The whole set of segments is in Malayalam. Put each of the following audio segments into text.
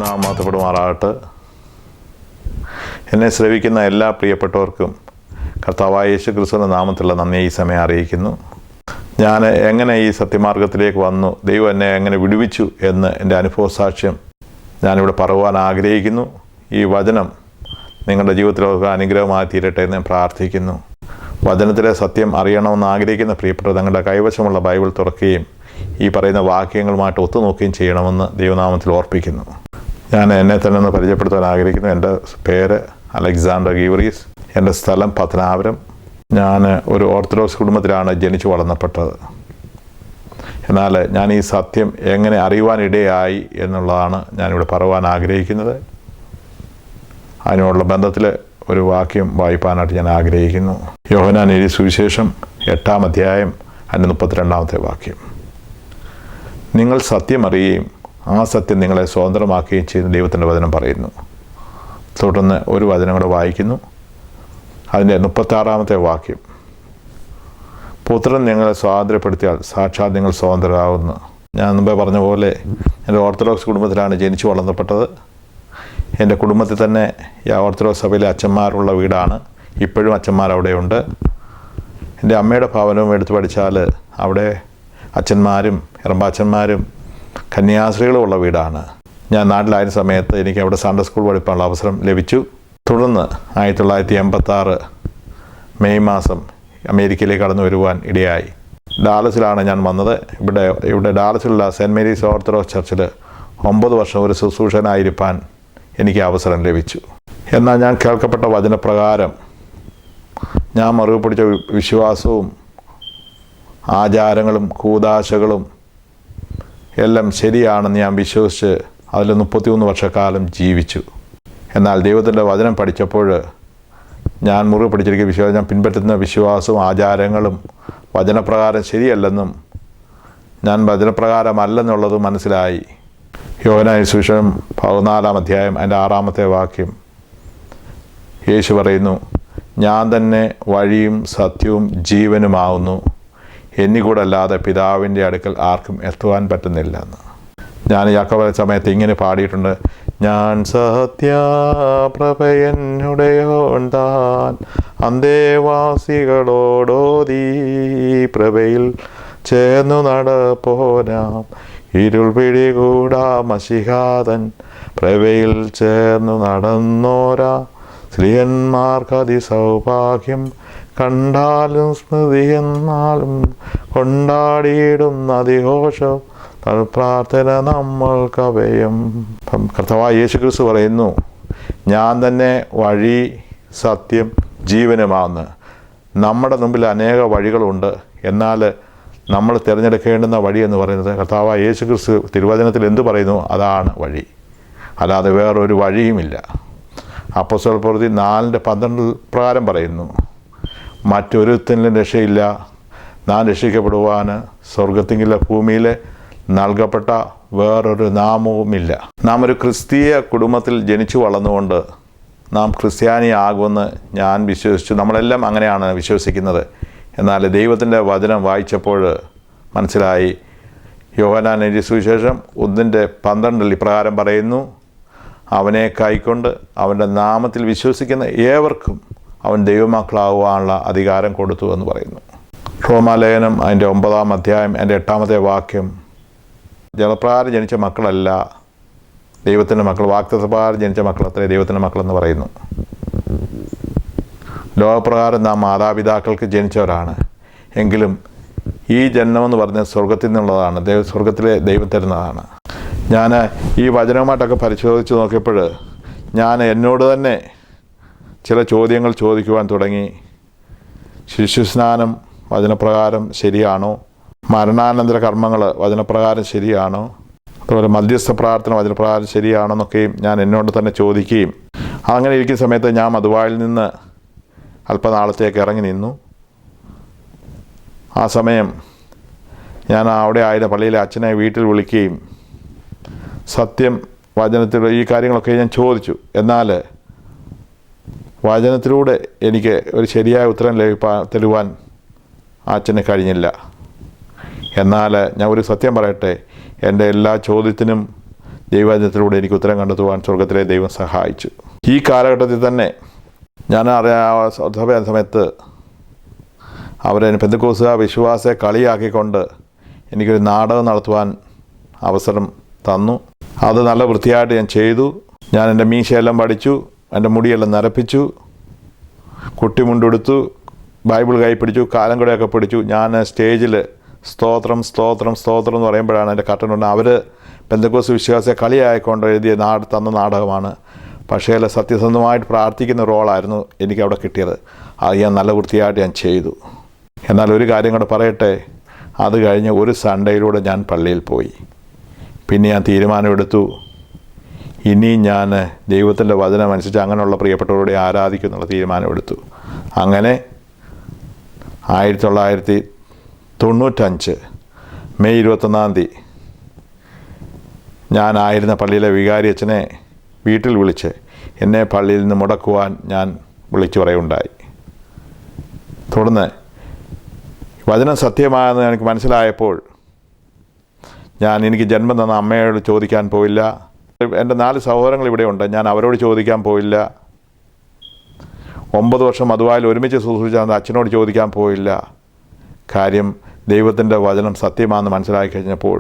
ദൈവനാമം മഹത്വപ്പെടുമാറാകട്ടെ. എന്നെ ശ്രവിക്കുന്ന എല്ലാ പ്രിയപ്പെട്ടവർക്കും കർത്താവായ യേശു ക്രിസ്തുവിൻ്റെ നാമത്തിലുള്ള നന്ദി ഈ സമയം അറിയിക്കുന്നു. ഞാൻ എങ്ങനെ ഈ സത്യമാർഗത്തിലേക്ക് വന്നു, ദൈവം എന്നെ എങ്ങനെ വിടുവിച്ചു എന്ന് എൻ്റെ അനുഭവ സാക്ഷ്യം ഞാനിവിടെ പറയുവാൻ ആഗ്രഹിക്കുന്നു. ഈ വചനം നിങ്ങളുടെ ജീവിതത്തിലൊക്കെ അനുഗ്രഹമായി തീരട്ടെ എന്ന് ഞാൻ പ്രാർത്ഥിക്കുന്നു. വചനത്തിലെ സത്യം അറിയണമെന്ന് ആഗ്രഹിക്കുന്ന പ്രിയപ്പെട്ടവർ തങ്ങളുടെ കൈവശമുള്ള ബൈബിൾ തുറക്കുകയും ഈ പറയുന്ന വാക്യങ്ങളുമായിട്ട് ഒത്തുനോക്കുകയും ചെയ്യണമെന്ന് ദൈവനാമത്തിൽ ഓർപ്പിക്കുന്നു. ഞാൻ എന്നെ തന്നെ ഒന്ന് പരിചയപ്പെടുത്താൻ ആഗ്രഹിക്കുന്നു. എൻ്റെ പേര് അലക്സാണ്ടർ ഗീവറീസ്. എൻ്റെ സ്ഥലം പത്തനാപുരം. ഞാൻ ഒരു ഓർത്തഡോക്സ് കുടുംബത്തിലാണ് ജനിച്ചു വളർന്നപ്പെട്ടത്. എന്നാൽ ഞാൻ ഈ സത്യം എങ്ങനെ അറിയുവാനിടയായി എന്നുള്ളതാണ് ഞാനിവിടെ പറയുവാൻ ആഗ്രഹിക്കുന്നത്. അതിനുള്ള ബന്ധത്തിൽ ഒരു വാക്യം വായിപ്പാനായിട്ട് ഞാൻ ആഗ്രഹിക്കുന്നു. യോഹന്നാൻ എഴുതിയ സുവിശേഷം 8-ാം അധ്യായം അതിൻ്റെ 32-ാമത്തെ വാക്യം. നിങ്ങൾ സത്യം അറിയുകയും ആ സത്യം നിങ്ങളെ സ്വതന്ത്രമാക്കുകയും ചെയ്യുന്ന ദൈവത്തിൻ്റെ വചനം പറയുന്നു. തുടർന്ന് ഒരു വചനം കൂടെ വായിക്കുന്നു. അതിൻ്റെ 36-ാമത്തെ വാക്യം. പുത്രൻ നിങ്ങളെ സ്വാതന്ത്ര്യപ്പെടുത്തിയാൽ സാക്ഷാൽ നിങ്ങൾ സ്വതന്ത്രരാകുന്നു. ഞാൻ മുമ്പേ പറഞ്ഞ പോലെ എൻ്റെ ഓർത്തഡോക്സ് കുടുംബത്തിലാണ് ജനിച്ചു വളർന്നപ്പെട്ടത്. എൻ്റെ കുടുംബത്തിൽ തന്നെ ഈ ഓർത്തഡോക്സ് സഭയിലെ അച്ഛന്മാരുള്ള വീടാണ്. ഇപ്പോഴും അച്ഛന്മാർ അവിടെയുണ്ട്. എൻ്റെ അമ്മയുടെ ഭവനവും എടുത്ത് പഠിച്ചാൽ അവിടെ അച്ഛന്മാരും ഇറമ്പാച്ചന്മാരും കന്യാസ്ത്രീകളും ഉള്ള വീടാണ്. ഞാൻ നാട്ടിലായ സമയത്ത് എനിക്ക് അവിടെ സൺഡേ സ്കൂൾ പഠിപ്പാനുള്ള അവസരം ലഭിച്ചു. തുടർന്ന് 1986 മെയ് മാസം അമേരിക്കയിലേക്ക് കടന്നു വരുവാൻ ഇടയായി. ഡാലസിലാണ് ഞാൻ വന്നത്. ഇവിടെ ഡാലസിലുള്ള സെൻറ്റ് മേരീസ് ഓർത്തഡോക്സ് ചർച്ചിൽ 9 വർഷം ഒരു ശുശ്രൂഷകനായിരിക്കാൻ എനിക്ക് അവസരം ലഭിച്ചു. എന്നാൽ ഞാൻ കേൾക്കപ്പെട്ട വചനപ്രകാരം ഞാൻ മറുപടി പിടിച്ച വിശ്വാസവും ആചാരങ്ങളും കൂദാശകളും എല്ലാം ശരിയാണെന്ന് ഞാൻ വിശ്വസിച്ച് അതിൽ 33 വർഷക്കാലം ജീവിച്ചു. എന്നാൽ ദൈവത്തിൻ്റെ വചനം പഠിച്ചപ്പോൾ ഞാൻ മുറുകെ പിടിച്ചിരിക്കുന്ന വിശ്വാസം, ഞാൻ പിൻപറ്റുന്ന വിശ്വാസവും ആചാരങ്ങളും വചനപ്രകാരം ശരിയല്ലെന്നും ഞാൻ വചനപ്രകാരമല്ലെന്നുള്ളതും മനസ്സിലായി. യോഹന്നാൻ സുവിശേഷം 14-ാം അധ്യായം അതിൻ്റെ 6-ാമത്തെ വാക്യം യേശു പറയുന്നു, ഞാൻ തന്നെ വഴിയും സത്യവും ജീവനുമാവുന്നു, എന്നിക്കൂടല്ലാതെ പിതാവിൻ്റെ അടുക്കൽ ആർക്കും എത്തുവാൻ പറ്റുന്നില്ല എന്ന്. ഞാൻ യാക്കോബ സമയത്ത് ഇങ്ങനെ പാടിയിട്ടുണ്ട്. ഞാൻ സത്യപ്രഭയനുടയോണ്ടാൻ അന്തേവാസികളോടോതീ പ്രഭയിൽ ചേർന്നു നടപ്പോരാം, ഇരുൾ പിടികൂടാ മഷിഹാതൻ പ്രഭയിൽ ചേർന്നു നടന്നോരാ, സ്ത്രീയന്മാർക്കതി സൗഭാഗ്യം കണ്ടാലും സ്മൃതി എന്നാലും കൊണ്ടാടിയിടുന്ന അതിഘോഷം പ്രാർത്ഥന നമ്മൾക്കഭയം. കർത്താവായ യേശു ക്രിസ്തു പറയുന്നു, ഞാൻ തന്നെ വഴി സത്യം ജീവനുമാകുന്നു. നമ്മുടെ മുമ്പിൽ അനേക വഴികളുണ്ട്. എന്നാൽ നമ്മൾ തിരഞ്ഞെടുക്കേണ്ടുന്ന വഴി എന്ന് പറയുന്നത് കർത്താവായ യേശു ക്രിസ്തു തിരുവചനത്തിൽ എന്തു പറയുന്നു അതാണ് വഴി, അല്ലാതെ വേറൊരു വഴിയുമില്ല. അപ്പോസ്തല പ്രവൃത്തി 4:12 പ്രകാരം പറയുന്നു, മറ്റൊരുത്തനിലും രക്ഷയില്ല, നാം രക്ഷിക്കപ്പെടുവാൻ സ്വർഗത്തിങ്കിലെ ഭൂമിയിൽ നൽകപ്പെട്ട വേറൊരു നാമവുമില്ല. നാം ഒരു ക്രിസ്തീയ കുടുംബത്തിൽ ജനിച്ചു വളർന്നുകൊണ്ട് നാം ക്രിസ്ത്യാനിയാകുമെന്ന് ഞാൻ വിശ്വസിച്ചു. നമ്മളെല്ലാം അങ്ങനെയാണ് വിശ്വസിക്കുന്നത്. എന്നാൽ ദൈവത്തിൻ്റെ വചനം വായിച്ചപ്പോൾ മനസ്സിലായി. യോഹന്നാൻ എഴുതിയ സുവിശേഷം 1:12 ഇപ്രകാരം പറയുന്നു, അവനെ കൈക്കൊണ്ട് അവൻ്റെ നാമത്തിൽ വിശ്വസിക്കുന്ന ഏവർക്കും അവൻ ദൈവമക്കളാകുവാനുള്ള അധികാരം കൊടുത്തു എന്ന് പറയുന്നു. റോമാലേഖനം അതിൻ്റെ 9-ാം അധ്യായം അതിൻ്റെ 8-ാമത്തെ വാക്യം. ജലപ്രകാരം ജനിച്ച മക്കളല്ല ദൈവത്തിൻ്റെ മക്കൾ, വാഗ്ദത്തപ്രകാരം ജനിച്ച മക്കൾ അത്രേ ദൈവത്തിൻ്റെ മക്കളെന്ന് പറയുന്നു. ലോകപ്രകാരം നാം മാതാപിതാക്കൾക്ക് ജനിച്ചവരാണ്. എങ്കിലും ഈ ജന്മമെന്ന് പറഞ്ഞാൽ സ്വർഗത്തിൽ നിന്നുള്ളതാണ്, സ്വർഗത്തിലെ ദൈവം തരുന്നതാണ്. ഞാൻ ഈ വചനവുമായിട്ടൊക്കെ പരിശോധിച്ച് നോക്കിയപ്പോൾ ഞാൻ എന്നോട് തന്നെ ചില ചോദ്യങ്ങൾ ചോദിക്കുവാൻ തുടങ്ങി. ശിശുസ്നാനം വചനപ്രകാരം ശരിയാണോ? മരണാനന്തര കർമ്മങ്ങൾ വചനപ്രകാരം ശരിയാണോ? അതുപോലെ മധ്യസ്ഥ പ്രാർത്ഥന വചനപ്രകാരം ശരിയാണോ എന്നൊക്കെയും ഞാൻ എന്നോട് തന്നെ ചോദിക്കുകയും, അങ്ങനെ ഇരിക്കുന്ന സമയത്ത് ഞാൻ മധുവായിൽ നിന്ന് അല്പനാളത്തേക്ക് ഇറങ്ങി നിന്നു. ആ സമയം ഞാൻ അവിടെ ആയ പള്ളിയിലെ അച്ഛനെ വീട്ടിൽ വിളിക്കുകയും സത്യം വചനത്തിലൂടെ ഈ കാര്യങ്ങളൊക്കെ ഞാൻ ചോദിച്ചു. എന്നാൽ വചനത്തിലൂടെ എനിക്ക് ഒരു ശരിയായ ഉത്തരം തരുവാൻ അച്ഛന് കഴിഞ്ഞില്ല. എന്നാൽ ഞാൻ ഒരു സത്യം പറയട്ടെ, എൻ്റെ എല്ലാ ചോദ്യത്തിനും ദൈവവചനത്തിലൂടെ എനിക്ക് ഉത്തരം കണ്ടെത്തുവാൻ സ്വർഗത്തിലെ ദൈവം സഹായിച്ചു. ഈ കാലഘട്ടത്തിൽ തന്നെ ഞാൻ സഭ സമയത്ത് അവരെ പെന്തക്കോസ്തുകാർ വിശ്വാസത്തെ കളിയാക്കിക്കൊണ്ട് എനിക്കൊരു നാടകം നടത്തുവാൻ അവസരം തന്നു. അത് നല്ല വൃത്തിയായിട്ട് ഞാൻ ചെയ്തു. ഞാൻ എൻ്റെ മീശയെല്ലാം പഠിച്ചു, എൻ്റെ മുടിയെല്ലാം നരപ്പിച്ചു, കുട്ടിമുണ്ടെടുത്തു, ബൈബിൾ കൈ പിടിച്ചു, കാലം കൂടെയൊക്കെ പിടിച്ചു. ഞാൻ സ്റ്റേജിൽ സ്തോത്രം സ്തോത്രം സ്തോത്രം എന്ന് പറയുമ്പോഴാണ് എൻ്റെ കട്ടനുണ്ട്. അവർ പെന്തക്കോസ്ത് വിശ്വാസത്തെ കളിയായിക്കൊണ്ട് എഴുതിയ തന്ന നാടകമാണ്. പക്ഷേ സത്യസന്ധമായിട്ട് പ്രാർത്ഥിക്കുന്ന റോളായിരുന്നു എനിക്കവിടെ കിട്ടിയത്. അത് ഞാൻ നല്ല വൃത്തിയായിട്ട് ഞാൻ ചെയ്തു. എന്നാൽ ഒരു കാര്യം കൂടെ പറയട്ടെ, അത് കഴിഞ്ഞ് ഒരു സൺഡേയിലൂടെ ഞാൻ പള്ളിയിൽ പോയി. പിന്നെ ഞാൻ തീരുമാനമെടുത്തു, ഇനിയും ഞാൻ ദൈവത്തിൻ്റെ വചനം അനുസരിച്ച് അങ്ങനെയുള്ള പ്രിയപ്പെട്ടവരോടെ ആരാധിക്കുന്നുള്ള തീരുമാനമെടുത്തു. അങ്ങനെ 1995 മെയ് 21 ഞാനായിരുന്ന പള്ളിയിലെ വികാരി അച്ഛനെ വീട്ടിൽ വിളിച്ച് എന്നെ പള്ളിയിൽ നിന്ന് മുടക്കുവാൻ ഞാൻ വിളിച്ചു പറയുകയുണ്ടായി. തുടർന്ന് വചനം സത്യമായെന്ന് എനിക്ക് മനസ്സിലായപ്പോൾ എനിക്ക് ജന്മം തന്ന അമ്മയോട് ചോദിക്കാൻ പോയില്ല. എൻ്റെ 4 സഹോദരങ്ങൾ ഇവിടെയുണ്ട്, ഞാൻ അവരോട് ചോദിക്കാൻ പോയില്ല. 9 വർഷം മധുവായിൽ ഒരുമിച്ച് ശുശ്രൂഷിച്ച അച്ഛനോട് ചോദിക്കാൻ പോയില്ല. കാര്യം ദൈവത്തിൻ്റെ വചനം സത്യമാണെന്ന് മനസ്സിലാക്കി കഴിഞ്ഞപ്പോൾ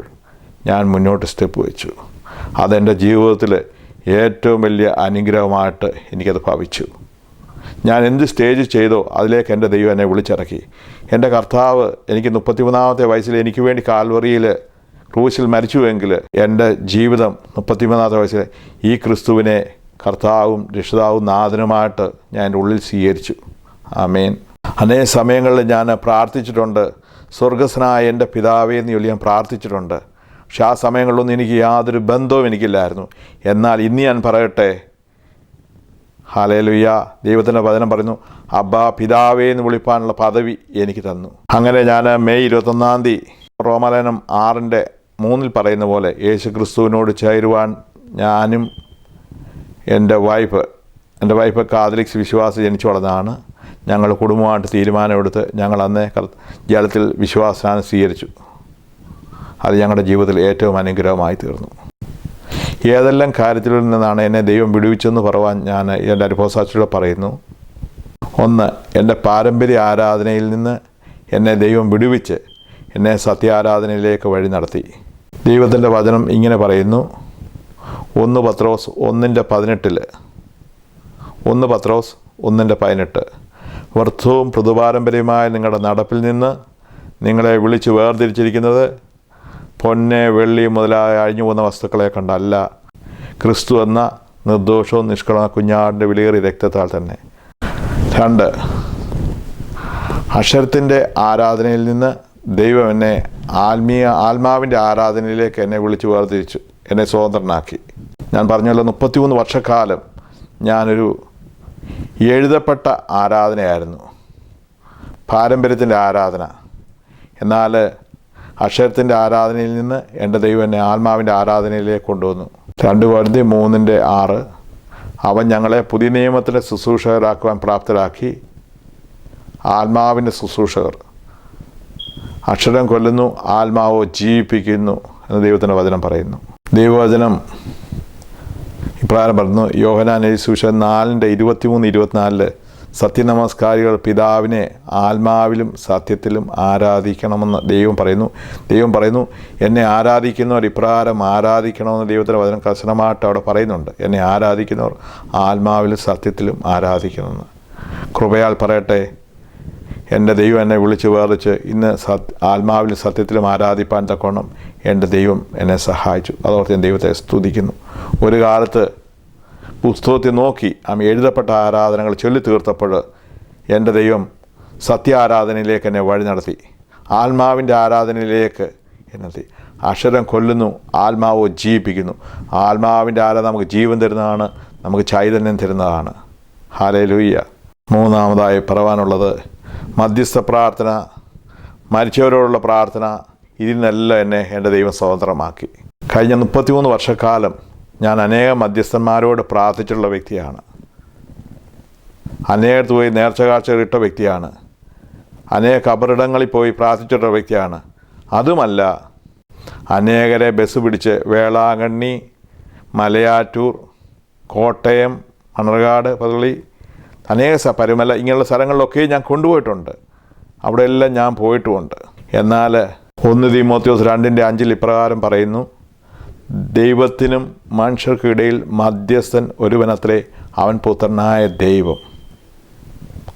ഞാൻ മുന്നോട്ട് സ്റ്റെപ്പ് വെച്ചു. അതെൻ്റെ ജീവിതത്തിൽ ഏറ്റവും വലിയ അനുഗ്രഹമായിട്ട് എനിക്കത് ഭവിച്ചു. ഞാൻ എന്ത് സ്റ്റേജ് ചെയ്തോ അതിലേക്ക് എൻ്റെ ദൈവം എന്നെ വിളിച്ചിറക്കി. എൻ്റെ കർത്താവ് എനിക്ക് 33-ാമത്തെ വയസ്സിൽ എനിക്ക് വേണ്ടി കാൽവറിയിൽ ക്രൂശിൽ മരിച്ചുവെങ്കിൽ എൻ്റെ ജീവിതം 33-ാമത്തെ വയസ്സിൽ ഈ ക്രിസ്തുവിനെ കർത്താവും രക്ഷിതാവും നാഥനുമായിട്ട് ഞാൻ എൻ്റെ ഉള്ളിൽ സ്വീകരിച്ചു. ആമേൻ. അനേക സമയങ്ങളിൽ ഞാൻ പ്രാർത്ഥിച്ചിട്ടുണ്ട്, സ്വർഗസ്വനായ എൻ്റെ പിതാവേ എന്ന് ചൊല്ലി ഞാൻ പ്രാർത്ഥിച്ചിട്ടുണ്ട്. പക്ഷെ ആ സമയങ്ങളിലൊന്നും എനിക്ക് യാതൊരു ബന്ധവും എനിക്കില്ലായിരുന്നു. എന്നാൽ ഇന്ന് ഞാൻ പറയട്ടെ, ഹല്ലേലൂയ, ദൈവത്തിൻ്റെ വചനം പറയുന്നു, അബ്ബാ പിതാവേ എന്ന് വിളിപ്പാനുള്ള പദവി എനിക്ക് തന്നു. അങ്ങനെ ഞാൻ മെയ് 21 റോമാലേഖനം 6:3 പറയുന്ന പോലെ യേശു ക്രിസ്തുവിനോട് ചേരുവാൻ ഞാനും എൻ്റെ വൈഫ് കാതലിക്സ് വിശ്വാസം ജനിച്ചു വളർന്നതാണ്. ഞങ്ങൾ കുടുംബമായിട്ട് തീരുമാനമെടുത്ത് ഞങ്ങൾ അന്നേ ജലത്തിൽ വിശ്വാസാനം സ്വീകരിച്ചു. അത് ഞങ്ങളുടെ ജീവിതത്തിൽ ഏറ്റവും അനുഗ്രഹമായി തീർന്നു. ഏതെല്ലാം കാര്യത്തിൽ നിന്നാണ് എന്നെ ദൈവം വിടുവിച്ചെന്ന് പറയുവാൻ ഞാൻ എൻ്റെ അനുഭവസാക്ഷിയോട് പറയുന്നു. 1, എൻ്റെ പാരമ്പര്യ ആരാധനയിൽ നിന്ന് എന്നെ ദൈവം വിടുവിച്ച് എന്നെ സത്യാരാധനയിലേക്ക് വഴി നടത്തി. ദൈവത്തിൻ്റെ വചനം ഇങ്ങനെ പറയുന്നു, 1 പത്രോസ് 1:18 1 പത്രോസ് 1:18 വ്യർത്ഥവും പ്രതിപാരമ്പര്യമായ നിങ്ങളുടെ നടപ്പിൽ നിന്ന് നിങ്ങളെ വിളിച്ച് വേർതിരിച്ചിരിക്കുന്നത് പൊന്ന് വെള്ളി മുതലായ അഴിഞ്ഞു പോകുന്ന വസ്തുക്കളെ കണ്ടല്ല, ക്രിസ്തു എന്ന നിർദോഷവും നിഷ്കളങ്ക കുഞ്ഞാടിൻ്റെ വിലയേറിയ രക്തത്താൽ തന്നെ. 2, അക്ഷരത്തിൻ്റെ ആരാധനയിൽ നിന്ന് ദൈവം എന്നെ ആത്മാവിൻ്റെ ആരാധനയിലേക്ക് എന്നെ വിളിച്ച് വേർതിരിച്ചു, എന്നെ സ്വതന്ത്രനാക്കി. ഞാൻ പറഞ്ഞല്ലോ, 33 വർഷക്കാലം ഞാനൊരു എഴുതപ്പെട്ട ആരാധനയായിരുന്നു, പാരമ്പര്യത്തിൻ്റെ ആരാധന. എന്നാൽ അക്ഷരത്തിൻ്റെ ആരാധനയിൽ നിന്ന് എൻ്റെ ദൈവം എന്നെ ആത്മാവിൻ്റെ ആരാധനയിലേക്ക് കൊണ്ടുവന്നു. 2 കൊരിന്ത്യർ 3:6 അവൻ ഞങ്ങളെ പുതിയ നിയമത്തിൻ്റെ ശുശ്രൂഷകരാക്കുവാൻ പ്രാപ്തരാക്കി. ആത്മാവിൻ്റെ ശുശ്രൂഷകർ. അക്ഷരം കൊല്ലുന്നു, ആത്മാവോ ജീവിപ്പിക്കുന്നു എന്ന് ദൈവത്തിൻ്റെ വചനം പറയുന്നു. ദൈവവചനം ഇപ്രകാരം പറയുന്നു, യോഹന്നാൻ എഴുതിയ സുവിശേഷം 4:23-24 സത്യനമസ്കാരികൾ പിതാവിനെ ആത്മാവിലും സത്യത്തിലും ആരാധിക്കണമെന്ന് ദൈവം പറയുന്നു. എന്നെ ആരാധിക്കുന്നവർ ഇപ്രകാരം ആരാധിക്കണമെന്ന് ദൈവത്തിൻ്റെ വചനം കർശനമായിട്ട് അവിടെ പറയുന്നുണ്ട്. എന്നെ ആരാധിക്കുന്നവർ ആത്മാവിലും സത്യത്തിലും ആരാധിക്കണമെന്ന്. കൃപയാൽ പറയട്ടെ, എൻ്റെ ദൈവം എന്നെ വിളിച്ച് വേർതിച്ച് ഇന്ന് ആത്മാവിലും സത്യത്തിലും ആരാധിപ്പാൻ തക്കോണം എൻ്റെ ദൈവം എന്നെ സഹായിച്ചു. അതോർത്ത് ഞാൻ ദൈവത്തെ സ്തുതിക്കുന്നു. ഒരു കാലത്ത് പുസ്തകത്തിൽ നോക്കി എഴുതപ്പെട്ട ആരാധനകൾ ചൊല്ലി തീർത്തപ്പോൾ എൻ്റെ ദൈവം സത്യാരാധനയിലേക്ക് എന്നെ വഴി നടത്തി, ആത്മാവിൻ്റെ ആരാധനയിലേക്ക് എന്നെത്തി. അക്ഷരം കൊല്ലുന്നു, ആത്മാവ് ജീവിപ്പിക്കുന്നു. ആത്മാവിൻ്റെ ആരാധന നമുക്ക് ജീവൻ തരുന്നതാണ്, നമുക്ക് ചൈതന്യം തരുന്നതാണ്. ഹല്ലേലൂയ. 3-ാമതായി പറയാനുള്ളത് മധ്യസ്ഥ പ്രാർത്ഥന, മരിച്ചവരോടുള്ള പ്രാർത്ഥന. ഇതിൽ നിന്നെല്ലാം എന്നെ എൻ്റെ ദൈവം സ്വതന്ത്രമാക്കി. കഴിഞ്ഞ 33 വർഷക്കാലം ഞാൻ അനേകം മധ്യസ്ഥന്മാരോട് പ്രാർത്ഥിച്ചിട്ടുള്ള വ്യക്തിയാണ്. അനേകത്ത് പോയി നേർച്ച കാഴ്ച വ്യക്തിയാണ്. അനേക കബറിടങ്ങളിൽ പോയി പ്രാർത്ഥിച്ചിട്ടുള്ള വ്യക്തിയാണ്. അതുമല്ല, അനേകരെ ബസ് പിടിച്ച് വേളാങ്കണ്ണി, മലയാറ്റൂർ, കോട്ടയം, മണർകാട്, പതുളി, അനേക പരുമല, ഇങ്ങനെയുള്ള സ്ഥലങ്ങളിലൊക്കെ ഞാൻ കൊണ്ടുപോയിട്ടുണ്ട്. അവിടെ എല്ലാം ഞാൻ പോയിട്ടുമുണ്ട്. എന്നാൽ 1 തീമോഥെയോസ് 2:5 ഇപ്രകാരം പറയുന്നു, ദൈവത്തിനും മനുഷ്യർക്കിടയിൽ മധ്യസ്ഥൻ ഒരുവനത്രേ, അവൻ പുത്രനായ ദൈവം.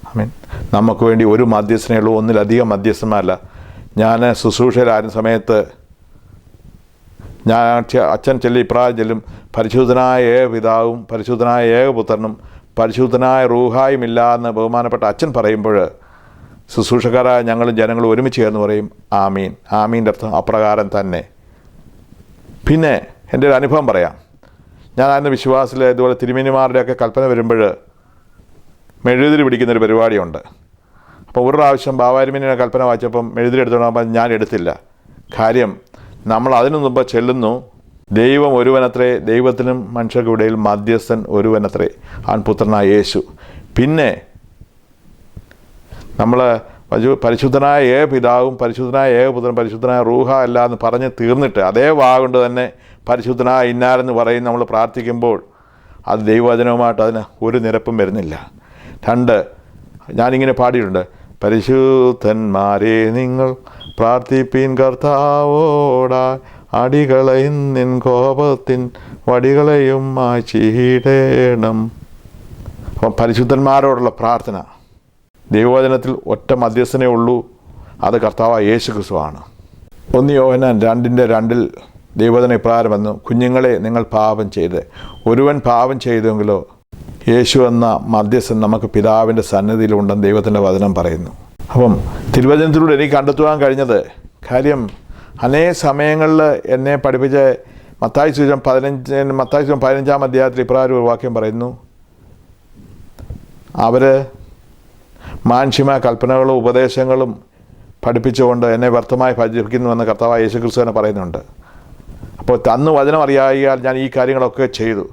ആമേൻ. നമുക്ക് വേണ്ടി ഒരു മധ്യസ്ഥനേ ഉള്ളൂ, ഒന്നിലധികം മധ്യസ്ഥന്മാരല്ല. ഞാൻ ശുശ്രൂഷയിലായിരുന്ന സമയത്ത് ഞാൻ അച്ഛൻ ചെല്ലി ഇപ്രായം ചെല്ലും, പരിശുദ്ധനായ ഏക പിതാവും പരിശുദ്ധനായ ഏകപുത്രനും പരിശുദ്ധനായ റൂഹായും ഇല്ലാന്ന് ബഹുമാനപ്പെട്ട അച്ഛൻ പറയുമ്പോൾ ശുശ്രൂഷക്കാരായ ഞങ്ങളും ജനങ്ങളും ഒരുമിച്ച് ചേർന്ന് പറയും ആമീൻ. ആമീൻ്റെ അർത്ഥം അപ്രകാരം തന്നെ. പിന്നെ എൻ്റെ ഒരു അനുഭവം പറയാം. ഞാൻ അന്ന് വിശ്വാസത്തിൽ ഇതുപോലെ തിരുമേനിമാരുടെയൊക്കെ കൽപ്പന വരുമ്പോൾ മെഴുതിരി പിടിക്കുന്നൊരു പരിപാടിയുണ്ട്. അപ്പോൾ ഒരു പ്രാവശ്യം ബാബാരിമേനിയുടെ കൽപ്പന വായിച്ചപ്പം മെഴുതിരി എടുത്തോണ്ടാകുമ്പോൾ ഞാൻ എടുത്തില്ല. കാര്യം നമ്മൾ അതിനു മുമ്പ് ചെല്ലുന്നു, ദൈവം ഒരുവനത്രേ, ദൈവത്തിനും മനുഷ്യർക്കിടയിൽ മധ്യസ്ഥൻ ഒരുവനത്രേ, അവൻ പുത്രനായ യേശു. പിന്നെ നമ്മൾ പരിശുദ്ധനായ ഏക പിതാവും പരിശുദ്ധനായ ഏകപുത്രൻ പരിശുദ്ധനായ റൂഹ അല്ല എന്ന് പറഞ്ഞ് തീർന്നിട്ട് അതേ വാഗുകൊണ്ട് തന്നെ പരിശുദ്ധനായ ഇന്നാരെന്ന് പറയും നമ്മൾ പ്രാർത്ഥിക്കുമ്പോൾ അത് ദൈവവചനവുമായിട്ട് അതിന് ഒരു നിരപ്പും വരുന്നില്ല. 2, ഞാനിങ്ങനെ പാടിയിട്ടുണ്ട്, പരിശുദ്ധന്മാരെ നിങ്ങൾ പ്രാർത്ഥിപ്പീൻ കർത്താവോടായി, അടികളെയും നിൻ കോപത്തിൻ വടികളെയും മായ്ച്ചിടേണം. അപ്പം പരിശുദ്ധന്മാരോടുള്ള പ്രാർത്ഥന, ദൈവവചനത്തിൽ ഒറ്റ മധ്യസ്ഥനേ ഉള്ളൂ, അത് കർത്താവായ യേശു ക്രിസ്തുവാണ്. 1 യോഹന്നാൻ 2:2 ദൈവവചനം ഇപ്രകാരം വന്നു, കുഞ്ഞുങ്ങളെ നിങ്ങൾ പാപം ചെയ്ത്, ഒരുവൻ പാപം ചെയ്തെങ്കിലോ യേശു എന്ന മധ്യസ്ഥൻ നമുക്ക് പിതാവിൻ്റെ സന്നിധിയിലുണ്ടെന്ന് ദൈവത്തിൻ്റെ വചനം പറയുന്നു. അപ്പം തിരുവചനത്തിലൂടെ എനിക്ക് കണ്ടെത്തുവാൻ കഴിഞ്ഞത് കാര്യം, അനേക സമയങ്ങളിൽ എന്നെ പഠിപ്പിച്ച മത്തായി സുവിശേഷം 15-ാം അധ്യായത്തിൽ ഇപ്രകാരം ഒരു വാക്യം പറയുന്നു, അവർ മാനുഷികമായ കൽപ്പനകളും ഉപദേശങ്ങളും പഠിപ്പിച്ചുകൊണ്ട് എന്നെ വ്യർത്ഥമായി ഭജിക്കുന്നുവെന്ന് കർത്താവായ യേശു ക്രിസ്തു തന്നെ പറയുന്നുണ്ട്. അപ്പോൾ തന്നു വചനം അറിയായാൽ ഞാൻ ഈ കാര്യങ്ങളൊക്കെ ചെയ്തു,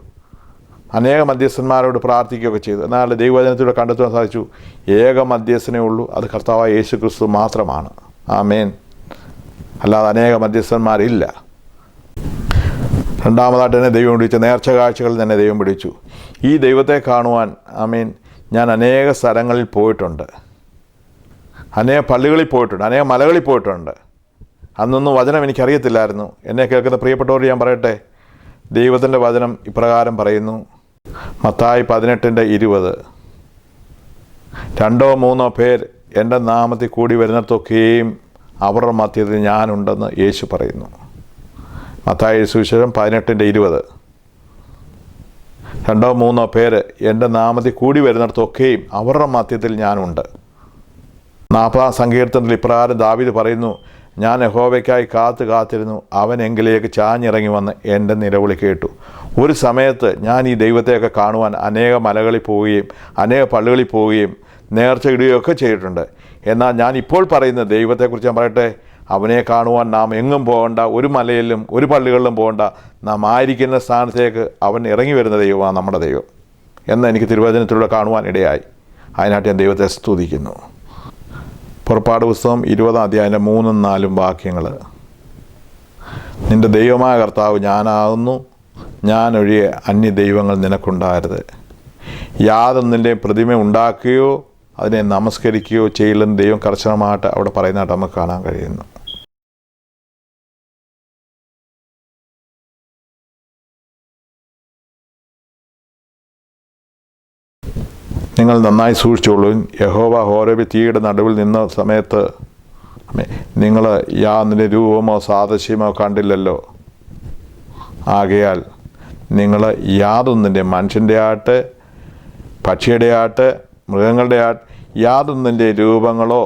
അനേക മധ്യസ്ഥന്മാരോട് പ്രാർത്ഥിക്കുകയൊക്കെ ചെയ്തു. എന്നാൽ ദൈവവചനത്തിലൂടെ കണ്ടെത്താൻ സാധിച്ചു, ഏക മധ്യസ്ഥനേ ഉള്ളൂ, അത് കർത്താവായ യേശു ക്രിസ്തു മാത്രമാണ്. ആമേൻ. അല്ലാതെ അനേക മധ്യസ്ഥന്മാരില്ല. 2ാമതായിട്ട് തന്നെ ദൈവം വിളിച്ച നേർച്ച കാഴ്ചകളിൽ തന്നെ ദൈവം പിടിച്ചു. ഈ ദൈവത്തെ കാണുവാൻ ആമേൻ ഞാൻ അനേക സ്ഥലങ്ങളിൽ പോയിട്ടുണ്ട്, അനേക പള്ളികളിൽ പോയിട്ടുണ്ട്, അനേക മലകളിൽ പോയിട്ടുണ്ട്. അന്നൊന്നും വചനം എനിക്കറിയത്തില്ലായിരുന്നു. എന്നെ കേൾക്കുന്ന പ്രിയപ്പെട്ടവർ ഞാൻ പറയട്ടെ, ദൈവത്തിൻ്റെ വചനം ഇപ്രകാരം പറയുന്നു, മത്തായി 18:20, 2-3 പേർ എൻ്റെ നാമത്തിൽ കൂടി വരുന്നിടത്തൊക്കെയും അവരുടെ മധ്യത്തിൽ ഞാനുണ്ടെന്ന് യേശു പറയുന്നു. മത്തായി സുവിശേഷം 18:20, 2-3 പേർ എൻ്റെ നാമത്തിൽ കൂടി വരുന്നിടത്തൊക്കെയും അവരുടെ മധ്യത്തിൽ ഞാനുണ്ട്. 40-ാം സങ്കീർത്തനത്തിൽ ഇപ്രകാരം ദാവീദ് പറയുന്നു, ഞാൻ യഹോവയ്ക്കായി കാത്തിരുന്നു, അവൻ എങ്കിലേക്ക് ചാഞ്ഞിറങ്ങി വന്ന് എൻ്റെ നിലവിളി കേട്ടു. ഒരു സമയത്ത് ഞാൻ ഈ ദൈവത്തെയൊക്കെ കാണുവാൻ അനേക മലകളിൽ പോവുകയും അനേക പള്ളികളിൽ പോവുകയും നേർച്ച ഇടുകയൊക്കെ ചെയ്തിട്ടുണ്ട്. എന്നാൽ ഞാൻ ഇപ്പോൾ പറയുന്ന ദൈവത്തെക്കുറിച്ച് ഞാൻ പറയട്ടെ, അവനെ കാണുവാൻ നാം എങ്ങും പോകണ്ട, ഒരു മലയിലും ഒരു പള്ളികളിലും പോകണ്ട, നാം ആയിരിക്കുന്ന സ്ഥാനത്തേക്ക് അവൻ ഇറങ്ങി വരുന്ന ദൈവമാണ് നമ്മുടെ ദൈവം എന്ന് എനിക്ക് തിരുവചനത്തിലൂടെ കാണുവാൻ ഇടയായി. അതിനായിട്ട് ഞാൻ ദൈവത്തെ സ്തുതിക്കുന്നു. പുറപ്പാട് പുസ്തകം 20-ാം അധ്യായം 3-4 വാക്യങ്ങൾ, നിൻ്റെ ദൈവമായ കർത്താവ് ഞാനാകുന്നു, ഞാനൊഴികെ അന്യ ദൈവങ്ങൾ നിനക്കുണ്ടാകരുത്, യാതൊന്നിൻ്റെയും പ്രതിമ ഉണ്ടാക്കുകയോ അതിനെ നമസ്കരിക്കുകയോ ചെയ്യില്ലെന്ന് ദൈവം കർശനമായിട്ട് അവിടെ പറയുന്നതായിട്ട് നമുക്ക് കാണാൻ കഴിയുന്നു. നിങ്ങൾ നന്നായി സൂക്ഷിച്ചോളൂ. യഹോവ ഹോരേബിൽ തീയുടെ നടുവിൽ നിന്ന സമയത്ത് നിങ്ങൾ യാതൊന്നിൻ്റെ രൂപമോ സാദൃശ്യമോ കണ്ടില്ലല്ലോ. ആകയാൽ നിങ്ങൾ യാതൊന്നിൻ്റെ, മനുഷ്യൻ്റെ ആട്ട്, പക്ഷിയുടെ ആട്ട്, മൃഗങ്ങളുടെ ആട്ട്, യാതൊന്നിൻ്റെ രൂപങ്ങളോ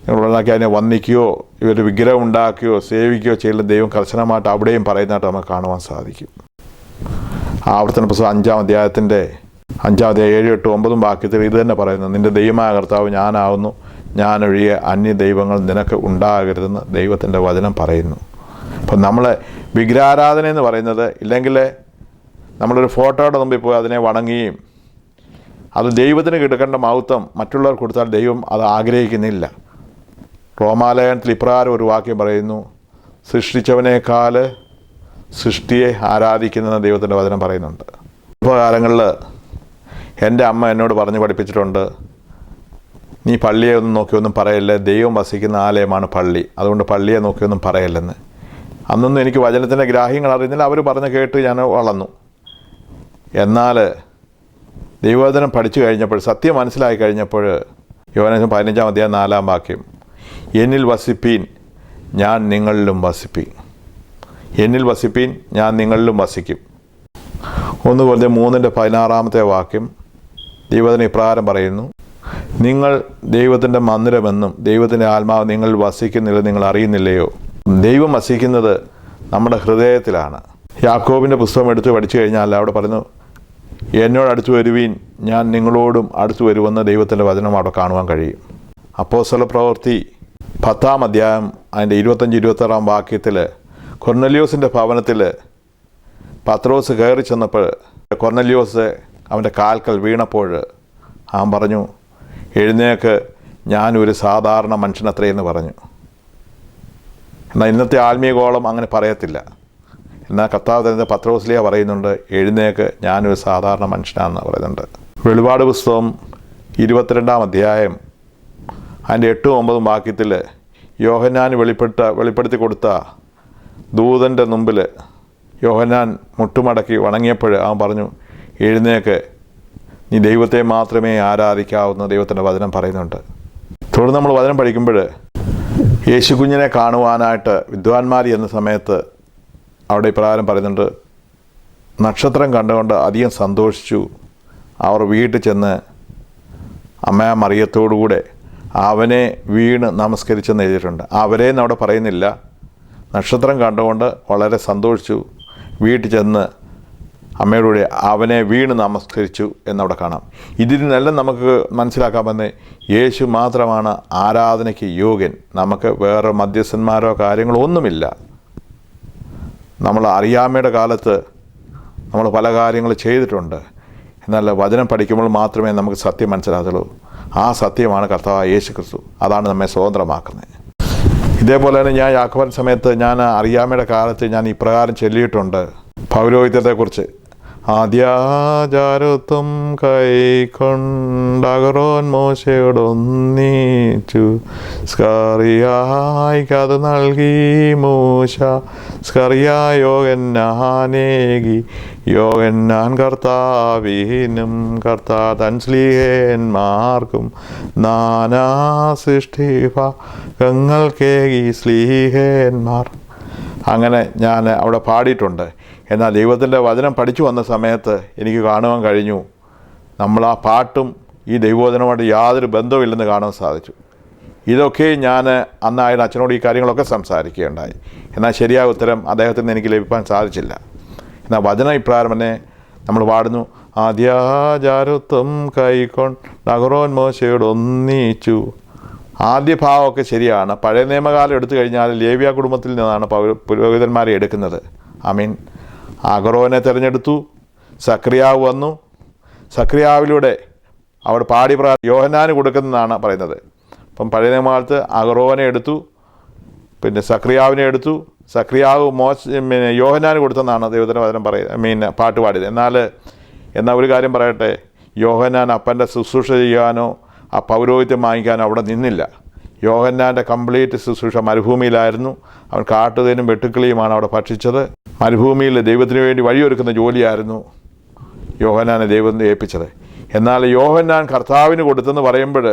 നിങ്ങളുണ്ടാക്കി അതിനെ വന്ദിക്കുകയോ ഇവർ വിഗ്രഹം ഉണ്ടാക്കുകയോ സേവിക്കുകയോ ചെയ്യുന്ന ദൈവം കർശനമായിട്ട് അവിടെയും പറയുന്നതായിട്ട് നമുക്ക് കാണുവാൻ സാധിക്കും. ആവർത്തന പുസ്തകം 5-ാം അധ്യായത്തിൻ്റെ 5-ാം അധ്യായം 7, 8, 9 വാക്യത്തിൽ ഇത് തന്നെ പറയുന്നു, നിൻ്റെ ദൈവമായ കർത്താവ് ഞാനാവുന്നു, ഞാനൊഴികെ അന്യ ദൈവങ്ങൾ നിനക്ക് ഉണ്ടാകരുതെന്ന് ദൈവത്തിൻ്റെ വചനം പറയുന്നു. അപ്പം നമ്മൾ വിഗ്രഹാരാധന എന്ന് പറയുന്നത്, ഇല്ലെങ്കിൽ നമ്മളൊരു ഫോട്ടോയുടെ മുമ്പിൽ പോയി അതിനെ വണങ്ങുകയും അത് ദൈവത്തിന് കിടക്കേണ്ട മഹത്വം മറ്റുള്ളവർ കൊടുത്താൽ ദൈവം അത് ആഗ്രഹിക്കുന്നില്ല. റോമാലേഖനത്തിൽ ഇപ്രകാരം ഒരു വാക്യം പറയുന്നു, സൃഷ്ടിച്ചവനേക്കാൾ സൃഷ്ടിയെ ആരാധിക്കുന്ന ദൈവത്തിൻ്റെ വചനം പറയുന്നുണ്ട്. കാലങ്ങളിൽ എൻ്റെ അമ്മ എന്നോട് പറഞ്ഞ് പഠിപ്പിച്ചിട്ടുണ്ട്, നീ പള്ളിയെ ഒന്നും നോക്കിയൊന്നും പറയല്ലേ, ദൈവം വസിക്കുന്ന ആലയമാണ് പള്ളി, അതുകൊണ്ട് പള്ളിയെ നോക്കിയൊന്നും പറയല്ലെന്ന്. അന്നൊന്നും എനിക്ക് വചനത്തിൻ്റെ ഗ്രാഹ്യങ്ങൾ അറിയുന്നില്ല, അവർ പറഞ്ഞ് കേട്ട് ഞാൻ വളർന്നു. എന്നാൽ ദൈവവചനം പഠിച്ചു കഴിഞ്ഞപ്പോൾ, സത്യം മനസ്സിലാക്കി കഴിഞ്ഞപ്പോൾ, യോഹന്നാൻ 15:4 എന്നിൽ വസിപ്പീൻ, ഞാൻ നിങ്ങളിലും വസിപ്പീൻ. എന്നിൽ വസിപ്പീൻ, ഞാൻ നിങ്ങളിലും വസിക്കും. 1 കൊരിന്ത്യർ 3:16 ദൈവവചനം ഇപ്രകാരം പറയുന്നു, നിങ്ങൾ ദൈവത്തിൻ്റെ മന്ദിരമെന്നും ദൈവത്തിൻ്റെ ആത്മാവ് നിങ്ങളിൽ വസിക്കുന്നില്ല നിങ്ങൾ അറിയുന്നില്ലയോ? ദൈവം വസിക്കുന്നത് നമ്മുടെ ഹൃദയത്തിലാണ്. യാക്കോബിൻ്റെ പുസ്തകം എടുത്ത് പഠിച്ചു കഴിഞ്ഞാൽ അവിടെ പറയുന്നു, എന്നോട് അടുത്ത് വരുവീൻ, ഞാൻ നിങ്ങളോടും അടുത്ത് വരുമെന്ന് ദൈവത്തിൻ്റെ വചനം അവിടെ കാണുവാൻ കഴിയും. അപ്പോസ്തല പ്രവൃത്തി 10 അതിൻ്റെ 25-26 കൊർന്നല്യോസിൻ്റെ ഭവനത്തിൽ പത്രോസ് കയറി ചെന്നപ്പോൾ കൊർന്നല്യോസ് അവൻ്റെ കാൽക്കൽ വീണപ്പോൾ അവൻ പറഞ്ഞു, എഴുന്നേക്ക്, ഞാനൊരു സാധാരണ മനുഷ്യനത്രയെന്ന് പറഞ്ഞു. എന്നാൽ ഇന്നത്തെ ആത്മീയഗോളം അങ്ങനെ പറയത്തില്ല. എന്നാൽ കർത്താവ് തന്നെ പത്രോസിലിയ പറയുന്നുണ്ട്, എഴുന്നേക്ക്, ഞാനൊരു സാധാരണ മനുഷ്യനാണെന്ന് പറയുന്നുണ്ട്. വെളിപാട് പുസ്തകം 22 അതിൻ്റെ 8-9 യോഹന്നാൻ വെളിപ്പെടുത്തി കൊടുത്ത ദൂതൻ്റെ മുമ്പിൽ യോഹന്നാൻ മുട്ടുമടക്കി വണങ്ങിയപ്പോൾ അവൻ പറഞ്ഞു, എഴുന്നേക്ക്, നീ ദൈവത്തെ മാത്രമേ ആരാധിക്കാവുന്ന ദൈവത്തിൻ്റെ വചനം പറയുന്നുണ്ട്. തുടർന്ന് നമ്മൾ വചനം പഠിക്കുമ്പോൾ യേശു കുഞ്ഞിനെ കാണുവാനായിട്ട് വിദ്വാൻമാർ എന്ന സമയത്ത് അവിടെ ഇപ്രകാരം പറയുന്നുണ്ട്, നക്ഷത്രം കണ്ടുകൊണ്ട് അധികം സന്തോഷിച്ചു. അവർ വീട്ടിൽ ചെന്ന് അമ്മ മറിയത്തോടുകൂടെ അവനെ വീണ് നമസ്കരിച്ചെന്ന് എഴുതിയിട്ടുണ്ട്. അവരെന്ന് അവിടെ പറയുന്നില്ല. നക്ഷത്രം കണ്ടുകൊണ്ട് വളരെ സന്തോഷിച്ചു, വീട്ടിൽ ചെന്ന് അമ്മയോടുകൂടി അവനെ വീണ് നമസ്കരിച്ചു എന്നവിടെ കാണാം. ഇതിൽ നിന്നെല്ലാം നമുക്ക് മനസ്സിലാക്കാമെന്ന് യേശു മാത്രമാണ് ആരാധനയ്ക്ക് യോഗ്യൻ. നമുക്ക് വേറെ മധ്യസ്ഥന്മാരോ കാര്യങ്ങളോ ഒന്നുമില്ല. നമ്മൾ അറിയാമ്മയുടെ കാലത്ത് നമ്മൾ പല കാര്യങ്ങൾ ചെയ്തിട്ടുണ്ട്. എന്നാൽ വചനം പഠിക്കുമ്പോൾ മാത്രമേ നമുക്ക് സത്യം മനസ്സിലാകത്തുള്ളൂ. ആ സത്യമാണ് കർത്താവായ യേശു ക്രിസ്തു. അതാണ് നമ്മെ സ്വതന്ത്രമാക്കുന്നത്. ഇതേപോലെ തന്നെ ഞാൻ യാക്കോബൻ സമയത്ത് ഞാൻ അറിയാമ്മയുടെ കാലത്ത് ഞാൻ ഇപ്രകാരം ചൊല്ലിയിട്ടുണ്ട് പൗരോഹിത്യത്തെക്കുറിച്ച്. ആദ്യാചാരത്വം കൈക്കൊണ്ടകറോൻ മോശയോടൊന്നിച്ചു സ്കറിയായിക്കത് നൽകി മൂശ സ്കറിയ യോഹന്നാനേകി യോഹന്നാൻ കർത്താവിനും തൻ സ്ലീഹന്മാർക്കും നാനാ സൃഷ്ടിഭാഗങ്ങൾക്കേകി സ്ലീഹന്മാർ. അങ്ങനെ ഞാൻ അവിടെ പാടിയിട്ടുണ്ട്. എന്നാൽ ദൈവത്തിൻ്റെ വചനം പഠിച്ചു വന്ന സമയത്ത് എനിക്ക് കാണുവാൻ കഴിഞ്ഞു, നമ്മൾ ആ പാട്ടും ഈ ദൈവവചനമായിട്ട് യാതൊരു ബന്ധവുമില്ലെന്ന് കാണാൻ സാധിച്ചു. ഇതൊക്കെ ഞാൻ അന്നായിരുന്നു അച്ഛനോട് ഈ കാര്യങ്ങളൊക്കെ സംസാരിക്കുകയുണ്ടായി. എന്നാൽ ശരിയായ ഉത്തരം അദ്ദേഹത്തിന് എനിക്ക് ലഭിക്കാൻ സാധിച്ചില്ല. എന്നാൽ വചനം ഇപ്രകാരം തന്നെ നമ്മൾ പാടുന്നു, ആദ്യാചാരത്വം കൈക്കൊണ്ടകറോൻ മോശയോട് ഒന്നിച്ചു. ആദ്യ ഭാവമൊക്കെ ശരിയാണ്. പഴയ നിയമകാലം എടുത്തു കഴിഞ്ഞാൽ ലേവ്യ കുടുംബത്തിൽ നിന്നാണ് പുരോഹിതന്മാരെ എടുക്കുന്നത്. ആമീൻ. അഹറോനെ തിരഞ്ഞെടുത്തു, സക്രിയാവ് വന്നു. സക്രിയാവിലൂടെ അവിടെ പാടി യോഹന്നാന് കൊടുക്കുന്നതാണ് പറയുന്നത്. അപ്പം പഴയ നിയമകാലത്ത് അഹറോനെ എടുത്തു, പിന്നെ സക്രിയാവിനെ എടുത്തു. സക്രിയാവ് യോഹന്നാന് കൊടുത്തെന്നാണ് ദൈവത്തിൻ്റെ വചനം പാട്ട് പാടിയത്. എന്നാൽ ഒരു കാര്യം പറയട്ടെ, യോഹന്നാൻ അപ്പൻ്റെ ശുശ്രൂഷ ചെയ്യാനോ ആ പൗരോഹിത്യം വാങ്ങിക്കാനോ അവിടെ നിന്നില്ല. യോഹന്നാൻ്റെ കംപ്ലീറ്റ് ശുശ്രൂഷ മരുഭൂമിയിലായിരുന്നു. അവൻ കാട്ടുതേനും വെട്ടുക്കിളിയുമാണ് അവിടെ ഭക്ഷിച്ചത്. മരുഭൂമിയിൽ ദൈവത്തിന് വേണ്ടി വഴിയൊരുക്കുന്ന ജോലിയായിരുന്നു യോഹന്നാനെ ദൈവം ഏൽപ്പിച്ചത്. എന്നാൽ യോഹന്നാൻ കർത്താവിന് കൊടുത്തെന്ന് പറയുമ്പോൾ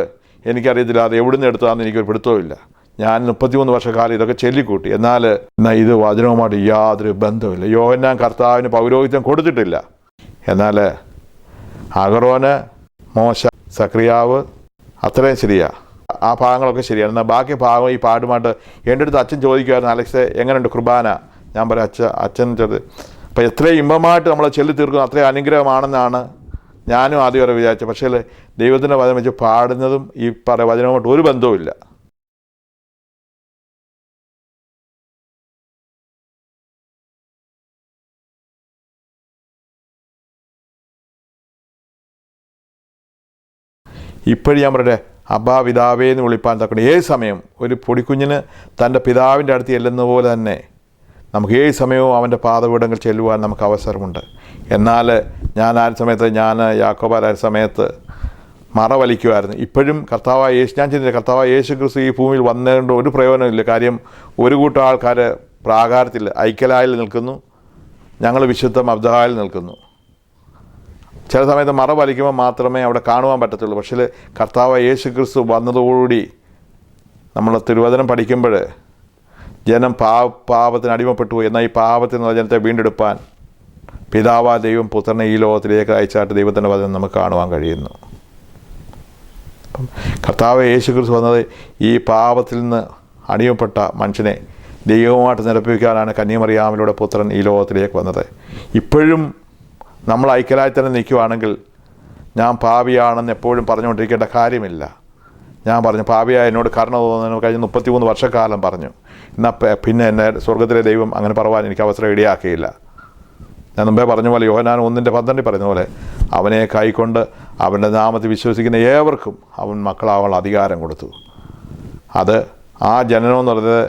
എനിക്കറിയത്തില്ല അത് എവിടുന്ന് എടുത്തതാണെന്ന് എനിക്കൊരു പിടുത്തവുമില്ല. ഞാൻ 33 വർഷക്കാലം ഇതൊക്കെ ചൊല്ലിക്കൂട്ടി. എന്നാൽ ഇത് വചനവുമായിട്ട് യാതൊരു ബന്ധവുമില്ല. യോഹന്നാൻ കർത്താവിന് പൗരോഹിത്യം കൊടുത്തിട്ടില്ല. എന്നാൽ അഹറോന്, മോശ, സക്രിയാവ് അത്രയും ശരിയാണ്. ആ ഭാഗങ്ങളൊക്കെ ശരിയാണ്. എന്നാൽ ബാക്കി ഭാഗം ഈ പാടുമായിട്ട് എൻ്റെ അടുത്ത് അച്ഛൻ ചോദിക്കുമായിരുന്നു, അലക്സേ എങ്ങനെയുണ്ട് കുർബാന? ഞാൻ പറയാം, അച്ഛൻ ചെറുത് അപ്പോൾ എത്രയും ഇമ്പമായിട്ട് നമ്മൾ ചൊല്ലി തീർക്കുന്നു അത്രയും അനുഗ്രഹമാണെന്നാണ് ഞാനും ആദ്യം വരെ വിചാരിച്ചത്. പക്ഷേ ദൈവത്തിൻ്റെ വചനം വെച്ച് പാടുന്നതും ഈ വചനവുമായിട്ട് ഒരു ബന്ധവുമില്ല. ഇപ്പോഴും ഞാൻ പറയട്ടെ, അബ്ബാ പിതാവേ എന്ന് വിളിപ്പാൻ തക്കണം ഏത് സമയം ഒരു പൊടിക്കുഞ്ഞിന് തൻ്റെ പിതാവിൻ്റെ അടുത്ത് ചെല്ലുന്ന പോലെ തന്നെ നമുക്ക് ഏത് സമയവും അവൻ്റെ പാദപീഠങ്ങൾ ചെല്ലുവാൻ നമുക്ക് അവസരമുണ്ട്. എന്നാൽ ഞാൻ യാക്കോബായ സമയത്ത് മറ വലിക്കുമായിരുന്നു. ഇപ്പോഴും ഞാൻ ചിന്തിച്ചില്ല, കർത്താവായ യേശു ക്രിസ്തു ഈ ഭൂമിയിൽ വന്നതുകൊണ്ട് ഒരു പ്രയോജനമില്ല. കാര്യം ഒരു കൂട്ടം ആൾക്കാർ പ്രാകാരത്തിൽ ഐക്യലായിൽ നിൽക്കുന്നു, ഞങ്ങൾ വിശുദ്ധ മബ്ദഹായിൽ നിൽക്കുന്നു. ചില സമയത്ത് മറ വലിക്കുമ്പോൾ മാത്രമേ അവിടെ കാണുവാൻ പറ്റത്തുള്ളൂ. പക്ഷേ കർത്താവായ യേശു ക്രിസ്തു വന്നതോടുകൂടി നമ്മൾ തിരുവചനം പഠിക്കുമ്പോൾ ജനം പാപത്തിന് അടിമപ്പെട്ടു. എന്നാൽ ഈ പാപത്തിൽ നിന്നുള്ള ജനത്തെ വീണ്ടെടുപ്പാൻ പിതാവായ ദൈവം പുത്രനെ ഈ ലോകത്തിലേക്ക് അയച്ചായിട്ട് ദൈവത്തിൻ്റെ വചനം നമുക്ക് കാണുവാൻ കഴിയുന്നു. അപ്പം കർത്താവ് യേശു ക്രിസ്തു വന്നത് ഈ പാപത്തിൽ നിന്ന് അടിമപ്പെട്ട മനുഷ്യനെ ദൈവവുമായിട്ട് നിരപ്പിക്കാനാണ് കന്യാമറിയാമിലൂടെ പുത്രൻ ഈ ലോകത്തിലേക്ക് വന്നത്. ഇപ്പോഴും നമ്മൾ ഐക്യലായി തന്നെ നിൽക്കുകയാണെങ്കിൽ ഞാൻ പാപിയാണെന്ന് എപ്പോഴും പറഞ്ഞുകൊണ്ടിരിക്കേണ്ട കാര്യമില്ല. ഞാൻ പറഞ്ഞു, പാപിയായ എന്നോട് കരുണ തോന്നുന്നു കഴിഞ്ഞ 33 വർഷക്കാലം പറഞ്ഞു. എന്നാൽ പിന്നെ എന്നെ സ്വർഗത്തിലെ ദൈവം അങ്ങനെ പറയാൻ എനിക്ക് അവസരം ഇടയാക്കിയില്ല. ഞാൻ മുമ്പേ പറഞ്ഞ പോലെ യോഹന്നാൻ 1:12 പറഞ്ഞ പോലെ അവനെ കൈക്കൊണ്ട് അവൻ്റെ നാമത്തിൽ വിശ്വസിക്കുന്ന ഏവർക്കും അവൻ മക്കളാവാനുള്ള അധികാരം കൊടുത്തു. അത് ആ ജനനം എന്ന് പറയുന്നത്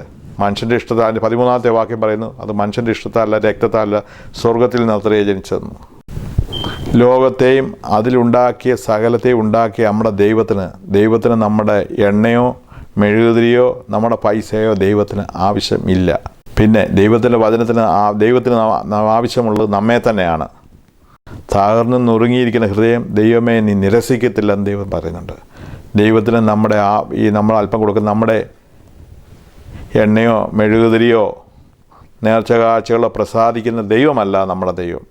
മനുഷ്യൻ്റെ ഇഷ്ടത്താൽ, അതിൻ്റെ 13-ാമത്തെ വാക്യം പറയുന്നു, അത് മനുഷ്യൻ്റെ ഇഷ്ടത്താലല്ല രക്തത്താലല്ല സ്വർഗത്തിൽ നിന്നത്രേ ജനിച്ചതെന്ന്. ലോകത്തെയും അതിലുണ്ടാക്കിയ സകലത്തെയും ഉണ്ടാക്കിയ നമ്മുടെ ദൈവത്തിന് നമ്മുടെ എണ്ണയോ മെഴുകുതിരിയോ നമ്മുടെ പൈസയോ ദൈവത്തിന് ആവശ്യമില്ല. പിന്നെ ദൈവത്തിൻ്റെ ദൈവത്തിന് ആവശ്യമുള്ളത് നമ്മെ തന്നെയാണ്. തകർന്ന് നുറുങ്ങിയിരിക്കുന്ന ഹൃദയം ദൈവമേ നീ നിരസിക്കത്തില്ലെന്ന് ദൈവം പറയുന്നുണ്ട്. ദൈവത്തിന് നമ്മൾ അല്പം കൊടുക്കുന്ന നമ്മുടെ എണ്ണയോ മെഴുകുതിരിയോ നേർച്ച കാഴ്ചകളോ പ്രസാദിക്കുന്ന ദൈവമല്ല നമ്മുടെ ദൈവം.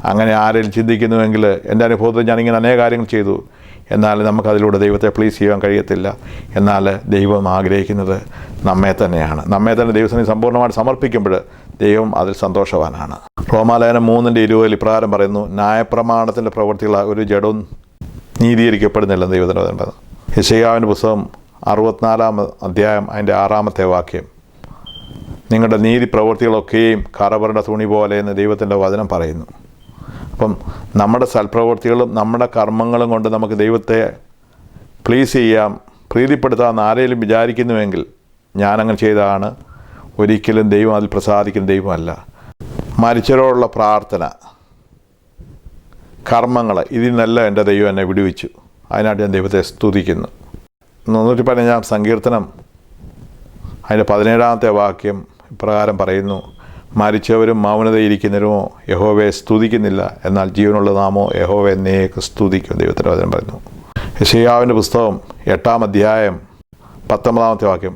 അങ്ങനെ ആരെങ്കിലും ചിന്തിക്കുന്നുവെങ്കിൽ, എൻ്റെ അനുഭവത്തിൽ ഞാനിങ്ങനെ അനേക കാര്യങ്ങൾ ചെയ്തു, എന്നാൽ നമുക്കതിലൂടെ ദൈവത്തെ പ്ലീസ് ചെയ്യാൻ കഴിയത്തില്ല. എന്നാൽ ദൈവം ആഗ്രഹിക്കുന്നത് നമ്മെ തന്നെയാണ്. നമ്മെ തന്നെ ദൈവത്തിന് സമ്പൂർണ്ണമായിട്ട് സമർപ്പിക്കുമ്പോൾ ദൈവം അതിൽ സന്തോഷവാനാണ്. റോമാലേഖനം 3:20 ഇപ്രകാരം പറയുന്നു, ന്യായപ്രമാണത്തിൻ്റെ പ്രവൃത്തിയുള്ള ഒരു ജഡവും നീതീകരിക്കപ്പെടുന്നില്ലെന്ന് ദൈവത്തിൻ്റെ പറയുന്നത്. യെശയ്യാവിൻ്റെ പുസ്തകം 64-ാം അധ്യായം അതിൻ്റെ 6-ാമത്തെ വാക്യം, നിങ്ങളുടെ നീതി പ്രവൃത്തികളൊക്കെയും കറപുരണ്ട തുണി പോലെ എന്ന് ദൈവത്തിൻ്റെ വചനം പറയുന്നു. അപ്പം നമ്മുടെ സൽപ്രവൃത്തികളും നമ്മുടെ കർമ്മങ്ങളും കൊണ്ട് നമുക്ക് ദൈവത്തെ പ്ലീസ് ചെയ്യാം, പ്രീതിപ്പെടുത്താമെന്ന് ആരെങ്കിലും വിചാരിക്കുന്നുവെങ്കിൽ ഞാനങ്ങനെ ചെയ്തതാണ്. ഒരിക്കലും ദൈവം അതിൽ പ്രസാദിക്കുന്ന ദൈവമല്ല. മരിച്ചവരോടുള്ള പ്രാർത്ഥന, കർമ്മങ്ങൾ, ഇതിൽ നിന്നെല്ലാം എൻ്റെ ദൈവം എന്നെ വിടുവിച്ചു. അതിനായിട്ട് ഞാൻ ദൈവത്തെ സ്തുതിക്കുന്നു. 115-ാം സങ്കീർത്തനം അതിൻ്റെ 17-ാമത്തെ വാക്യം ഇപ്രകാരം പറയുന്നു, മരിച്ചവരും മൗനതയിരിക്കുന്നവരുമോ യഹോവയെ സ്തുതിക്കുന്നില്ല, എന്നാൽ ജീവനുള്ള നാമോ യഹോവയെ എന്നേക്ക് സ്തുതിക്കും. ദൈവത്തിൻ്റെ വചനം പറയുന്നു. യെശയ്യാവിൻ്റെ പുസ്തകം 8-ാം അധ്യായം 19-ാമത്തെ വാക്യം,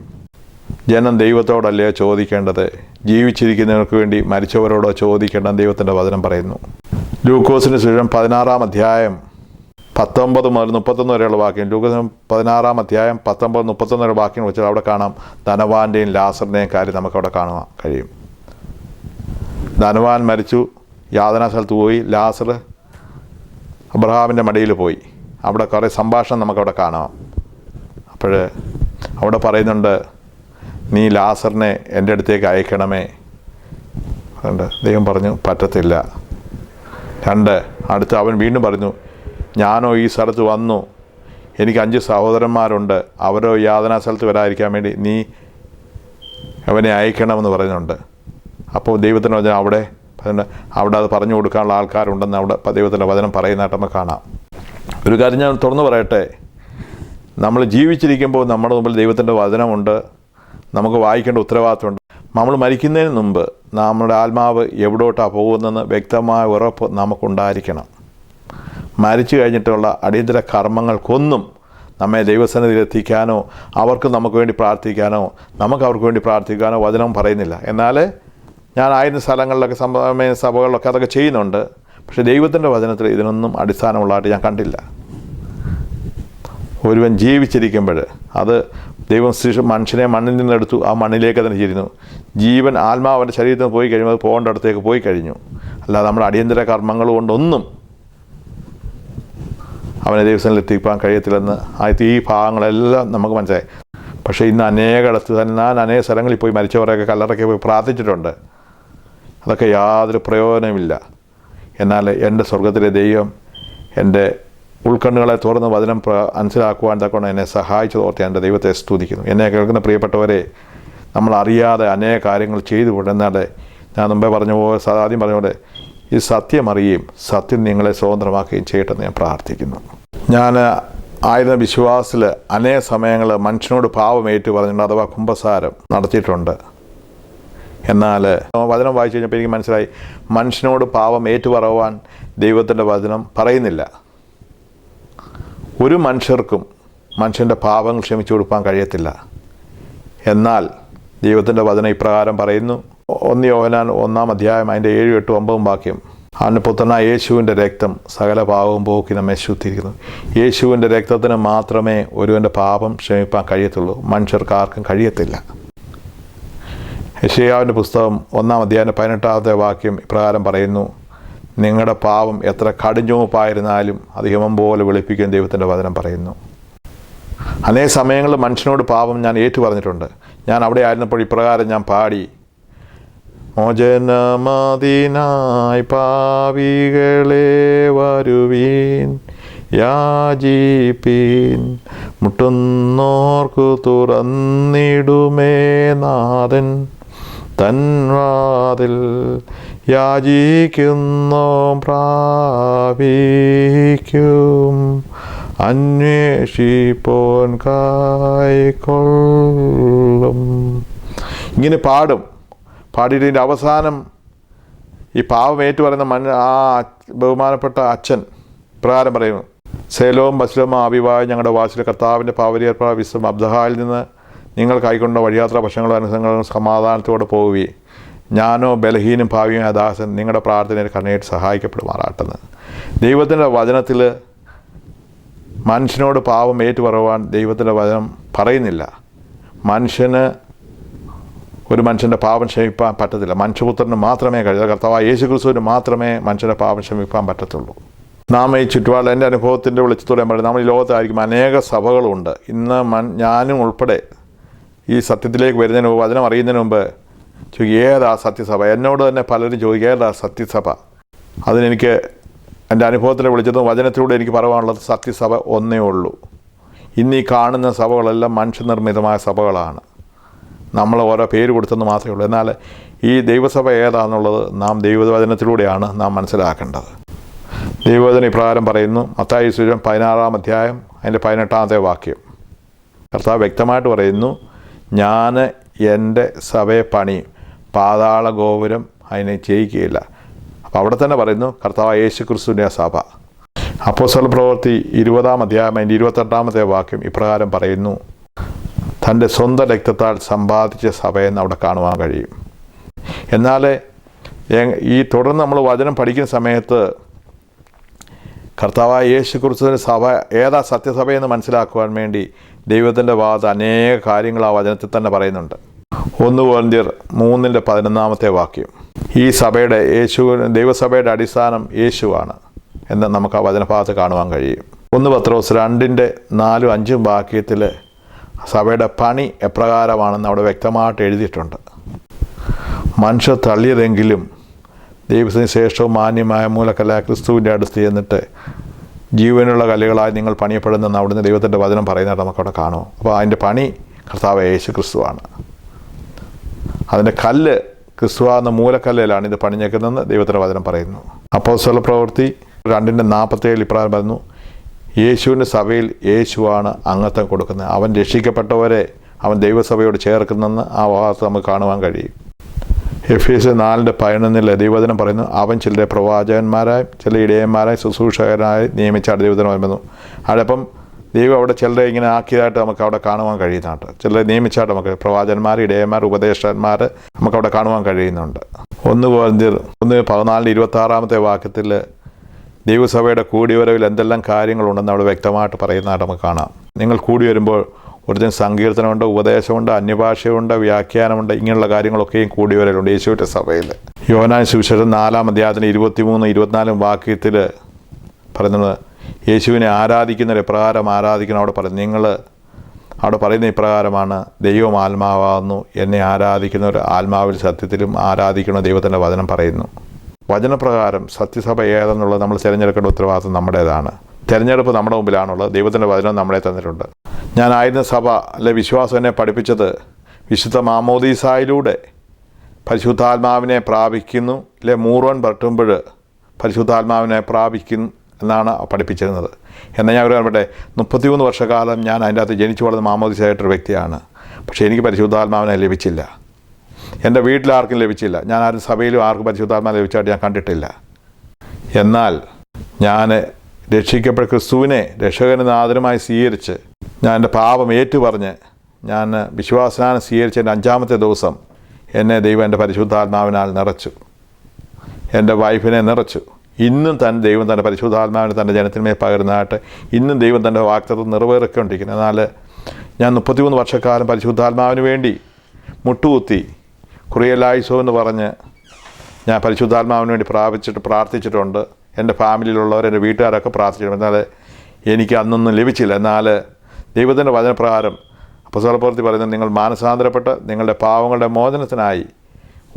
ജനം ദൈവത്തോടല്ലേ ചോദിക്കേണ്ടത്, ജീവിച്ചിരിക്കുന്നവർക്ക് വേണ്ടി മരിച്ചവരോടോ ചോദിക്കേണ്ടെന്ന് ദൈവത്തിൻ്റെ വചനം പറയുന്നു. ലൂക്കോസിൻ്റെ സുവിശേഷം 16-ാം അധ്യായം 19 മുതൽ 31 വരെയുള്ള വാക്യം, ലൂക്കോസ് 16-ാം അധ്യായം 19-31 വരെ വാക്യം വെച്ചാൽ അവിടെ കാണാം ധനവാന്റെയും ലാസറിൻ്റെയും കാര്യം നമുക്കവിടെ കാണാൻ കഴിയും. ധനവാൻ മരിച്ചു, യാതനാ സ്ഥലത്ത് പോയി. ലാസർ അബ്രഹാമിൻ്റെ മടിയിൽ പോയി. അവിടെ കുറേ സംഭാഷണം നമുക്കവിടെ കാണാം. അപ്പോൾ അവിടെ പറയുന്നുണ്ട്, നീ ലാസറിനെ എൻ്റെ അടുത്തേക്ക് അയക്കണമേ. അതുകൊണ്ട് ദൈവം പറഞ്ഞു പറ്റത്തില്ല. 2, അടുത്ത് അവൻ വീണ്ടും പറഞ്ഞു, ഞാനോ ഈ സ്ഥലത്ത് വന്നു, എനിക്ക് 5 സഹോദരന്മാരുണ്ട്, അവരോ യാതനാ സ്ഥലത്ത് വരാതിരിക്കാൻ വേണ്ടി നീ അവനെ അയക്കണമെന്ന് പറയുന്നുണ്ട്. അപ്പോൾ ദൈവത്തിൻ്റെ വചനം അവിടെ അത് പറഞ്ഞു കൊടുക്കാനുള്ള ആൾക്കാരുണ്ടെന്ന് അവിടെ ദൈവത്തിൻ്റെ വചനം പറയുന്നതായിട്ട് നമുക്ക് കാണാം. ഒരു കാര്യം ഞാൻ തുറന്നു പറയട്ടെ, നമ്മൾ ജീവിച്ചിരിക്കുമ്പോൾ നമ്മുടെ മുമ്പിൽ ദൈവത്തിൻ്റെ വചനമുണ്ട്, നമുക്ക് വായിക്കേണ്ട ഉത്തരവാദിത്വമുണ്ട്. നമ്മൾ മരിക്കുന്നതിന് മുമ്പ് നമ്മുടെ ആത്മാവ് എവിടോട്ടാണ് പോകുന്നതെന്ന് വ്യക്തമായ ഉറപ്പ് നമുക്കുണ്ടായിരിക്കണം. മരിച്ചു കഴിഞ്ഞിട്ടുള്ള അടിയന്തര കർമ്മങ്ങൾക്കൊന്നും നമ്മെ ദൈവസന്നിധിയിൽ എത്തിക്കാനോ അവർക്ക് നമുക്ക് വേണ്ടി പ്രാർത്ഥിക്കാനോ അവർക്ക് വേണ്ടി പ്രാർത്ഥിക്കാനോ വചനം പറയുന്നില്ല. എന്നാൽ ഞാൻ ആയിരുന്ന സ്ഥലങ്ങളിലൊക്കെ സഭകളിലൊക്കെ അതൊക്കെ ചെയ്യുന്നുണ്ട്. പക്ഷേ ദൈവത്തിൻ്റെ വചനത്തിൽ ഇതിനൊന്നും അടിസ്ഥാനമുള്ളതായിട്ട് ഞാൻ കണ്ടില്ല. ഒരുവൻ ജീവിച്ചിരിക്കുമ്പോൾ അത് ദൈവം മനുഷ്യനെ മണ്ണിൽ നിന്നെടുത്തു, ആ മണ്ണിലേക്ക് തന്നെ ചെയ്യുന്നു. ജീവൻ ആത്മാവൻ്റെ ശരീരത്തിൽ പോയി കഴിയുമ്പോൾ അത് പോകേണ്ട അടുത്തേക്ക് പോയി കഴിഞ്ഞു. അല്ലാതെ നമ്മുടെ അടിയന്തര കർമ്മങ്ങൾ കൊണ്ടൊന്നും അവനെ ദൈവസ്ഥനിൽ എത്തിക്കാൻ കഴിയത്തില്ലെന്ന് ഈ ഭാഗങ്ങളെല്ലാം നമുക്ക് മനസ്സിലായി. പക്ഷേ ഇന്ന് അനേകയിടത്ത് തന്നെ ഞാൻ അനേക സ്ഥലങ്ങളിൽ പോയി മരിച്ചവരെയൊക്കെ കല്ലറയ്ക്ക് പോയി പ്രാർത്ഥിച്ചിട്ടുണ്ട്. അതൊക്കെ യാതൊരു പ്രയോജനമില്ല. എന്നാൽ എൻ്റെ സ്വർഗത്തിലെ ദൈവം എൻ്റെ ഉൾക്കണ്ണുകളെ തുറന്ന് വചനം മനസ്സിലാക്കുവാൻ തക്കൊണ്ട് എന്നെ സഹായിച്ചതോർത്ത് എൻ്റെ ദൈവത്തെ സ്തുതിക്കുന്നു. എന്നെ കേൾക്കുന്ന പ്രിയപ്പെട്ടവരെ, നമ്മൾ അറിയാതെ അനേക കാര്യങ്ങൾ ചെയ്തു കൊണ്ടെന്നാൽ ഞാൻ മുമ്പേ ആദ്യം പറഞ്ഞ പോലെ ഈ സത്യം അറിയുകയും സത്യം നിങ്ങളെ സ്വതന്ത്രമാക്കുകയും ചെയ്യട്ടെ എന്ന് ഞാൻ പ്രാർത്ഥിക്കുന്നു. ഞാൻ ആയിരുന്ന വിശ്വാസത്തിൽ അനേക സമയങ്ങൾ മനുഷ്യനോട് പാപം ഏറ്റു പറഞ്ഞിട്ടുണ്ട്, അഥവാ കുമ്പസാരം നടത്തിയിട്ടുണ്ട്. എന്നാൽ വചനം വായിച്ചു കഴിഞ്ഞപ്പോൾ എനിക്ക് മനസ്സിലായി, മനുഷ്യനോട് പാപം ഏറ്റുപറയുവാൻ ദൈവത്തിൻ്റെ വചനം പറയുന്നില്ല. ഒരു മനുഷ്യർക്കും മനുഷ്യൻ്റെ പാപങ്ങൾ ക്ഷമിച്ചു കൊടുക്കാൻ കഴിയത്തില്ല. എന്നാൽ ദൈവത്തിൻ്റെ വചനം ഇപ്രകാരം പറയുന്നു. 1 യോഹന്നാൻ 1-ാം അധ്യായം അതിൻ്റെ 7, 8, 9 വാക്യം. അവൻ്റെ പുത്രനായ യേശുവിൻ്റെ രക്തം സകല പാപവും പോക്കി നമ്മെ ശുദ്ധീകരിക്കുന്നു. യേശുവിൻ്റെ രക്തത്തിന് മാത്രമേ ഒരുവൻ്റെ പാപം ക്ഷമിപ്പാൻ കഴിയത്തുള്ളൂ, മനുഷ്യർക്ക് ആർക്കും കഴിയത്തില്ല. യെശയ്യാവിൻ്റെ പുസ്തകം 1-ാം അധ്യായം 18-ാമത്തെ വാക്യം ഇപ്രകാരം പറയുന്നു. നിങ്ങളുടെ പാപം എത്ര കടുംചുവപ്പായിരുന്നാലും അത് ഹിമം പോലെ വെളുപ്പിക്കാൻ ദൈവത്തിൻ്റെ വചനം പറയുന്നു. അനേക സമയങ്ങളിൽ മനുഷ്യനോട് പാപം ഞാൻ ഏറ്റു പറഞ്ഞിട്ടുണ്ട്. ഞാൻ അവിടെ ആയിരുന്നപ്പോൾ ഇപ്രകാരം ഞാൻ പാടി, മോചനമതിനായി പാപികളെ വരുവീൻ, യാചിപ്പീൻ, മുട്ടുന്നോർക്കു തുറന്നിടുമേ നാഥൻ തൻവാതിൽ, യാചിക്കുന്നോ പ്രാപിക്കും, അന്വേഷിപ്പോൻ കൈക്കൊള്ളും. ഇങ്ങനെ പാടിയതിൻ്റെ അവസാനം ഈ പാവം ഏറ്റു പറയുന്ന ആ ബഹുമാനപ്പെട്ട അച്ഛൻ പ്രകാരം പറയുന്നു, സേലോം ബസ്ലോം അഭിവായ ഞങ്ങളുടെ വാസിലെ കർത്താവിൻ്റെ പാവരിയർപ്പ വിശ്വം അബ്ദഹായിൽ നിന്ന് നിങ്ങൾ കൈക്കൊണ്ട വഴിയാത്ര ഭക്ഷണങ്ങളും അനുസരണങ്ങളും സമാധാനത്തോടെ പോവുകയും ഞാനോ ബലഹീനും ഭാവിയുമായ ദാസൻ നിങ്ങളുടെ പ്രാർത്ഥനയിൽ കണ്ണേറ്റ് സഹായിക്കപ്പെടുമാറാട്ടെന്ന്. ദൈവത്തിൻ്റെ വചനത്തിൽ മനുഷ്യനോട് പാവം ഏറ്റുപറയുവാൻ ദൈവത്തിൻ്റെ വചനം പറയുന്നില്ല. ഒരു മനുഷ്യൻ്റെ പാപം ക്ഷമിപ്പാൻ പറ്റത്തില്ല. മനുഷ്യപുത്രന് മാത്രമേ കഴിയുള്ളൂ. കർത്താവായ യേശു ക്രിസ്തുവിന് മാത്രമേ മനുഷ്യൻ്റെ പാപം ക്ഷമിപ്പാൻ പറ്റത്തുള്ളൂ. നാം ഈ ചുറ്റുപാട് എൻ്റെ അനുഭവത്തിൻ്റെ വെളിച്ചത്തോടെ ഞാൻ പറയും, നമ്മൾ ഈ ലോകത്തായിരിക്കും അനേക സഭകളുണ്ട്. ഇന്ന് ഞാനും ഉൾപ്പെടെ ഈ സത്യത്തിലേക്ക് വരുന്നതിന് മുമ്പ്, വചനം അറിയുന്നതിന് മുമ്പ് ചോദിക്കും, ഏതാ സത്യസഭ? എന്നോട് തന്നെ പലരും ചോദിക്കുക, ഏതാ സത്യസഭ? അതിനെനിക്ക് എൻ്റെ അനുഭവത്തിൻ്റെ വെളിച്ചത്തും വചനത്തിലൂടെ എനിക്ക് പറയാനുള്ളത്, സത്യസഭ ഒന്നേ ഉള്ളൂ. ഇന്ന് ഈ കാണുന്ന സഭകളെല്ലാം മനുഷ്യനിർമ്മിതമായ സഭകളാണ്. നമ്മൾ ഓരോ പേര് കൊടുത്തെന്ന് മാത്രമേ ഉള്ളൂ. എന്നാൽ ഈ ദൈവസഭ ഏതാണെന്നുള്ളത് നാം ദൈവവചനത്തിലൂടെയാണ് നാം മനസ്സിലാക്കേണ്ടത്. ദൈവവചനം ഇപ്രകാരം പറയുന്നു. മത്തായി സുവിശേഷം 16-ാം അധ്യായം അതിൻ്റെ 18-ാമത്തെ വാക്യം. കർത്താവ് വ്യക്തമായിട്ട് പറയുന്നു, ഞാൻ എൻ്റെ സഭയെ പണിയും, പാതാള ഗോപുരം അതിനെ ജയിക്കുകയില്ല. അപ്പോൾ അവിടെ തന്നെ പറയുന്നു കർത്താവ് യേശു ക്രിസ്തുവിൻ്റെ സഭ. അപ്പോസ്തല പ്രവൃത്തി 20-ാം അധ്യായം അതിൻ്റെ 28-ാമത്തെ വാക്യം ഇപ്രകാരം പറയുന്നു, തൻ്റെ സ്വന്തം രക്തത്താൽ സമ്പാദിച്ച സഭയെന്ന് അവിടെ കാണുവാൻ കഴിയും. എന്നാൽ ഈ തുടർന്ന് നമ്മൾ വചനം പഠിക്കുന്ന സമയത്ത് കർത്താവായ യേശു ക്രിസ്തുവിൻ്റെ സഭ ഏതാ സത്യസഭയെന്ന് മനസ്സിലാക്കുവാൻ വേണ്ടി ദൈവത്തിൻ്റെ ഭാഗത്ത് അനേക കാര്യങ്ങൾ ആ വചനത്തിൽ തന്നെ പറയുന്നുണ്ട്. 1 കൊരിന്ത്യർ 3:11 വാക്യം. ഈ സഭയുടെ ദൈവസഭയുടെ അടിസ്ഥാനം യേശുവാണ് എന്ന് നമുക്ക് ആ വചനഭാഗത്ത് കാണുവാൻ കഴിയും. 1 പത്രോസ് 2:4-5 വാക്യത്തിൽ സഭയുടെ പണി എപ്രകാരമാണെന്ന് അവിടെ വ്യക്തമായിട്ട് എഴുതിയിട്ടുണ്ട്. മനുഷ്യർ തള്ളിയതെങ്കിലും ദൈവത്തിന് ശ്രേഷ്ഠവും മാന്യമായ മൂലക്കല്ലായ ക്രിസ്തുവിൻ്റെ അടുത്ത് ചെന്നിട്ട് ജീവനുള്ള കല്ലുകളായി നിങ്ങൾ പണിയപ്പെടുന്നെന്ന് അവിടുന്ന് ദൈവത്തിൻ്റെ വചനം പറയുന്നതായിട്ട് നമുക്കവിടെ കാണും. അപ്പോൾ അതിൻ്റെ പണി കർത്താവ് യേശു ക്രിസ്തുവാണ്. അതിൻ്റെ കല്ല് ക്രിസ്തുവാകുന്ന മൂലക്കല്ലിലാണ് ഇത് പണിഞ്ഞേക്കുന്നതെന്ന് ദൈവത്തിൻ്റെ വചനം പറയുന്നു. അപ്പോസ്തല പ്രവൃത്തി 2:47 ഇപ്രകാരം പറയുന്നു, യേശുവിൻ്റെ സഭയിൽ യേശുവാണ് അംഗത്വം കൊടുക്കുന്നത്. അവൻ രക്ഷിക്കപ്പെട്ടവരെ അവൻ ദൈവസഭയോട് ചേർക്കുന്നെന്ന് ആ ഭാഗത്ത് നമുക്ക് കാണുവാൻ കഴിയും. എഫേസ്യർ 4:11 ദൈവവചനം പറയുന്നു, അവൻ ചിലരെ പ്രവാചകന്മാരായും ചില ഇടയന്മാരായും ശുശ്രൂഷകരായി നിയമിച്ചാണ് ദൈവവചനം പറയുന്നു. അതപ്പം ദൈവം അവിടെ ചിലരെ ഇങ്ങനെ ആക്കിയതായിട്ട് നമുക്ക് അവിടെ കാണുവാൻ കഴിയുന്നുണ്ട്. ചിലരെ നിയമിച്ചായിട്ട് നമുക്ക് പ്രവാചകന്മാർ, ഇടയന്മാർ, ഉപദേഷ്ടന്മാർ നമുക്കവിടെ കാണുവാൻ കഴിയുന്നുണ്ട്. 1 കൊരിന്ത്യർ 1:14-26 വാക്യത്തിൽ ദൈവസഭയുടെ കൂടിവരവിൽ എന്തെല്ലാം കാര്യങ്ങളുണ്ടെന്ന് അവിടെ വ്യക്തമായിട്ട് പറയുന്നതായിട്ട് നമുക്ക് കാണാം. നിങ്ങൾ കൂടി വരുമ്പോൾ ഒരുത്തിന് സങ്കീർത്തനമുണ്ട്, ഉപദേശമുണ്ട്, അന്യഭാഷയുണ്ട്, വ്യാഖ്യാനമുണ്ട്, ഇങ്ങനെയുള്ള കാര്യങ്ങളൊക്കെയും കൂടിവരലുണ്ട് യേശുവിൻ്റെ സഭയിൽ. യോഹന്നാൻ സുവിശേഷം 4-ാം അധ്യായത്തിന് 23-24 വാക്യത്തിൽ പറയുന്നത്, യേശുവിനെ ആരാധിക്കുന്നവർ എപ്രകാരം ആരാധിക്കണം അവിടെ പറയുന്നു. അവിടെ പറയുന്ന ഇപ്രകാരമാണ്, ദൈവം ആത്മാവാകുന്നു, എന്നെ ആരാധിക്കുന്നവർ ആത്മാവിൽ സത്യത്തിലും ആരാധിക്കണം ദൈവത്തിൻ്റെ വചനം പറയുന്നു. വചനപ്രകാരം സത്യസഭ ഏതെന്നുള്ളത് നമ്മൾ തിരഞ്ഞെടുക്കേണ്ട ഉത്തരവാദിത്വം നമ്മുടേതാണ്. തിരഞ്ഞെടുപ്പ് നമ്മുടെ മുമ്പിലാണുള്ളത്. ദൈവത്തിൻ്റെ വചനം നമ്മളെ തന്നിട്ടുണ്ട്. ഞാനായിരുന്ന സഭ അല്ലെ വിശ്വാസം എന്നെ പഠിപ്പിച്ചത് വിശുദ്ധ മാമോദീസായിലൂടെ പരിശുദ്ധാത്മാവിനെ പ്രാപിക്കുന്നു, അല്ലെ മൂറോൻ പറ്റുമ്പോൾ പരിശുദ്ധാത്മാവിനെ പ്രാപിക്കുന്നു എന്നാണ് പഠിപ്പിച്ചിരുന്നത്. എന്നാൽ ഞാൻ പറയട്ടെ, 33 വർഷക്കാലം ഞാൻ അതിൻ്റെ അകത്ത് ജനിച്ചു വളർന്ന മാമോദീസായിട്ടൊരു വ്യക്തിയാണ്. പക്ഷേ എനിക്ക് പരിശുദ്ധാത്മാവിനെ ലഭിച്ചില്ല. എൻ്റെ വീട്ടിലാർക്കും ലഭിച്ചില്ല. ഞാൻ ആരും സഭയിലും ആർക്കും പരിശുദ്ധാത്മാവിനെ ലഭിച്ചായിട്ട് ഞാൻ കണ്ടിട്ടില്ല. എന്നാൽ ഞാൻ രക്ഷിക്കപ്പെട്ട ക്രിസ്തുവിനെ രക്ഷകനും നാഥനുമായി സ്വീകരിച്ച് ഞാൻ എൻ്റെ പാപം ഏറ്റുപറഞ്ഞ് ഞാൻ വിശ്വാസനാനം സ്വീകരിച്ചതിൻ്റെ 5-ാമത്തെ ദിവസം എന്നെ ദൈവം എൻ്റെ പരിശുദ്ധാത്മാവിനാൽ നിറച്ചു. എൻ്റെ വൈഫിനെ നിറച്ചു. ഇന്നും ദൈവം തൻ്റെ പരിശുദ്ധാത്മാവിനെ തൻ്റെ ജനത്തിന്മേൽ പകരുന്നതായിട്ട് ഇന്നും ദൈവം തൻ്റെ വാഗ്ദത്തം നിറവേറിക്കൊണ്ടിരിക്കുന്നു. എന്നാൽ ഞാൻ 33 വർഷക്കാലം പരിശുദ്ധാത്മാവിന് വേണ്ടി മുട്ടുകുത്തി കുറിയലായിസോ എന്ന് പറഞ്ഞ് ഞാൻ പരിശുദ്ധാത്മാവിന് വേണ്ടി പ്രാർത്ഥിച്ചിട്ടുണ്ട്. എൻ്റെ ഫാമിലിയിലുള്ളവർ, എൻ്റെ വീട്ടുകാരൊക്കെ പ്രാർത്ഥിച്ചിട്ടുണ്ട്. എന്നാൽ എനിക്ക് അന്നൊന്നും ലഭിച്ചില്ല. എന്നാൽ ദൈവത്തിൻ്റെ വചനപ്രകാരം അപ്പോസ്തലപ്രവൃത്തി പറയുന്നത്, നിങ്ങൾ മാനസാന്തരപ്പെട്ട് നിങ്ങളുടെ പാവങ്ങളുടെ മോചനത്തിനായി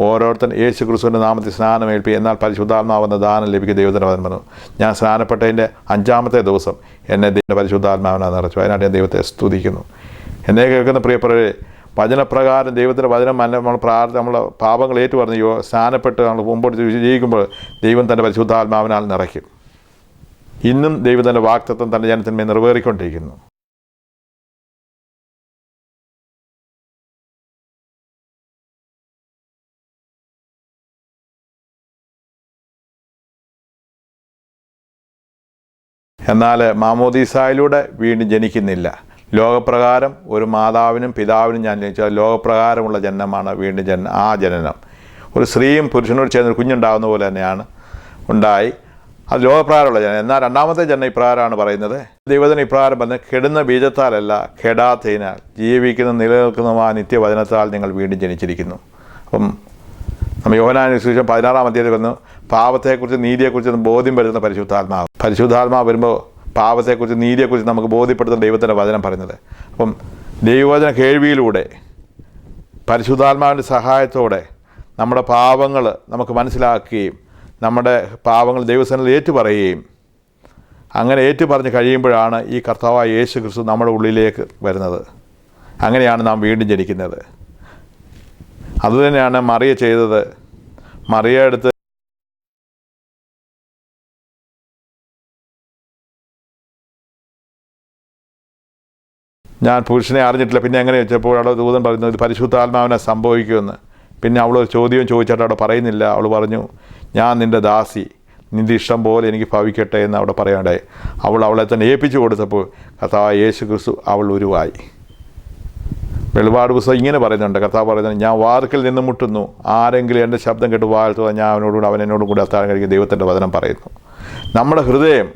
ഓരോരുത്തൻ യേശു ക്രിസ്തുവിൻ്റെ നാമത്തിൽ സ്നാനമേൽപ്പി, എന്നാൽ പരിശുദ്ധാത്മാവെന്ന ദാനം ലഭിക്കും. ദൈവത്തിൻ്റെ വചനം പറഞ്ഞു. ഞാൻ സ്നാനപ്പെട്ടതിൻ്റെ 5-ാമത്തെ ദിവസം എന്നെ ദൈവത്തിൻ്റെ പരിശുദ്ധാത്മാവിനെ നിറച്ചു. അതിനായിട്ട് ഞാൻ ദൈവത്തെ സ്തുതിക്കുന്നു. എന്നെ കേൾക്കുന്ന പ്രിയപ്പെട്ടവരെ, വചനപ്രകാരം ദൈവത്തിൻ്റെ വചനം നമ്മൾ പാപങ്ങൾ ഏറ്റുപറഞ്ഞ് സ്നാനപ്പെട്ട് നമ്മൾ മുമ്പോട്ട് ജീവിക്കുമ്പോൾ ദൈവം തൻ്റെ പരിശുദ്ധാത്മാവിനാൽ നിറയ്ക്കും. ഇന്നും ദൈവം തൻ്റെ വാഗ്ദത്തം തൻ്റെ ജനത്തിന്മേൽ നിറവേറിക്കൊണ്ടിരിക്കുന്നു. എന്നാൽ മാമോദീസായിലൂടെ വീണ്ടും ജനിക്കുന്നില്ല. ലോകപ്രകാരം ഒരു മാതാവിനും പിതാവിനും ഞാൻ ജനിച്ചാൽ ലോകപ്രകാരമുള്ള ജനനമാണ് വീണ്ടും ജനനം. ഒരു സ്ത്രീയും പുരുഷനോട് ചേർന്നൊരു കുഞ്ഞുണ്ടാകുന്ന പോലെ തന്നെയാണ് ഉണ്ടായി. അത് ലോകപ്രകാരമുള്ള ജനനം. എന്നാൽ 2-ാമത്തെ ജനനം ഇപ്രകാരമാണ് പറയുന്നത്. ദൈവത്തിന് ഇപ്രകാരം പറഞ്ഞ്, കെടുന്ന ബീജത്താലല്ല കെടാത്തതിനാൽ ജീവിക്കുന്ന നിലനിൽക്കുന്നതുമായ നിത്യവചനത്താൽ നിങ്ങൾ വീണ്ടും ജനിച്ചിരിക്കുന്നു. അപ്പം നമ്മൾ യോഹന്നാന്റെ സുവിശേഷം 16-ാം അധ്യായത്തിൽ വന്നു, പാപത്തെക്കുറിച്ച് നീതിയെക്കുറിച്ച് ബോധ്യം വരുത്തുന്ന പരിശുദ്ധാത്മാവ് വരുമ്പോൾ പാപത്തെക്കുറിച്ച് നീതിയെക്കുറിച്ച് നമുക്ക് ബോധ്യപ്പെടുത്തുന്ന ദൈവത്തിൻ്റെ വചനം പറയുന്നത്. അപ്പം ദൈവവചന കേൾവിയിലൂടെ പരിശുദ്ധാത്മാവിൻ്റെ സഹായത്തോടെ നമ്മുടെ പാപങ്ങൾ നമുക്ക് മനസ്സിലാക്കുകയും നമ്മുടെ പാപങ്ങൾ ദൈവസന്നിധിയിൽ ഏറ്റുപറയുകയും അങ്ങനെ ഏറ്റുപറഞ്ഞ് കഴിയുമ്പോഴാണ് ഈ കർത്താവായ യേശു ക്രിസ്തു നമ്മുടെ ഉള്ളിലേക്ക് വരുന്നത്. അങ്ങനെയാണ് നാം വീണ്ടും ജനിക്കുന്നത്. അതുതന്നെയാണ് മറിയ ചെയ്തത്. മറിയ എടുത്ത് ഞാൻ പുരുഷനെ അറിഞ്ഞിട്ടില്ല, പിന്നെ എങ്ങനെ വെച്ചപ്പോൾ അവിടെ ദൂതൻ പറയുന്നത് ഇത് പരിശുദ്ധാത്മാവിനെ സംഭവിക്കുമെന്ന്. പിന്നെ അവൾ ഒരു ചോദ്യവും ചോദിച്ചിട്ട് അവിടെ പറയുന്നില്ല. അവൾ പറഞ്ഞു, ഞാൻ നിൻ്റെ ദാസി, നിൻ്റെ ഇഷ്ടം പോലെ എനിക്ക് ഭവിക്കട്ടെ എന്ന് അവിടെ പറയാണ്ടായി. അവളെ തന്നെ ഏൽപ്പിച്ചു കൊടുത്തപ്പോൾ കർത്താവായ യേശു ക്രിസ്തു അവൾ ഉരുവായി. വെളിപാട് പുസ്തകം ഇങ്ങനെ പറയുന്നുണ്ട്, കർത്താവ് പറയുന്നത്, ഞാൻ വാതിൽക്കൽ നിന്ന് മുട്ടുന്നു, ആരെങ്കിലും എൻ്റെ ശബ്ദം കേട്ട് വാഴ്ത്തുക, ഞാൻ അവൻ എന്നോടും കൂടി അത്താഴം കഴിക്കും. ദൈവത്തിൻ്റെ വചനം പറയുന്നു. നമ്മുടെ ഹൃദയം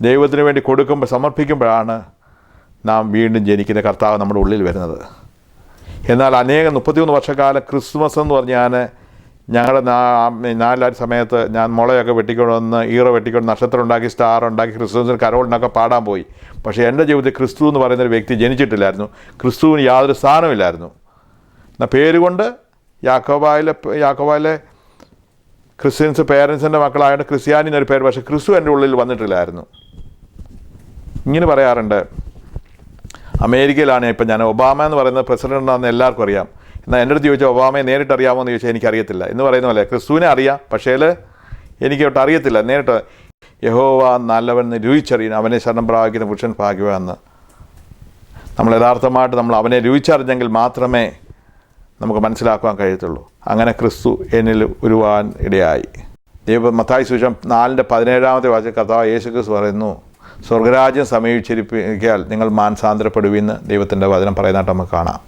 ദൈവത്തിന് വേണ്ടി സമർപ്പിക്കുമ്പോഴാണ് നാം വീണ്ടും ജനിക്കുന്ന കർത്താവ് നമ്മുടെ ഉള്ളിൽ വരുന്നത്. എന്നാൽ 33 വർഷക്കാലം ക്രിസ്മസ് എന്ന് പറഞ്ഞാൽ ഞങ്ങളുടെ നാലാഴ്ച സമയത്ത് ഞാൻ മുളയൊക്കെ വെട്ടിക്കൊണ്ടുവന്ന് വെട്ടിക്കൊണ്ട് നക്ഷത്രം ഉണ്ടാക്കി, സ്റ്റാർ ഉണ്ടാക്കി, ക്രിസ്തുവിന് കരോളിനൊക്കെ പാടാൻ പോയി. പക്ഷേ എൻ്റെ ജീവിതത്തിൽ ക്രിസ്തു എന്ന് പറയുന്നൊരു വ്യക്തി ജനിച്ചിട്ടില്ലായിരുന്നു. ക്രിസ്തുവിന് യാതൊരു സ്ഥാനമില്ലായിരുന്നു. എന്നാൽ പേരുകൊണ്ട് യാക്കോബായിലെ ക്രിസ്ത്യൻസ് പേരൻസിൻ്റെ മക്കളായതുകൊണ്ട് ക്രിസ്ത്യാനി എന്നൊരു പേര്, പക്ഷേ ക്രിസ്തു എൻ്റെ ഉള്ളിൽ വന്നിട്ടില്ലായിരുന്നു. ഇങ്ങനെ പറയാറുണ്ട്. അമേരിക്കയിലാണ് ഇപ്പം ഞാൻ ഒബാമ എന്ന് പറയുന്നത് പ്രസിഡൻ്റാണെന്ന് എല്ലാവർക്കും അറിയാം. എന്നാൽ എൻ്റെ അടുത്ത് ചോദിച്ചാൽ ഒബാമയെ നേരിട്ട് അറിയാമോ എന്ന് ചോദിച്ചാൽ എനിക്കറിയത്തില്ല എന്ന് പറയുന്ന പോലെ ക്രിസ്തുവിനെ അറിയാം, പക്ഷേ എനിക്ക് ഒട്ടും അറിയത്തില്ല. നേരിട്ട് യഹോവ നല്ലവനെന്ന് രുചിച്ചറിയുന്നു, അവനെ ശരണം പ്രാപിക്കുന്ന പുരുഷൻ ഭാഗ്യവാനെന്ന്. നമ്മൾ യഥാർത്ഥമായിട്ട് അവനെ രുചിച്ചറിഞ്ഞെങ്കിൽ മാത്രമേ നമുക്ക് മനസ്സിലാക്കുവാൻ കഴിയത്തുള്ളൂ. അങ്ങനെ ക്രിസ്തു എന്നിൽ ഉരുവാൻ ഇടയായി. മത്തായി സുവിശേഷം 4:17 വാക്യം കർത്താവ് യേശു ക്രിസ്തു പറയുന്നു, സ്വർഗരാജ്യം സമീപിച്ചിരിക്കാൻ നിങ്ങൾ മാനസാന്തരപ്പെടുവീന്ന് ദൈവത്തിൻ്റെ വചനം പറയുന്നതായിട്ട് നമുക്ക് കാണാം.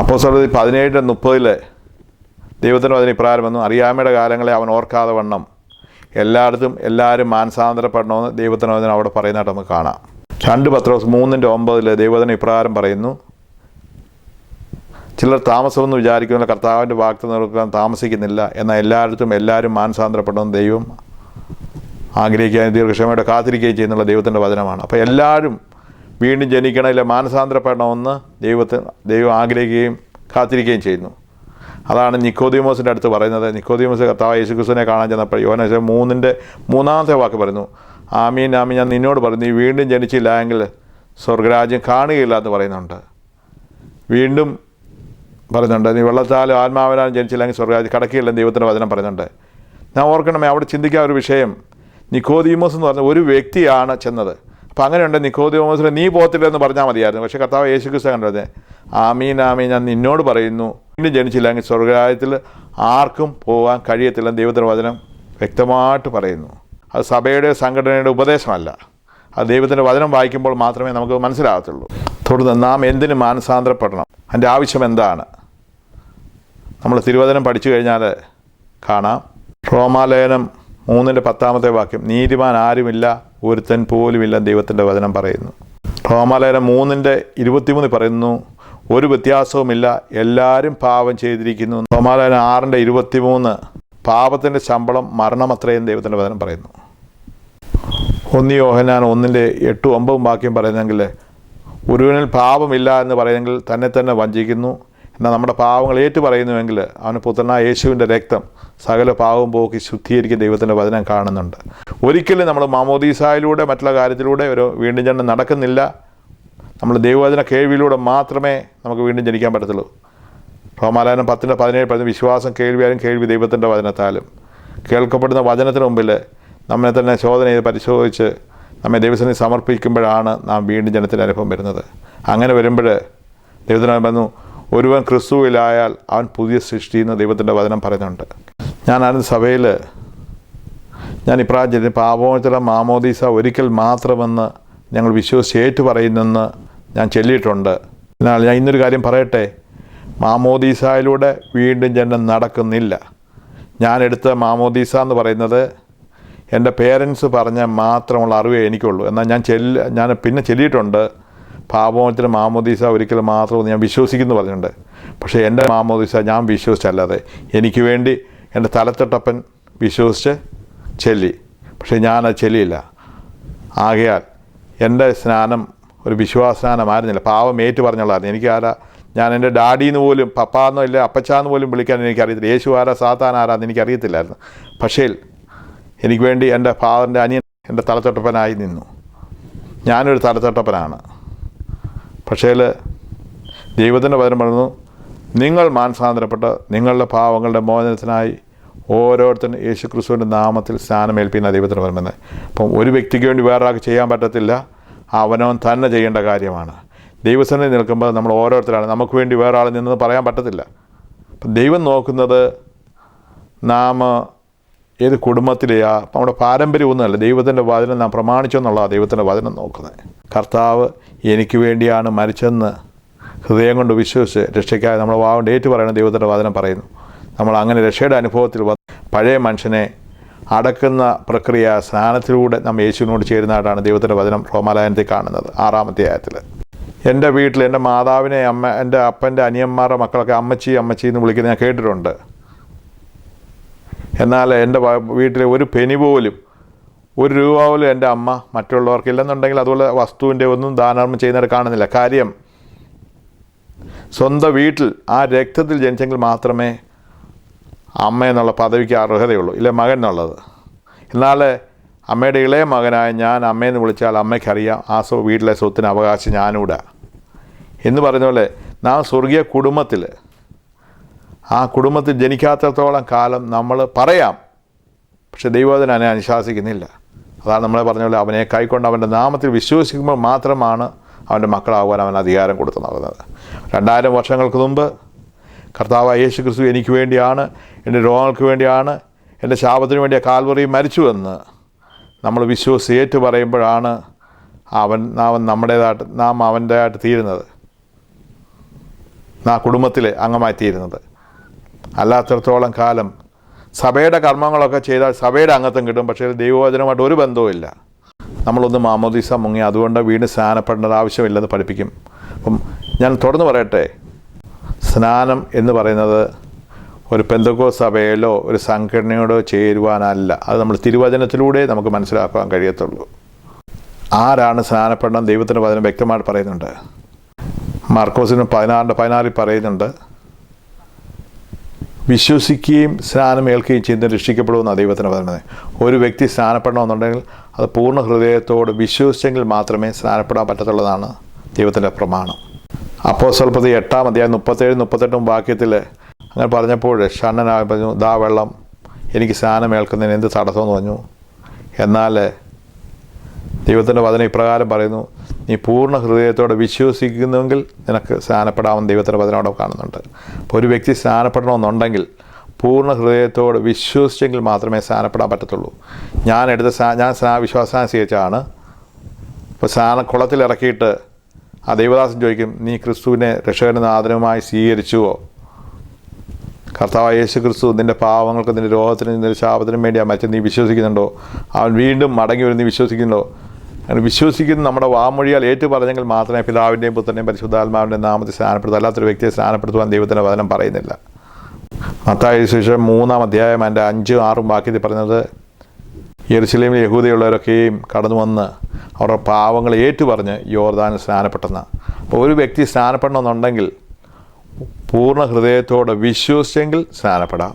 അപ്പോസ്തലർ 17:30 ദൈവത്തിൻ്റെ വചനം ഇപ്രകാരം വന്നു, അറിയാമയുടെ കാലങ്ങളെ അവൻ ഓർക്കാതെ വണ്ണം എല്ലായിടത്തും എല്ലാവരും മാനസാന്തരപ്പെടണമെന്ന് ദൈവത്തിൻ്റെ വചനം അവിടെ പറയുന്നതായിട്ട് നമുക്ക് കാണാം. 2 പത്രോസ് 3:9 ദൈവവചനം ഇപ്രകാരം പറയുന്നു, ചിലർ താമസമെന്ന് വിചാരിക്കുന്ന കർത്താവിൻ്റെ വാഗ്ദത്തം നിറവേറ്റാൻ താമസിക്കുന്നില്ല, എന്നാൽ എല്ലായിടത്തും എല്ലാവരും മാനസാന്തരപ്പെടണമെന്ന് ദൈവം ആഗ്രഹിക്കുകയും ദീർഘക്ഷമയോടെ കാത്തിരിക്കുകയും ചെയ്യുന്നുള്ള ദൈവത്തിൻ്റെ വചനമാണ്. അപ്പോൾ എല്ലാവരും വീണ്ടും ജനിക്കണം, ഇല്ല മാനസാന്തരപ്പെടണമെന്ന് ദൈവം ആഗ്രഹിക്കുകയും കാത്തിരിക്കുകയും ചെയ്യുന്നു. അതാണ് നിക്കോദീമോസിൻ്റെ അടുത്ത് പറയുന്നത്. നിക്കോദീമോസ് കർത്താവ് യേശു ക്രിസ്തുവിനെ കാണാൻ ചെന്നപ്പോൾ യോഹന്നാൻ 3:3 വാക്ക് പറയുന്നു, ആമീൻ ആമീൻ ഞാൻ നിന്നോട് പറഞ്ഞു, നീ വീണ്ടും ജനിച്ചില്ല എങ്കിൽ സ്വർഗരാജ്യം കാണുകയില്ല എന്ന് പറയുന്നുണ്ട്. വീണ്ടും പറയുന്നുണ്ട്. നീ വെള്ളത്താലും ആത്മാവിനാലും ജനിച്ചില്ലെങ്കിൽ സ്വർഗ്ഗരാജ്യം കടക്കുകയില്ലെന്ന് ദൈവത്തിൻ്റെ വചനം പറയുന്നുണ്ട്. ഞാൻ ഓർക്കണമേ, അവിടെ ചിന്തിക്കാൻ ഒരു വിഷയം, നിക്കോദീമോസ് എന്ന് പറഞ്ഞ ഒരു വ്യക്തിയാണ് ചെന്നത്. അപ്പോൾ അങ്ങനെയുണ്ട്, നിക്കോദീമോസിനെ നീ പോകത്തില്ലെന്ന് പറഞ്ഞാൽ മതിയായിരുന്നു. പക്ഷേ കർത്താവ് യേശുക്രിസ്തു കണ്ടത്, ആമീൻ ആമീൻ, ഞാൻ നിന്നോട് പറയുന്നു, വീണ്ടും ജനിച്ചില്ലെങ്കിൽ സ്വർഗ്ഗരാജ്യത്തിൽ ആർക്കും പോകാൻ കഴിയത്തില്ലെന്ന് ദൈവത്തിൻ്റെ വചനം വ്യക്തമായിട്ട് പറയുന്നു. അത് സഭയുടെ സംഘടനയുടെ ഉപദേശമല്ല, അത് ദൈവത്തിൻ്റെ വചനം വായിക്കുമ്പോൾ മാത്രമേ നമുക്ക് മനസ്സിലാകത്തുള്ളൂ. തുടർന്ന് നാം എന്തിന് മാനസാന്തരപ്പെടണം, അതിൻ്റെ ആവശ്യം എന്താണ്? നമ്മൾ തിരുവചനം പഠിച്ചു കഴിഞ്ഞാൽ കാണാം. റോമാലേഖനം 3:10 നീതിമാൻ ആരുമില്ല, ഒരുത്തൻ പോലുമില്ല ദൈവത്തിൻ്റെ വചനം പറയുന്നു. റോമാലേഖനം 3:23 പറയുന്നു, ഒരു വ്യത്യാസവുമില്ല, എല്ലാവരും പാപം ചെയ്തിരിക്കുന്നു. റോമാലേഖനം 6:23 പാപത്തിൻ്റെ ശമ്പളം മരണമത്രയും ദൈവത്തിൻ്റെ വചനം പറയുന്നു. 1 യോഹന്നാൻ 1:8-9 പറയുന്നെങ്കിൽ, ഒരുവനിൽ പാപമില്ല എന്ന് പറയുമെങ്കിൽ തന്നെ തന്നെ വഞ്ചിക്കുന്നു. എന്നാൽ നമ്മുടെ പാവങ്ങൾ ഏറ്റു പറയുന്നുവെങ്കിൽ അവന് പുത്രനായ യേശുവിൻ്റെ രക്തം സകല പാവവും പോക്കി ശുദ്ധീകരിക്കുന്ന ദൈവത്തിൻ്റെ വചനം കാണുന്നുണ്ട്. ഒരിക്കലും നമ്മൾ മാമോദീസായിലൂടെ മറ്റുള്ള കാര്യത്തിലൂടെ ഒരു വീണ്ടും ജനനം നടക്കുന്നില്ല. നമ്മൾ ദൈവവചന കേൾവിയിലൂടെ മാത്രമേ നമുക്ക് വീണ്ടും ജനിക്കാൻ പറ്റത്തുള്ളൂ. റോമാലേഖനം 10:17 പറയുന്നത്, വിശ്വാസം കേൾവിയാലും കേൾവി ദൈവത്തിൻ്റെ വചനത്താലും. കേൾക്കപ്പെടുന്ന വചനത്തിന് മുമ്പിൽ നമ്മെ തന്നെ ശോധന ചെയ്ത് പരിശോധിച്ച് നമ്മെ ദൈവസന്നിധി സമർപ്പിക്കുമ്പോഴാണ് നാം വീണ്ടും ജനത്തിൻ്റെ അനുഭവം വരുന്നത്. അങ്ങനെ വരുമ്പോൾ ദൈവത്തിന് പറഞ്ഞു, ഒരുവൻ ക്രിസ്തുവിലായാൽ അവൻ പുതിയ സൃഷ്ടി എന്ന് ദൈവത്തിൻ്റെ വചനം പറയുന്നുണ്ട്. ഞാനാണ് സഭയിൽ ഞാൻ ഇപ്രാവശ്യം പാപമോചന മാമോദീസ ഒരിക്കൽ മാത്രമെന്ന് ഞങ്ങൾ വിശ്വസിച്ച് ഏറ്റു പറയുന്നെന്ന് ഞാൻ ചൊല്ലിയിട്ടുണ്ട്. എന്നാൽ ഞാൻ ഇന്നൊരു കാര്യം പറയട്ടെ, മാമോദീസായിലൂടെ വീണ്ടും ജനനം നടക്കുന്നില്ല. ഞാനെടുത്ത മാമോദീസ എന്ന് പറയുന്നത് എൻ്റെ പേരൻസ് പറഞ്ഞ മാത്രമുള്ള അറിവേ എനിക്കുള്ളൂ. എന്നാൽ ഞാൻ പിന്നെ ചൊല്ലിയിട്ടുണ്ട്, പാപമോചന മാമോദീസ ഒരിക്കലും മാത്രമെന്ന് ഞാൻ വിശ്വസിക്കുന്നു പറഞ്ഞിട്ടുണ്ട്. പക്ഷേ എൻ്റെ മാമോദീസ ഞാൻ വിശ്വസിച്ചല്ലാതെ എനിക്ക് വേണ്ടി എൻ്റെ തലത്തൊട്ടപ്പൻ വിശ്വസിച്ച് ചൊല്ലി, പക്ഷേ ഞാനത് ചൊല്ലിയില്ല. ആകയാൽ എൻ്റെ സ്നാനം ഒരു വിശ്വാസസ്നാനമായിരുന്നില്ല, പാവം ഏറ്റു പറഞ്ഞുള്ളായിരുന്നു. ഞാൻ എൻ്റെ ഡാഡിന്ന് പോലും പപ്പാന്നോ ഇല്ല അപ്പച്ചാന്ന് പോലും വിളിക്കാൻ എനിക്കറിയത്തില്ല. യേശു ആരാ സാത്താൻ ആരാന്ന് എനിക്കറിയത്തില്ലായിരുന്നു. പക്ഷേ എനിക്ക് വേണ്ടി എൻ്റെ ഫാദറിൻ്റെ അനിയൻ എൻ്റെ തലത്തൊട്ടപ്പനായി നിന്നു. ഞാനൊരു തലത്തൊട്ടപ്പനാണ്. പക്ഷേ ദൈവത്തിൻ്റെ വചനം പറയുന്നു, നിങ്ങൾ മാനസാന്തരപ്പെട്ട് നിങ്ങളുടെ പാവങ്ങളുടെ മോചനത്തിനായി ഓരോരുത്തരും യേശു ക്രിസ്തുവിൻ്റെ നാമത്തിൽ സ്നാനമേൽപ്പിക്കുന്ന ദൈവത്തിന് വരുന്നത്. അപ്പം ഒരു വ്യക്തിക്ക് വേണ്ടി വേറൊരാൾക്ക് ചെയ്യാൻ പറ്റത്തില്ല, അവനവൻ തന്നെ ചെയ്യേണ്ട കാര്യമാണ്. ദൈവസന്നിധി നിൽക്കുമ്പോൾ നമ്മൾ ഓരോരുത്തരാണ്, നമുക്ക് വേണ്ടി വേറെ ആൾ നിന്നത് പറയാൻ പറ്റത്തില്ല. അപ്പം ദൈവം നോക്കുന്നത് നാം ഏത് കുടുംബത്തിലെയാ, നമ്മുടെ പാരമ്പര്യമൊന്നുമല്ല, ദൈവത്തിൻ്റെ വചനം നാം പ്രമാണിച്ചെന്നുള്ള ദൈവത്തിൻ്റെ വചനം നോക്കുന്നത്. കർത്താവ് എനിക്ക് വേണ്ടിയാണ് മരിച്ചെന്ന് ഹൃദയം കൊണ്ട് വിശ്വസിച്ച് രക്ഷയ്ക്കായി നമ്മൾ വാവുകൊണ്ട് ഏറ്റു പറയുന്ന ദൈവത്തിൻ്റെ വചനം പറയുന്നു. നമ്മൾ അങ്ങനെ രക്ഷയുടെ അനുഭവത്തിൽ പഴയ മനുഷ്യനെ അടക്കുന്ന പ്രക്രിയ സ്നാനത്തിലൂടെ നമ്മൾ യേശുവിനോട് ചേരുന്നതായിട്ടാണ് ദൈവത്തിൻ്റെ വചനം റോമാലേഖനത്തിൽ കാണുന്നത് 6-ാം അധ്യായത്തിൽ. എൻ്റെ വീട്ടിൽ എൻ്റെ മാതാവിനെ എൻ്റെ അപ്പൻ്റെ അനിയന്മാരുടെ മക്കളൊക്കെ അമ്മച്ചി അമ്മച്ചി എന്ന് വിളിക്കുന്നത് ഞാൻ കേട്ടിട്ടുണ്ട്. എന്നാൽ എൻ്റെ വീട്ടിലെ ഒരു പെനി പോലും, ഒരു രൂപ പോലും എൻ്റെ അമ്മ മറ്റുള്ളവർക്ക് ഇല്ലെന്നുണ്ടെങ്കിൽ അതുപോലെ വസ്തുവിൻ്റെ ഒന്നും ദാനധർമ്മം ചെയ്യുന്നവരെ കാണുന്നില്ല. കാര്യം സ്വന്തം വീട്ടിൽ ആ രക്തത്തിൽ ജനിച്ചെങ്കിൽ മാത്രമേ അമ്മ എന്നുള്ള പദവിക്ക് അർഹതയുള്ളൂ, ഇല്ല മകൻ എന്നുള്ളത്. എന്നാൽ അമ്മയുടെ ഇളയ മകനായ ഞാൻ അമ്മയെന്ന് വിളിച്ചാൽ അമ്മയ്ക്കറിയാം ആ വീട്ടിലെ സ്വത്തിന് അവകാശം ഞാനൂടാ എന്ന് പറയുന്ന പോലെ നാം സ്വർഗീയ കുടുംബത്തിൽ, ആ കുടുംബത്തിൽ ജനിക്കാത്തത്തോളം കാലം നമ്മൾ പറയാം, പക്ഷെ ദൈവവചനം അതിനെ അനുശാസിക്കുന്നില്ല. അതാണ് നമ്മളെ പറഞ്ഞ പോലെ അവനെ കൈക്കൊണ്ട് അവൻ്റെ നാമത്തിൽ വിശ്വസിക്കുമ്പോൾ മാത്രമാണ് അവൻ്റെ മക്കളാകുവാൻ അവൻ അധികാരം കൊടുത്തു നൽകുന്നത്. 2000 വർഷങ്ങൾക്ക് മുമ്പ് കർത്താവായ യേശു ക്രിസ്തു എനിക്ക് വേണ്ടിയാണ്, എൻ്റെ രോഗങ്ങൾക്ക് വേണ്ടിയാണ്, എൻ്റെ ശാപത്തിന് വേണ്ടി കാൽവറിയിൽ മരിച്ചുവെന്ന് നമ്മൾ വിശ്വസിച്ച് ഏറ്റു പറയുമ്പോഴാണ് നാം അവൻ്റേതായിട്ട് തീരുന്നത്, ആ കുടുംബത്തിലെ അംഗമായി തീരുന്നത്. അല്ലാത്തടത്തോളം കാലം സഭയുടെ കർമ്മങ്ങളൊക്കെ ചെയ്താൽ സഭയുടെ അംഗത്വം കിട്ടും, പക്ഷേ ദൈവവചനമായിട്ട് ഒരു ബന്ധവുമില്ല. നമ്മളൊന്ന് മാമോദീസ മുങ്ങി അതുകൊണ്ട് വീണ്ടും സ്നാനപ്പെടേണ്ട ആവശ്യമില്ലെന്ന് പഠിപ്പിക്കും. അപ്പം ഞാൻ തുടർന്ന് പറയട്ടെ, സ്നാനം എന്ന് പറയുന്നത് ഒരു പെന്തക്കോസ്ത് സഭയിലോ ഒരു സംഘടനയോടോ ചേരുവാനല്ല. അത് നമ്മൾ തിരുവചനത്തിലൂടെ നമുക്ക് മനസ്സിലാക്കാൻ കഴിയത്തുള്ളൂ. ആരാണ് സ്നാനപ്പെടണം ദൈവത്തിൻ്റെ വചനം വ്യക്തമായിട്ട് പറയുന്നുണ്ട്. മാർക്കോസിന് 16:16 പറയുന്നുണ്ട്, വിശ്വസിക്കുകയും സ്നാനം ഏൽക്കുകയും ചെയ്യുന്ന രക്ഷിക്കപ്പെടുമെന്നാണ് ദൈവത്തിന് പറയുന്നത്. ഒരു വ്യക്തി സ്നാനപ്പെടണമെന്നുണ്ടെങ്കിൽ അത് പൂർണ്ണ ഹൃദയത്തോട് വിശ്വസിച്ചെങ്കിൽ മാത്രമേ സ്നാനപ്പെടാൻ പറ്റത്തുള്ളതാണ് ദൈവത്തിൻ്റെ പ്രമാണം. അപ്പോസ്തലപ്രവൃത്തി 8-ാം അധ്യായം 37-38 വാക്യത്തിൽ അങ്ങനെ പറഞ്ഞപ്പോൾ ഷണ്ണനായി പറഞ്ഞു, ദാ വെള്ളം, എനിക്ക് സ്നാനം ഏൽക്കുന്നതിന് എന്ത് തടസ്സമെന്ന് പറഞ്ഞു. എന്നാൽ ദൈവത്തിൻ്റെ വചനം ഇപ്രകാരം പറയുന്നു, നീ പൂർണ്ണ ഹൃദയത്തോടെ വിശ്വസിക്കുന്നുവെങ്കിൽ നിനക്ക് സ്നാനപ്പെടാമെന്ന് ദൈവത്തിൻ്റെ വചനം അവിടെ കാണുന്നുണ്ട്. അപ്പോൾ ഒരു വ്യക്തി സ്നാനപ്പെടണമെന്നുണ്ടെങ്കിൽ പൂർണ്ണ ഹൃദയത്തോട് വിശ്വസിച്ചെങ്കിൽ മാത്രമേ സ്നാനപ്പെടാൻ പറ്റത്തുള്ളൂ. ഞാൻ വിശ്വാസം സ്വീകരിച്ചതാണ്. ഇപ്പോൾ സ്നാനക്കുളത്തിൽ ഇറക്കിയിട്ട് ആ ദൈവദാസൻ ചോദിക്കും, നീ ക്രിസ്തുവിനെ രക്ഷകനും നാഥനുമായി സ്വീകരിച്ചുവോ? കർത്താവായ യേശു ക്രിസ്തു നിൻ്റെ പാവങ്ങൾക്ക്, നിൻ്റെ രോഗത്തിനും നിൻ്റെ ശാപത്തിനും വേണ്ടി ആ മരിച്ചത് നീ വിശ്വസിക്കുന്നുണ്ടോ? അവൻ വീണ്ടും മടങ്ങി വരും നീ വിശ്വസിക്കുന്നുണ്ടോ? അങ്ങനെ വിശ്വസിക്കുന്ന നമ്മുടെ വാമൊഴിയാൽ ഏറ്റു പറഞ്ഞെങ്കിൽ മാത്രമേ പിതാവിൻ്റെയും പുത്രൻ്റെയും പരിശുദ്ധാത്മാവിൻ്റെയും നാമത്തിൽ സ്നാനപ്പെടുത്തുക. അല്ലാത്തൊരു വ്യക്തിയെ സ്നാനപ്പെടുത്തുവാൻ ദൈവത്തിൻ്റെ വചനം പറയുന്നില്ല. മത്തായി സുവിശേഷം 3-ാം അധ്യായം അതിൻ്റെ 5-6 വാക്യത്തിൽ പറയുന്നത്, യെരുശലേമിൽ യഹൂദയുള്ളവരൊക്കെയും കടന്നു വന്ന് അവരുടെ പാവങ്ങൾ ഏറ്റുപറഞ്ഞ് യോർദാനിൽ സ്നാനപ്പെട്ടെന്ന്. അപ്പോൾ ഒരു വ്യക്തി സ്നാനപ്പെടണമെന്നുണ്ടെങ്കിൽ പൂർണ്ണ ഹൃദയത്തോടെ വിശ്വസിച്ചെങ്കിൽ സ്നാനപ്പെടാം.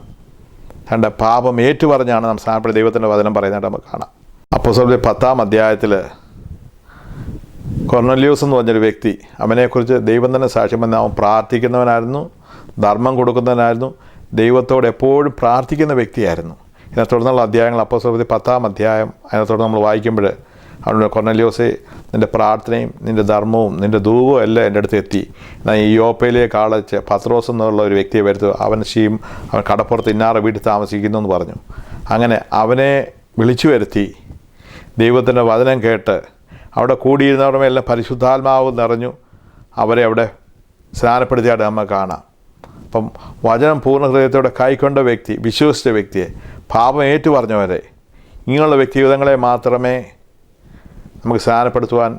രണ്ട്, പാപം ഏറ്റുപറഞ്ഞാണ് നാം സ്നാനപ്പെടുക ദൈവത്തിൻ്റെ വചനം പറയുന്നതായിട്ട് നമുക്ക് കാണാം. അപ്പോസ്തലരുടെ 10-ാം അധ്യായത്തിൽ കൊർന്നല്യോസ് എന്ന് പറഞ്ഞൊരു വ്യക്തി, അവനെക്കുറിച്ച് ദൈവം തന്നെ സാക്ഷ്യം പറഞ്ഞ അവൻ പ്രാർത്ഥിക്കുന്നവനായിരുന്നു, ധർമ്മം കൊടുക്കുന്നവനായിരുന്നു, ദൈവത്തോട് എപ്പോഴും പ്രാർത്ഥിക്കുന്ന വ്യക്തിയായിരുന്നു. ഇതിനെ തുടർന്നുള്ള അധ്യായങ്ങൾ അപ്പോസ്തലരുടെ 10-ാം അധ്യായം അതിനെ തുടർന്ന് നമ്മൾ വായിക്കുമ്പോൾ അവനോട്, കൊർന്നല്യോസേ, നിൻ്റെ പ്രാർത്ഥനയും നിൻ്റെ ധർമ്മവും നിൻ്റെ ധൂപവും എല്ലാം എൻ്റെ അടുത്ത് എത്തി. എന്നാൽ ഈ യോപ്പയിലേക്ക് ആളച്ച് പത്രോസ് എന്നുള്ള ഒരു വ്യക്തിയെ വരുത്തു, അവൻ കടപ്പുറത്ത് ഇന്നാറെ വീട്ടിൽ താമസിക്കുന്നു എന്ന് പറഞ്ഞു. അങ്ങനെ അവനെ വിളിച്ചു വരുത്തി ദൈവത്തിൻ്റെ വചനം കേട്ട് അവിടെ കൂടിയിരുന്നവരുടെ എല്ലാം പരിശുദ്ധാത്മാവ് നിറഞ്ഞു അവരെ അവിടെ സ്നാനപ്പെടുത്തിയായിട്ട് നമുക്ക് കാണാം. അപ്പം വചനം പൂർണ്ണ ഹൃദയത്തോടെ കൈക്കൊണ്ട വ്യക്തി, വിശ്വസിച്ച വ്യക്തിയെ, പാപം ഏറ്റു പറഞ്ഞവരെ, ഇങ്ങനെയുള്ള വ്യക്തിഗതങ്ങളെ മാത്രമേ നമുക്ക് സ്നാനപ്പെടുത്തുവാൻ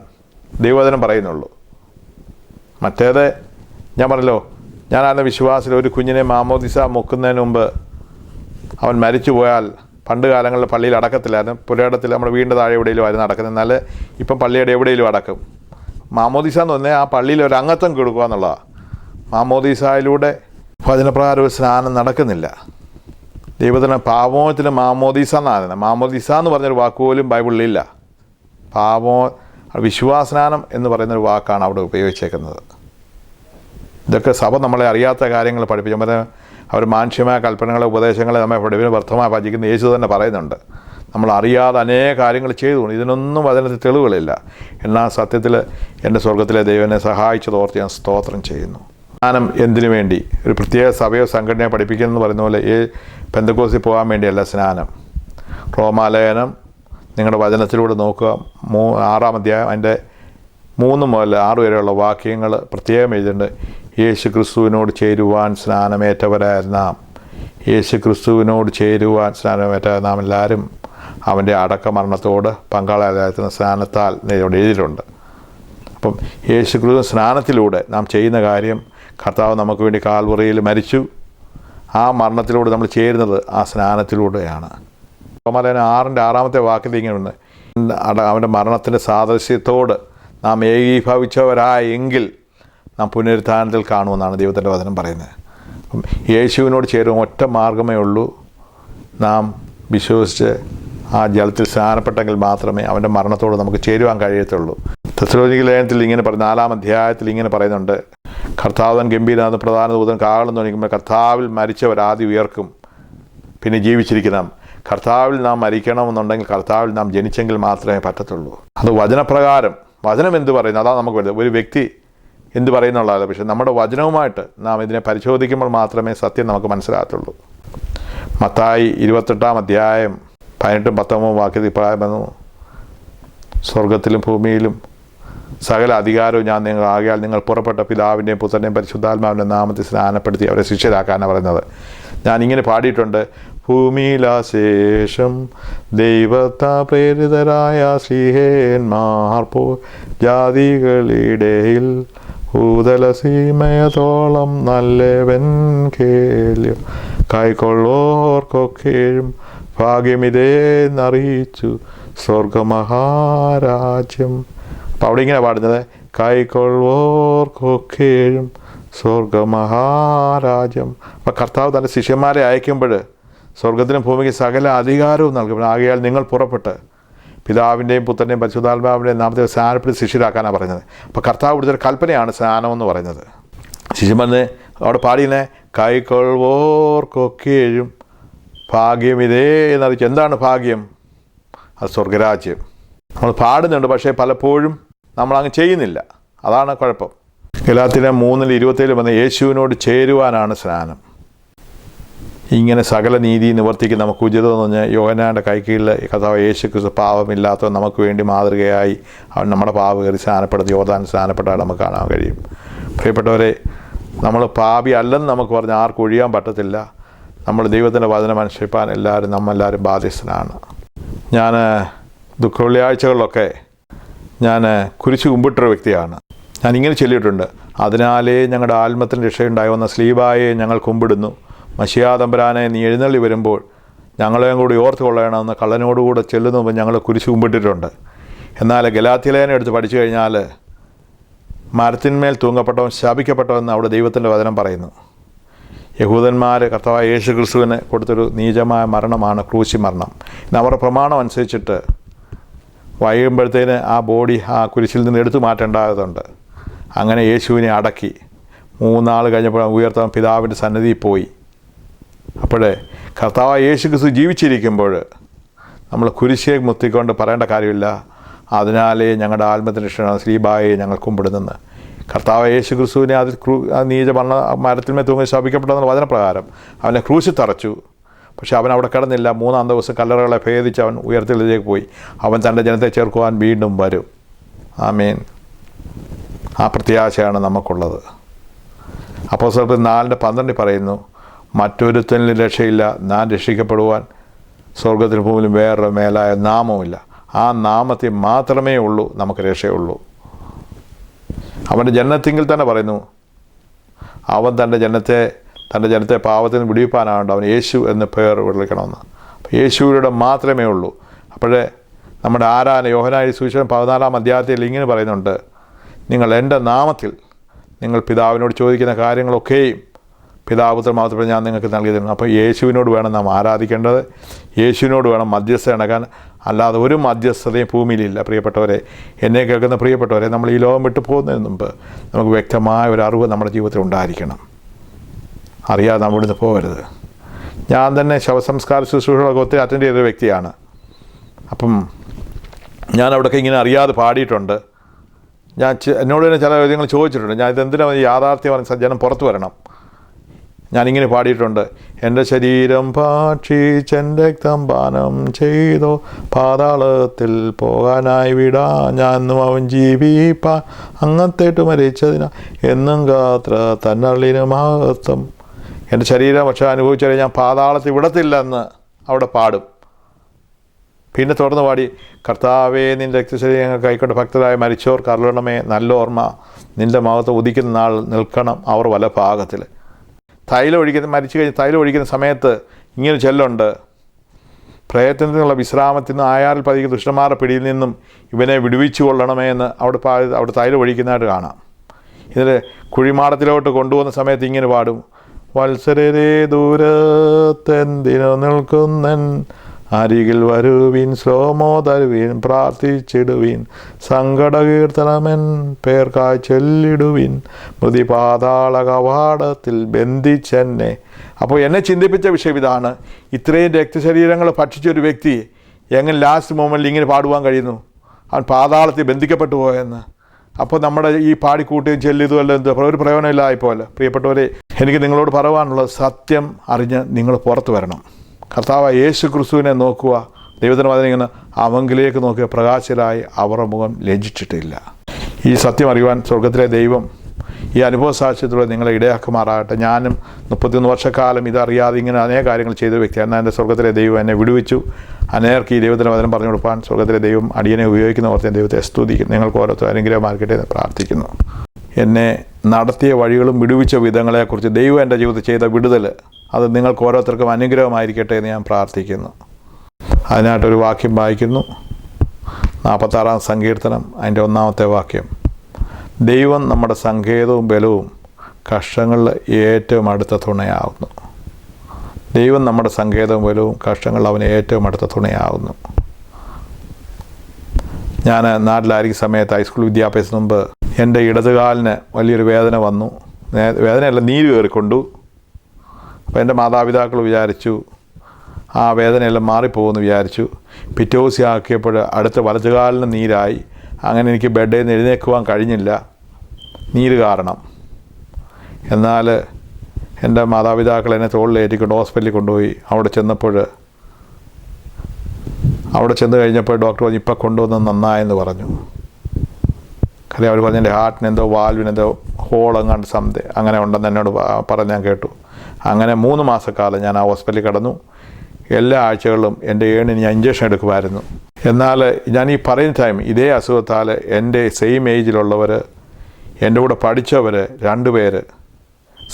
ദൈവവചനം പറയുന്നുള്ളൂ. മറ്റേത് ഞാൻ പറഞ്ഞല്ലോ, ഞാനാണ് വിശ്വാസത്തിൽ ഒരു കുഞ്ഞിനെ മാമോദിസ മുക്കുന്നതിന് മുമ്പ് അവൻ മരിച്ചു പോയാൽ, പണ്ട് കാലങ്ങളിൽ പള്ളിയിൽ അടക്കത്തില്ലായിരുന്നു, പുരയിടത്തിൽ നമ്മുടെ വീടിൻ്റെ താഴെ എവിടെയെങ്കിലും ആയിരുന്നു അടക്കുന്നത്. എന്നാൽ ഇപ്പം പള്ളിയുടെ എവിടെയെങ്കിലും അടക്കും. മാമോദിസ എന്ന് പറഞ്ഞാൽ ആ പള്ളിയിൽ ഒരു അംഗത്വം കൊടുക്കുക എന്നുള്ളതാണ്. മാമോദിസയിലൂടെ വചനപ്രകാരം ഒരു സ്നാനം നടക്കുന്നില്ല. ദൈവത്തിന് പാപമോചനത്തിന് മാമോദിസ എന്നാണ്. മാമോദിസ എന്ന് പറഞ്ഞൊരു വാക്കുപോലും ബൈബിളിലില്ല. വിശ്വാസസ്നാനം എന്ന് പറയുന്നൊരു വാക്കാണ് അവിടെ ഉപയോഗിച്ചേക്കുന്നത്. ഇതൊക്കെ സഭ നമ്മളെ അറിയാത്ത കാര്യങ്ങൾ പഠിപ്പിച്ചു. അവർ മാനുഷ്യമായ കൽപ്പനകളെ, ഉപദേശങ്ങളെ നമ്മെ പഠിപ്പിന് വ്യർത്ഥമായി ഭജിക്കുന്ന യേശു തന്നെ പറയുന്നുണ്ട്. നമ്മൾ അറിയാതെ അനേക കാര്യങ്ങൾ ചെയ്തു. ഇതിനൊന്നും വചനത്തിൽ തെളിവുകളില്ല. എന്നാൽ സത്യത്തിൽ എൻ്റെ സ്വർഗത്തിലെ ദൈവനെ സഹായിച്ചതോർത്ത് ഞാൻ സ്തോത്രം ചെയ്യുന്നു. സ്നാനം എന്തിനു വേണ്ടി? ഒരു പ്രത്യേക സഭയോ സംഘടനയോ പഠിപ്പിക്കുന്നതെന്ന് പറയുന്ന പോലെ പെന്തക്കോസ്തിൽ പോകാൻ വേണ്ടിയല്ല സ്നാനം. റോമാലേഖനം നിങ്ങളുടെ വചനത്തിലൂടെ നോക്കുക, 6-ാം അധ്യായം അതിൻ്റെ 3 മുതൽ 6 വരെയുള്ള വാക്യങ്ങൾ പ്രത്യേകം എഴുതിയിട്ടുണ്ട്. യേശു ക്രിസ്തുവിനോട് ചേരുവാൻ സ്നാനമേറ്റവരായ നാം, യേശു ക്രിസ്തുവിനോട് ചേരുവാൻ സ്നാനമേറ്റ നാം എല്ലാവരും അവൻ്റെ അടക്കമരണത്തോട് പങ്കാളിയായിരുന്ന സ്നാനത്താൽ ഇവിടെ എഴുതിയിട്ടുണ്ട്. അപ്പം യേശു ക്രിസ്തു സ്നാനത്തിലൂടെ നാം ചെയ്യുന്ന കാര്യം, കർത്താവ് നമുക്ക് വേണ്ടി കാൽവറിയിൽ മരിച്ചു. ആ മരണത്തിലൂടെ നമ്മൾ ചേരുന്നത് ആ സ്നാനത്തിലൂടെയാണ്. റോമാലേഖനം 6-ാമത്തെ വാക്യത്തിൽ ഇങ്ങനെയുണ്ട്, അവൻ്റെ മരണത്തിൻ്റെ സാദൃശ്യത്തോട് നാം ഏകീഭവിച്ചവരായെങ്കിൽ നാം പുനരുത്ഥാനത്തിൽ കാണുമെന്നാണ് ദൈവത്തിൻ്റെ വചനം പറയുന്നത്. അപ്പം യേശുവിനോട് ചേരുവാൻ ഒറ്റ മാർഗ്ഗമേ ഉള്ളൂ, നാം വിശ്വസിച്ച് ആ ജലത്തിൽ സ്നാനപ്പെട്ടെങ്കിൽ മാത്രമേ അവൻ്റെ മരണത്തോട് നമുക്ക് ചേരുവാൻ കഴിയത്തുള്ളൂ. തെസ്സലോനിക്ക ലേഖനത്തിൽ ഇങ്ങനെ 4-ാം അധ്യായത്തിൽ ഇങ്ങനെ പറയുന്നുണ്ട്, കർത്താവൻ ഗംഭീരനാഥ പ്രധാന ദൂതൻ കാഹളം ധ്വനിക്കുമ്പോൾ കർത്താവിൽ മരിച്ചവർ ആദ്യം ഉയർക്കും, പിന്നെ ജീവിച്ചിരിക്കണം. കർത്താവിൽ നാം മരിക്കണമെന്നുണ്ടെങ്കിൽ കർത്താവിൽ നാം ജനിച്ചെങ്കിൽ മാത്രമേ പറ്റത്തുള്ളൂ. അത് വചനപ്രകാരം, വചനം എന്ത് പറയുന്നു അതാണ് നമുക്ക് വരുന്നത്. ഒരു വ്യക്തി എന്ത് പറയുന്നുള്ളതല്ല, പക്ഷേ നമ്മുടെ വചനവുമായിട്ട് നാം ഇതിനെ പരിശോധിക്കുമ്പോൾ മാത്രമേ സത്യം നമുക്ക് മനസ്സിലാകത്തുള്ളൂ. മത്തായി 28-ാം അധ്യായം 18-19 വാക്യത്തിൽ ഇപ്രകാരം വന്നു, സ്വർഗത്തിലും ഭൂമിയിലും സകല അധികാരവും ഞാൻ ആകയാൽ നിങ്ങൾ പുറപ്പെട്ട പിതാവിൻ്റെയും പുത്രൻ്റെയും പരിശുദ്ധാത്മാവിൻ്റെ നാമത്തിൽ സ്നാനപ്പെടുത്തി അവരെ ശിഷ്യരാക്കാനാണ് പറയുന്നത്. ഞാനിങ്ങനെ പാടിയിട്ടുണ്ട്, ഭൂമിയിലാശേഷം ദൈവത്താ പ്രേരിതരായ ശ്രീഹേന്മാർ പോ ജാതികളിടയിൽ ഭൂതലസീമയതോളം നല്ലവൻ കേൾയോ കൈക്കൊള്ളോർക്കൊക്കെയും ഭാഗ്യമിതേന്നറിയിച്ചു സ്വർഗമഹാരാജ്യം. അപ്പം അവിടെ ഇങ്ങനെ പാടുന്നത്, കൈക്കൊള്ളോർക്കൊക്കെയും സ്വർഗമഹാരാജ്യം. അപ്പം കർത്താവ് തൻ്റെ ശിഷ്യന്മാരെ അയക്കുമ്പോൾ സ്വർഗത്തിനും ഭൂമിക്ക് സകല അധികാരവും നൽകും. ആകയാൽ നിങ്ങൾ പുറപ്പെട്ട് പിതാവിൻ്റെയും പുത്രൻ്റെയും പരിശുദ്ധാത്മാവിൻ്റെയും നാമത്തിൽ സ്നാനപ്പെടുത്തി ശിഷ്യരാക്കാനാണ് പറഞ്ഞത്. അപ്പോൾ കർത്താവ് കൊടുത്തൊരു കൽപ്പനയാണ് സ്നാനം എന്ന് പറയുന്നത്. ശിഷ്യന്മാരെ അവിടെ പാടിയേ കൈക്കൊള്ളുവോർക്കൊക്കെയും ഭാഗ്യം ഇതേ എന്നറിയിച്ചു. എന്താണ് ഭാഗ്യം? അത് സ്വർഗരാജ്യം. നമ്മൾ പാടുന്നുണ്ട്, പക്ഷേ പലപ്പോഴും നമ്മളങ്ങ് ചെയ്യുന്നില്ല. അതാണ് കുഴപ്പം. ഗലാത്യർ 3:27 വന്ന് യേശുവിനോട് ചേരുവാനാണ് സ്നാനം. ഇങ്ങനെ സകല നീതി നിവർത്തിക്ക് നമുക്ക് ഉചിതമെന്ന് പറഞ്ഞാൽ യോഹന്നാൻ്റെ കൈക്കീഴിൽ കർത്താവ് യേശു ക്രിസ്തു പാപമില്ലാത്തവൻ നമുക്ക് വേണ്ടി മാതൃകയായി അവൻ നമ്മുടെ പാപം കയറി സ്നാനപ്പെടുത്തി യോർദാൻ സ്നാനപ്പെട്ടാൽ നമുക്ക് കാണാൻ കഴിയും. പ്രിയപ്പെട്ടവരെ, നമ്മൾ പാപി അല്ലെന്ന് നമുക്ക് പറഞ്ഞാൽ ആർക്കും ഒഴിയാൻ പറ്റത്തില്ല. നമ്മൾ ദൈവത്തിൻ്റെ വചനം അനുസരിപ്പാൻ നമ്മളെല്ലാവരും ബാധ്യസ്ഥനാണ്. ഞാൻ ദുഃഖവെള്ളിയാഴ്ചകളിലൊക്കെ ഞാൻ കുരിശ് കുമ്പിട്ടൊരു വ്യക്തിയാണ്. ഞാനിങ്ങനെ ചൊല്ലിയിട്ടുണ്ട്, അതിനാലേ ഞങ്ങളുടെ ആത്മത്തിന് രക്ഷയുണ്ടായി വന്ന സ്ലീബായെ ഞങ്ങൾ കുമ്പിടുന്നു. മശിഹാ തമ്പുരാനെ നീ എഴുന്നള്ളി വരുമ്പോൾ ഞങ്ങളെയും കൂടി ഓർത്ത് കൊള്ളണമെന്ന് കള്ളനോടുകൂടെ ചെല്ലുമ്പോൾ ഞങ്ങൾ കുരിശ് കുമ്പിട്ടിട്ടുണ്ട്. എന്നാൽ ഗലാത്യലേഖനം എടുത്ത് പഠിച്ചു കഴിഞ്ഞാൽ മരത്തിന്മേൽ തൂങ്ങപ്പെട്ടവൻ ശപിക്കപ്പെട്ടവെന്ന് അവിടെ ദൈവത്തിൻ്റെ വചനം പറയുന്നു. യഹൂദന്മാർ കർത്താവായ യേശു ക്രിസ്തുവിന് കൊടുത്തൊരു നീചമായ മരണമാണ് ക്രൂശി മരണം. ഇന്ന് അവരുടെ പ്രമാണം അനുസരിച്ചിട്ട് വൈകുമ്പോഴത്തേന് ആ ബോഡി ആ കുരിശിൽ നിന്ന് എടുത്തു മാറ്റേണ്ടതുണ്ട്. അങ്ങനെ യേശുവിനെ അടക്കി 3 നാൾ കഴിഞ്ഞപ്പോൾ ഉയർത്താൻ പിതാവിൻ്റെ സന്നിധിയിൽ പോയി. അപ്പോഴേ കർത്താവായ യേശു ക്രിസ്തു ജീവിച്ചിരിക്കുമ്പോൾ നമ്മൾ കുരിശിയെ മുത്തിക്കൊണ്ട് പറയേണ്ട കാര്യമില്ല, അതിനാലേ ഞങ്ങളുടെ ആത്മത്തിന് രക്ഷയാണ് സ്ലീബായെ ഞങ്ങൾ കുമ്പിടുന്നെന്ന്. കർത്താവായ യേശു ക്രിസ്തുവിനെ നീച മരത്തിന്മേൽ തൂങ്ങി ശപിക്കപ്പെട്ടെന്നുള്ള വചനപ്രകാരം അവനെ ക്രൂശിൽ തറച്ചു. പക്ഷെ അവൻ അവിടെ കിടന്നില്ല. 3-ാം ദിവസം കല്ലറകളെ ഭേദിച്ച് അവൻ ഉയർത്തിലേക്ക് പോയി. അവൻ തൻ്റെ ജനത്തെ ചേർക്കുവാൻ വീണ്ടും വരും. ആമേൻ. ആ പ്രത്യാശയാണ് നമുക്കുള്ളത്. അപ്പോസ്തലർ 4:12 പറയുന്നു, മറ്റൊരുത്തനിലും രക്ഷയില്ല, ഞാൻ രക്ഷിക്കപ്പെടുവാൻ സ്വർഗത്തിന് ഭൂമിയിലും വേറൊരു മേലായ നാമവുമില്ല. ആ നാമത്തിൽ മാത്രമേ ഉള്ളൂ നമുക്ക് രക്ഷയുള്ളൂ. അവൻ്റെ ജനനത്തിങ്കിൽ തന്നെ പറയുന്നു, അവൻ തൻ്റെ ജനത്തെ പാപത്തിൽ നിന്ന് വിടിവിപ്പാനാണ് അവൻ യേശു എന്ന് പേർ വിളിക്കണമെന്ന്. അപ്പോൾ യേശുവിലൂടെ മാത്രമേ ഉള്ളൂ. അപ്പോഴേ നമ്മുടെ ആരാധന യോഹന്നാന്റെ സുവിശേഷം 14-ാം അധ്യായത്തിൽ ഇങ്ങനെ പറയുന്നുണ്ട്, നിങ്ങൾ എൻ്റെ നാമത്തിൽ നിങ്ങൾ പിതാവിനോട് ചോദിക്കുന്ന കാര്യങ്ങളൊക്കെയും പിതാപുത്രൻ മാത്രമേ ഞാൻ നിങ്ങൾക്ക് നൽകി തരുന്നു. അപ്പോൾ യേശുവിനോട് വേണം നാം ആരാധിക്കേണ്ടത്, യേശുവിനോട് വേണം മധ്യസ്ഥ ഇണക്കാൻ. അല്ലാതെ ഒരു മധ്യസ്ഥതയും ഭൂമിയിലില്ല. പ്രിയപ്പെട്ടവരെ, എന്നെ കേൾക്കുന്ന പ്രിയപ്പെട്ടവരെ, നമ്മൾ ഈ ലോകം വിട്ടു പോകുന്നതിന് മുമ്പ് നമുക്ക് വ്യക്തമായ ഒരു അറിവ് നമ്മുടെ ജീവിതത്തിൽ ഉണ്ടായിരിക്കണം. അറിയാതെ നമ്മൾ ഇവിടുന്ന് പോകരുത്. ഞാൻ തന്നെ ശവസംസ്കാര ശുശ്രൂഷകളൊക്കെ ഒത്തിരി അറ്റൻഡ് ചെയ്തൊരു വ്യക്തിയാണ്. അപ്പം ഞാൻ അവിടെയൊക്കെ ഇങ്ങനെ അറിയാതെ പാടിയിട്ടുണ്ട്. എന്നോട് തന്നെ ചില കാര്യങ്ങൾ ചോദിച്ചിട്ടുണ്ട്, ഞാൻ ഇതെന്തിനാണ് യാഥാർത്ഥ്യം ജനം പുറത്തു വരണം. ഞാനിങ്ങനെ പാടിയിട്ടുണ്ട്, എൻ്റെ ശരീരം ഭക്ഷിച്ചെൻ്റെ രക്തം പാനം ചെയ്തോ പാതാളത്തിൽ പോകാനായി വിടാ ഞാനും അവൻ ജീവിപ്പാൻ അങ്ങത്തേട്ട് മരിച്ചതിനാ എന്നും ഗാത്ര തന്നള്ളിന് മഹത്വം. എൻ്റെ ശരീരം പക്ഷെ അനുഭവിച്ചാൽ ഞാൻ പാതാളത്തിൽ വിടത്തില്ലെന്ന് അവിടെ പാടും. പിന്നെ തുടർന്ന് പാടി, കർത്താവേ നിൻ്റെ രക്തശരീരങ്ങൾ കൈക്കൊണ്ട് ഭക്തരായ മരിച്ചോർ കരുളണമേ, നല്ല ഓർമ്മ നിൻ്റെ മഹത്വം ഉദിക്കുന്ന നാൾ നിൽക്കണം അവർ വലഭാഗത്തിൽ. മരിച്ചു കഴിഞ്ഞ് തൈലം ഒഴിക്കുന്ന സമയത്ത് ഇങ്ങനെ ചൊല്ലുണ്ട്, പ്രയത്നത്തിൽ നിന്നുള്ള വിശ്രാമത്തിൽ നിന്ന് ആയാറിൽ പതിക്കുന്ന ദുഷ്ടന്മാരുടെ പിടിയിൽ നിന്നും ഇവനെ വിടുവിച്ചു കൊള്ളണമേ എന്ന് അവിടെ തൈലം ഒഴിക്കുന്നതായിട്ട് കാണാം. ഇതിൽ കുഴിമാടത്തിലോട്ട് കൊണ്ടുപോകുന്ന സമയത്ത് ഇങ്ങനെ പാടും, വത്സരരെ ദൂരത്തെന്തിനു നിൽക്കുന്നൻ അരികിൽ വരുവീൻ ശ്ലോമോ തരുവീൻ പ്രാർത്ഥിച്ചിടുവീൻ സങ്കടകീർത്തനമെൻ പേർക്കായി ചൊല്ലിടുവീൻ മൃതി പാതാള കവാടത്തിൽ ബന്ധിച്ചെന്നെ. അപ്പോൾ എന്നെ ചിന്തിപ്പിച്ച വിഷയം ഇതാണ്, ഇത്രയും രക്തശരീരങ്ങൾ ഭക്ഷിച്ചൊരു വ്യക്തി എങ്ങനെ ലാസ്റ്റ് മൊമെൻറ്റിൽ ഇങ്ങനെ പാടുവാൻ കഴിയുന്നു? അവൻ പാതാളത്തിൽ ബന്ധിക്കപ്പെട്ടു പോയെന്ന്. അപ്പോൾ നമ്മുടെ ഈ പാടിക്കൂട്ടുകയും ചെല്ലിയതുമല്ല എന്ത് ഒരു പ്രയോജനമില്ലായിപ്പോലെ. പ്രിയപ്പെട്ടവരെ, എനിക്ക് നിങ്ങളോട് പറയുവാനുള്ളത്, സത്യം അറിഞ്ഞ് നിങ്ങൾ പുറത്തു വരണം. കർത്താവായ യേശു ക്രിസ്തുവിനെ നോക്കുക. ദൈവത്തിന് വചനം അവങ്കിലേക്ക് നോക്കിയ പ്രകാശരായി അവരുടെ മുഖം ലജ്ജിച്ചിട്ടില്ല. ഈ സത്യം അറിയുവാൻ സ്വർഗത്തിലെ ദൈവം ഈ അനുഭവ സാക്ഷ്യത്തിലൂടെ നിങ്ങളെ ഇടയാക്കുമാറാകട്ടെ. ഞാനും 31 വർഷക്കാലം ഇതറിയാതെ ഇങ്ങനെ അനേക കാര്യങ്ങൾ ചെയ്ത വ്യക്തിയാണ്. എന്നാൽ എൻ്റെ സ്വർഗത്തിലെ ദൈവം എന്നെ വിടുവിച്ചു. അനേർക്ക് ഈ ദൈവത്തിൻ്റെ വചനം പറഞ്ഞു കൊടുക്കാൻ സ്വർഗത്തിലെ ദൈവം അടിയനെ ഉപയോഗിക്കുന്ന ഓർത്ത് ദൈവത്തെ സ്തുതിക്കുന്നു. നിങ്ങൾക്ക് ഓരോരുത്തരും അനുഗ്രഹമാർക്കട്ടെ എന്ന് പ്രാർത്ഥിക്കുന്നു. എന്നെ നടത്തിയ വഴികളും വിടുവിച്ച വിധങ്ങളെക്കുറിച്ച് ദൈവം എൻ്റെ ജീവിതത്തിൽ ചെയ്ത വിടുതൽ അത് നിങ്ങൾക്ക് ഓരോരുത്തർക്കും അനുഗ്രഹമായിരിക്കട്ടെ എന്ന് ഞാൻ പ്രാർത്ഥിക്കുന്നു. അതിനായിട്ടൊരു വാക്യം വായിക്കുന്നു. 46-ാം സങ്കീർത്തനം അതിൻ്റെ 1-ാമത്തെ വാക്യം, ദൈവം നമ്മുടെ സങ്കേതവും ബലവും കഷ്ടങ്ങളിൽ ഏറ്റവും അടുത്ത തുണയാകുന്നു. ദൈവം നമ്മുടെ സങ്കേതവും ബലവും കഷ്ടങ്ങളിൽ അവന് ഏറ്റവും അടുത്ത തുണയാകുന്നു. ഞാൻ നാട്ടിലായിരിക്കുന്ന സമയത്ത് ഹൈസ്കൂൾ വിദ്യാഭ്യാസത്തിന് മുമ്പ് എൻ്റെ ഇടതുകാലിന് വലിയൊരു വേദന വന്നു. വേദനയല്ല, നീര് കയറിക്കൊണ്ടു. അപ്പോൾ എൻ്റെ മാതാപിതാക്കൾ വിചാരിച്ചു ആ വേദനയെല്ലാം മാറിപ്പോകുമെന്ന് വിചാരിച്ചു. പിറ്റേ ദിവസം ആക്കിയപ്പോൾ അടുത്ത വലതുകാലിന് നീരായി. അങ്ങനെ എനിക്ക് ബെഡിൽ നിന്ന് എഴുന്നേൽക്കുവാൻ കഴിഞ്ഞില്ല, നീര് കാരണം. എന്നാൽ എൻ്റെ മാതാപിതാക്കൾ എന്നെ തോളിലേറ്റിക്കൊണ്ട് ഹോസ്പിറ്റലിൽ കൊണ്ടുപോയി. അവിടെ ചെന്ന് കഴിഞ്ഞപ്പോൾ ഡോക്ടർ പറഞ്ഞു ഇപ്പം കൊണ്ടുവന്ന് നന്നായെന്ന് പറഞ്ഞു. കാര്യം അവർ പറഞ്ഞു എൻ്റെ ഹാർട്ടിനെന്തോ വാൽവിനെന്തോ ഹോളെങ്ങാണ്ട് അങ്ങനെ ഉണ്ടെന്ന് എന്നോട് പറഞ്ഞ് ഞാൻ കേട്ടു. അങ്ങനെ 3 മാസക്കാലം ഞാൻ ആ ഹോസ്പിറ്റലിൽ കിടന്നു. എല്ലാ ആഴ്ചകളിലും എൻ്റെ ഏണിന് ഞാൻ ഇഞ്ചക്ഷൻ എടുക്കുമായിരുന്നു. എന്നാൽ ഞാൻ ഈ പറയുന്ന ടൈം ഇതേ അസുഖത്താൽ എൻ്റെ സെയിം ഏജിലുള്ളവർ, എൻ്റെ കൂടെ പഠിച്ചവർ 2 പേര്,